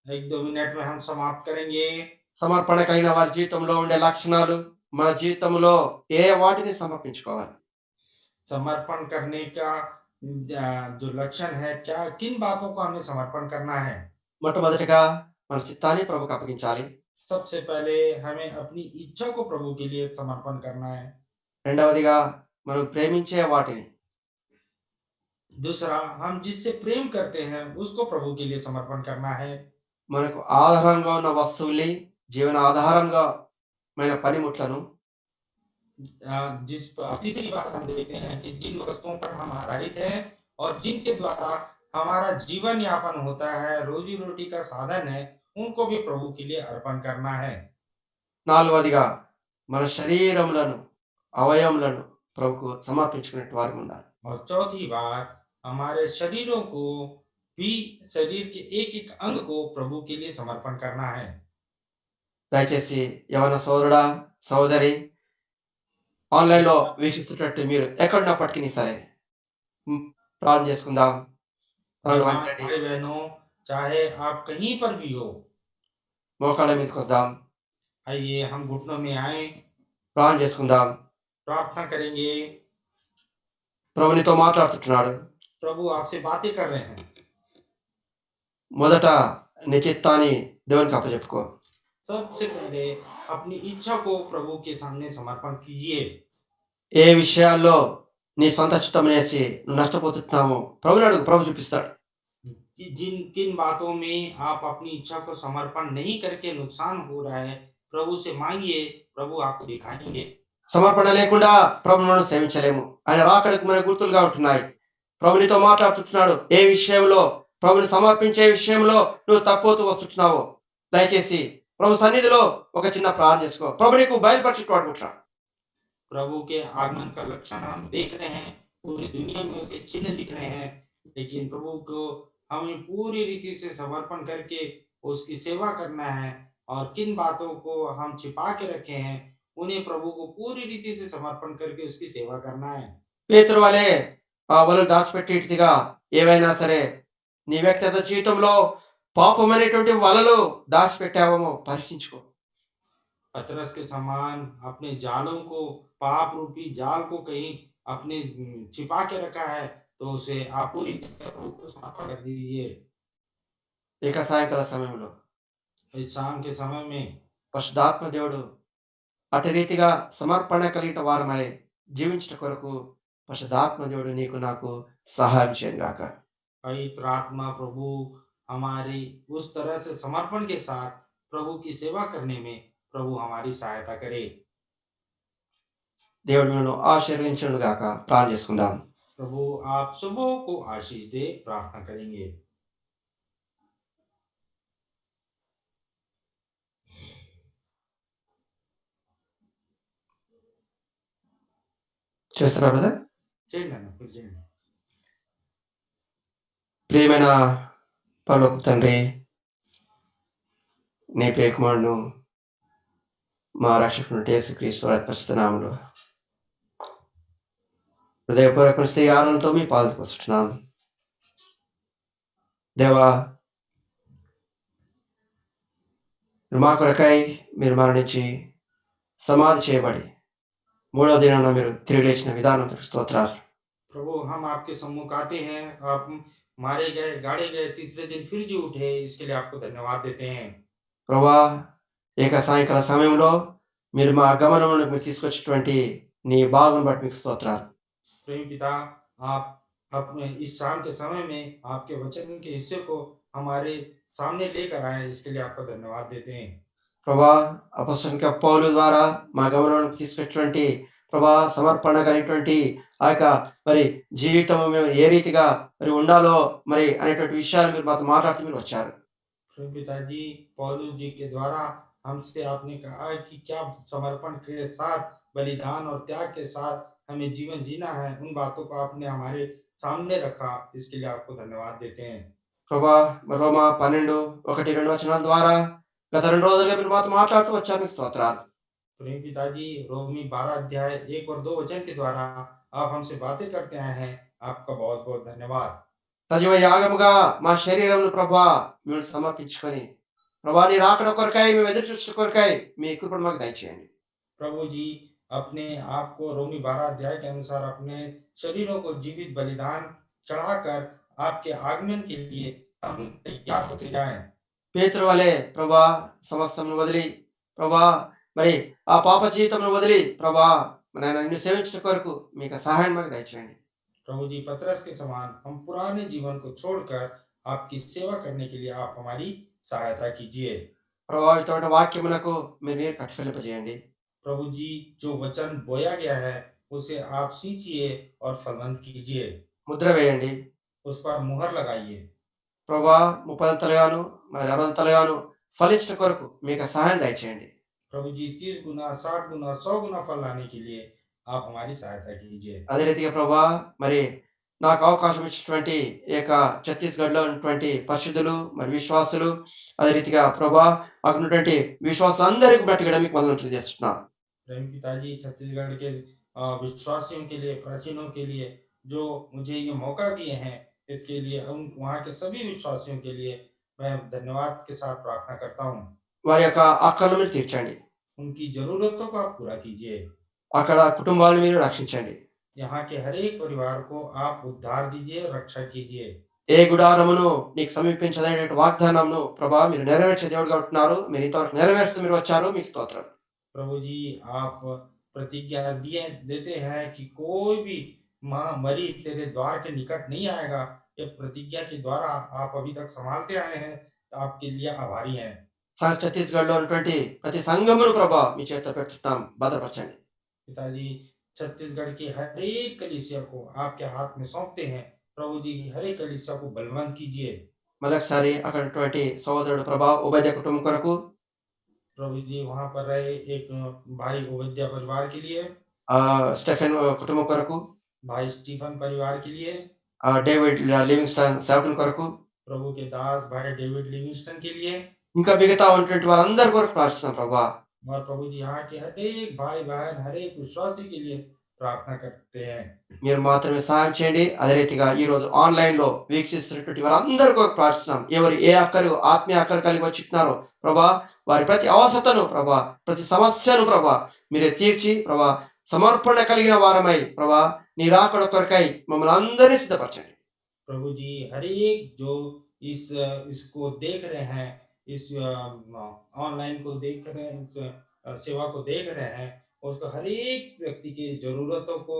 1-2 मिनट में हम समाप्त करेंगे। సమర్పణ కలిగిన వారి జీవితంలో ఉండే లక్షణాలు, మన జీవితంలో ఏ వాటిని సమర్పించుకోవాలి? समर्पण करने का जो लक्षण है, क्या किन बातों को हमें समर्पण करना है? మొట్టమొదటిగా మన చిత్తాన్ని ప్రభుకు అప్పగించాలి. सबसे पहले हमें अपनी इच्छा को प्रभु के लिए समर्पण करना है। రెండవదిగా మనం ప్రేమించే వాటిని, दूसरा, हम जिससे प्रेम करते हैं उसको प्रभु के लिए समर्पण करना है। మనకు ఆధారంగా ఉన్న వస్తువుల్ని, జీవన ఆధారంగా మైన పనిముట్లను, तीसरी बात हम देखते हैं कि जिन वस्तुओं पर हम आधारित हैं और जिनके द्वारा हमारा जीवन यापन होता है, रोजी रोटी का साधन है, उनको भी प्रभु के लिए अर्पण करना है। నాలుగవదిగా మన శరీరములను, అవయవములను ప్రభుకు సమర్పించుకునేటి వారిగా ఉండాలి. और चौथी बात, हमारे शरीरों को भी, शरीर के एक एक अंग को प्रभु के लिए समर्पण करना है। దయచేసి యవన సోదరుడా, సోదరి ఆన్‌లైన్‌లో వీక్షిస్తున్నట్టు మీరు ఎక్కడున్నప్పటికిని సరే ప్రార్థన చేసుకుందాం. తలలు जवान వంచండి. भाई बहनों, चाहे आप कहीं पर भी हो, మోకాళ్ళ మీదకొద్దాం. आइए हम घुटनों में आए, ప్రార్థన చేసుకుందాం. प्रार्थना करेंगे। ప్రభు నీతో మాట్లాడుతుంటున్నాడు. प्रभु आपसे बातें कर रहे हैं। మొదట నీ చిత్తాన్ని దేవునికి అప్పచెప్పుకో. सबसे पहले अपनी इच्छा को प्रभु के सामने समर्पण कीजिए। ఏ విషయాల్లో నీ సొంత చిత్తమనేసి నువ్వు నష్టపోతున్నావో ప్రభుని అడుగు. ప్రభు చూపిస్తాడు. कि जिन किन बातों में आप अपनी इच्छा को समर्पण नहीं करके नुकसान हो रहा है, प्रभु से मांगिए, प्रभु आपको दिखाएंगे। సమర్పణ లేకుండా ప్రభువును మనం సేవించలేము. ఆయన రాకడకు మన గుర్తులుగా ఉంటున్నాయి. ప్రభు నీతో మాట్లాడుతుంటున్నాడు. ఏ విషయంలో ప్రభుని సమర్పించే విషయంలో నువ్వు తప్పుతూ వస్తుంటున్నావో దయచేసి ప్రభు సన్నిధిలో ఒక చిన్న ప్రార్థన చేసుకో. ప్రభు నీకు బయలుపరిచేటవాడు ఉంటున్నాడు. प्रभु के आगमन का लक्षण हम देख रहे हैं, पूरी दुनिया में उसके चिन्ह दिख रहे हैं, लेकिन प्रभु को हमें पूरी रीति से समर्पण करके उसकी सेवा करना है और किन बातों को हम छिपा के रखे हैं, उन्हें प्रभु को पूरी रीति से समर्पण करके उसकी सेवा करना है। పేతురు వలె ఆ వలలు దాచిపెట్టేటిదిగా ఏవైనా సరే నీ వ్యక్తిగత జీవితంలో పాపమనేటువంటి వలలు దాచిపెట్టావేమో పరీక్షించుకో. पतरस के समान अपने जालों को, पाप रूपी जाल को कहीं अपने छिपा के रखा है, तो उसे आप पूरी तरह से प्रभु को समर्पण कर दीजिए। ఇక సాయంకాల సమయంలో इस शाम के समय में పరిశుద్ధాత్మ దేవుడు అటు రీతిగా సమర్పణ కలిగిన వారమై జీవించుట కొరకు పరిశుద్ధాత్మ దేవుడు నీకు నాకు సహాయం చేయను గాక. पवित्र आत्मा प्रभु हमारी उस तरह से समर्पण के साथ प्रभु की सेवा करने में प्रभु हमारी सहायता करे। దేవుడు మిమ్మల్ని ఆశీర్వదించును గాక. ప్రార్థన చేసుకుందాం. प्रभु आप सबों को आशीष दे, प्रार्थना करेंगे। చేస్తారా బ్రదర్? చేయండి అన్న, మీరు చేయండి. ప్రియమైన పరలోకపు తండ్రి, నీ ప్రియ కుమారుడును మా రక్షకుడు యేసుక్రీస్తు వారి పరిశుద్ధ నామములో హృదయపూర్వక స్థితి ఆనందంతో మీ పాదాలకు వస్తున్నాం. దేవా, మా కొరకై మీరు మరణించి సమాధి చేయబడి మూడవ దినాన మీరు తిరిగి లేచిన విధానం స్తోత్రాలు. प्रभु हम आपके सम्मुख आते हैं, आप मारे गए, गाड़े गए, तीसरे दिन फिर जी उठे, इसके लिए आपको धन्यवाद देते हैं। ప్రభా, ఏక సాయంకాల సమయంలో మీరు మా గమనంలోకి మీరు తీసుకొచ్చినటువంటి నీ భాగం బట్టి మీకు స్తోత్రాలు. प्रेमी पिता, आप अपने इस शाम के समय में आपके वचन के हिस्से को हमारे सामने लेकर आए, इसके लिए आपका धन्यवाद देते हैं। ప్రభా, అపొస్తలుడైన పౌలు ద్వారా మా గమనంలోకి తీసుకొచ్చినటువంటి ప్రభా సమర్పణ కలిగినటువంటి ఆ యొక్క మరి జీవితం మేము ఏ రీతిగా మరి ఉండాలో మరి అనేటువంటి విషయాలు మీరు మాతో మాట్లాడుతూ మీరు వచ్చారు. प्रेम पिताजी, पौलुस जी के द्वारा हमसे आपने कहा है कि क्या समर्पण के साथ, बलिदान और त्याग के साथ हमें जीवन जीना है, उन बातों को आपने हमारे सामने रखा, इसके लिए आपको धन्यवाद देते हैं। ప్రభా, మరి రోమా 12, 1, 2 వచనాల ద్వారా గత 2 రోజులుగా మీరు మాతో మాట్లాడుతూ వచ్చారు. మీకు స్తోత్రాలు. प्रेम पिताजी, रोमी 12 अध्याय 1 और 2 वचन के द्वारा आप हमसे बातें करते आए हैं, आपका बहुत बहुत धन्यवाद। సజీవ యాగముగా మా శరీరమును ప్రభా మిమ్మల్ని సమర్పించుకొని ప్రభా నీ రాకడ కొరకై మేము ఎదురు చూసిన కొరకై మీ కృపను మాకు దయచేయండి. प्रभु जी, अपने आप को रोमी 12 अध्याय के अनुसार अपने शरीरों को जीवित बलिदान चढ़ाकर आपके आगमन के लिए हम तैयार होते जाएं। పేతురు వలె ప్రభా సమస్తమును వదిలి ప్రభా మరి ఆ పాప జీవితమును వదిలి ప్రభా నాయన నిన్ను సేవించిన కొరకు మీకు సహాయం మాకు దయచేయండి. प्रभु जी, पतरस के समान हम पुराने जीवन को छोड़कर आपकी सेवा करने के लिए आप हमारी सहायता कीजिए। ప్రభావితమైన వాక్యమునకు మీరు నీరు కట్టిఫలింపజేయండి. प्रभु जी, जो वचन बोया गया है उसे आप सींचिए और फलवंत कीजिए, ముద్ర వేయండి. उस पर मुहर लगाइए। ప్రభా 30 అంతలుగాను మరి 60 అంతలుగాను ఫలించిన కొరకు మీకు సహాయం దయచేయండి. प्रभु जी, 30 गुना, 60 गुना, 100 गुना फल लाने के लिए आप हमारी सहायता कीजिए। అదే రీతిగా ప్రభా మరి నాకు అవకాశం ఇచ్చినటువంటి ఈ యొక్క ఛత్తీస్‌గఢ్‌లో ఉన్నటువంటి పరిశుద్ధులు మరి విశ్వాసులు అదే రీతిగా ప్రభా అక్కడ ఉన్నటువంటి విశ్వాసులందరికీ బట్టి కూడా మీకు వందనాలు తెలియజేస్తున్నాను. प्रेम पिताजी, छत्तीसगढ़ के विश्वासियों के लिए, प्राचीनों के लिए जो मुझे ये मौका दिए हैं, इसके लिए उन वहाँ के सभी विश्वासियों के लिए मैं धन्यवाद के साथ प्रार्थना करता हूँ। వారి యొక్క ఆకలిని మీరు తీర్చండి. उनकी ज़रूरतों को आप पूरा कीजिए। అక్కడ కుటుంబాలను మీరు రక్షించండి. यहाँ के हर एक परिवार को आप उद्धार दीजिए, रक्षा कीजिए। ఏ గుడారమును నీకు సమీపించదనేటువంటి వాగ్దానంను ప్రభా మీరు నెరవేర్చే దేవుడుగా ఉంటున్నారు. మీరు ఇంతవరకు నెరవేరుస్తూ మీరు వచ్చారు. మీకు స్తోత్రం. प्रभु जी, आप प्रतिज्ञा दिए देते हैं कि कोई भी मरी तेरे द्वार के निकट नहीं आएगा। ये प्रतिज्ञा के द्वारा आप अभी तक संभालते आए हैं, तो आपके लिए आभारी हैं। ఛత్తీస్‌గఢ్‌లో ఉన్నటువంటి ప్రతి సంఘమును ప్రభా మీ చేతిలో పెడుతున్నాం. భద్రపరచండి. पिताजी, छत्तीसगढ़ की हर एक कलीसिया को आपके हाथ में सौंपते हैं। प्रभु जी, हर एक कलीसिया को बलवंत कीजिए। మరొకసారి అక్కడ ఉన్నటువంటి సహోదరుడు ప్రభా ఉబైద కుటుంబం కొరకు प्रभु जी, वहाँ पर रहे एक भाई ओबद्या परिवार के लिए, స్టెఫెన్ కుటుంబం కొరకు भाई स्टीफन परिवार के लिए, డేవిడ్ లివింగ్‌స్టన్ సేవకుని కొరకు प्रभु के दास भाई डेविड लिविंगस्टन के लिए ఇంకా మిగతా ఉన్నటువంటి వారందరి కొరకు ప్రార్థిస్తున్నాం ప్రభా. और प्रभु जी यहाँ के हर एक भाई बहन हर एक विश्वासी के लिए प्रार्थना करते हैं। మీరు మాత్రమే సహాయం చేయండి. అదే రీతిగా ఈ రోజు ఆన్‌లైన్‌లో వీక్షిస్తున్నటువంటి వారందరి కొరకు ప్రార్థిస్తున్నాం. ఎవరు ఏ అక్కరు ఆత్మీయ అక్కరు కలిగి వచ్చుచున్నారో ప్రభా, వారి ప్రతి అవసరతను ప్రభా, ప్రతి సమస్యను ప్రభా మీరే తీర్చి ప్రభా, సమర్పణ కలిగిన వారమై ప్రభా, నీ రాకడ కొరకై మమ్మల్ని అందరినీ సిద్ధపరచండి. प्रभु जी हर एक जो इसको देख रहे हैं, इस ऑनलाइन को देख रहे हैं, इस सेवा को देख रहे हैं, उसको हर एक व्यक्ति की जरूरतों को,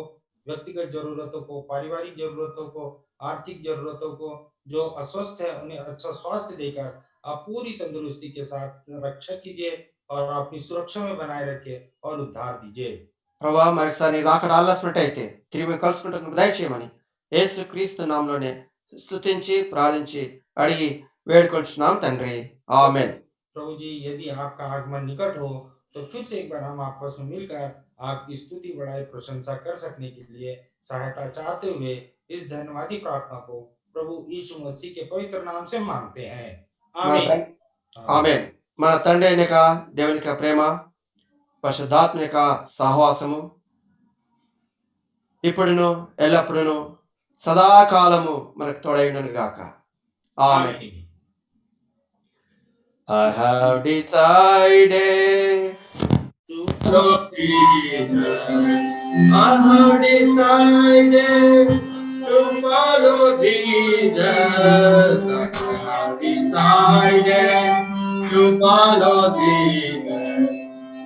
व्यक्तिगत जरूरतों को, पारिवारिक जरूरतों को, आर्थिक जरूरतों को, जो अस्वस्थ है उन्हें अच्छा स्वास्थ्य देकर आप पूरी तंदुरुस्ती के साथ रक्षा कीजिए और अपनी सुरक्षा में बनाए रखिए और उद्धार दीजिए। ప్రభా మరొకసారి నీ రాకడ ఆలస్యమైనట్టయితే తిరిగి మేము కలుసుకుంటకు దయచేయమని యేసుక్రీస్తు నామములోనే స్తుతించి ప్రార్థించి అడిగి వేడుకొంటున్నాం తండ్రి. ఆమేన్. प्रभु जी यदि आपका आगमन निकट हो तो फिर से एक बार हम आपस में मिलकर आपकी स्तुति बढ़ाई प्रशंसा कर सकने के लिए सहायता चाहते हुए इस धन्यवादी प्रार्थना को प्रभु यीशु मसीह के पवित्र नाम से मांगते हैं। మన आमीन। తండ్రి ఆమేన్. మన తండ్రి అయిన యొక్క దేవుని యొక్క ప్రేమ, పరిశుద్ధాత్మ యొక్క సహవాసము ఇప్పుడును ఎల్లప్పుడును సదాకాలము మనకు తోడైయుండును గాక. ఆమేన్. आमीन। I have decided to follow Jesus. I have decided to follow Jesus. I have decided to follow Jesus.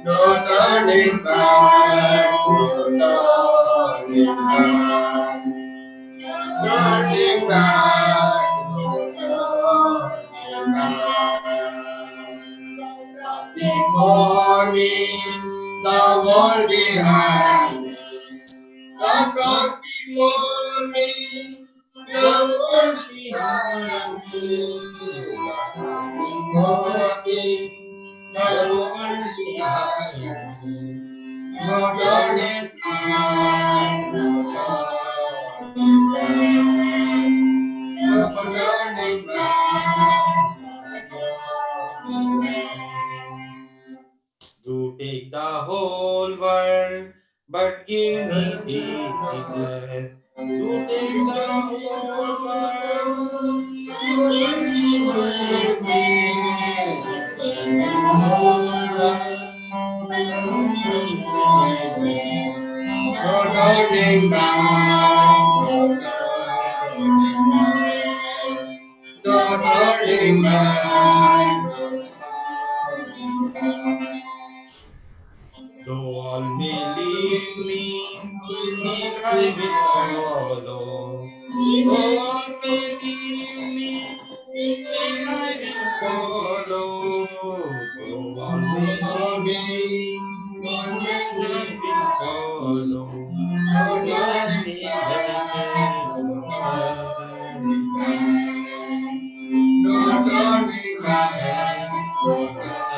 No turning back, no turning back, turning back, no turning back. Before me, the world behind me, the cross before me, the world behind me, the cross before me, the world behind me, no turning back, no turning back, no turning back, no turning back. You take the whole world, but give me Jesus. You take the whole world, No turning back, no turning back, no turning back, no turning back. though all may leave me, still I will follow. Though all may leave me, still I will follow. Though all may leave me, still I will follow. No turning back, no turning back, No turning back, no turning back.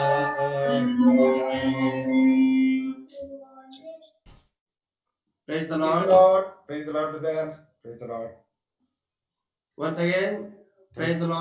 Praise the Praise the Lord. Lord. Praise the Lord, brother. Praise the Lord. Once again, praise the Lord.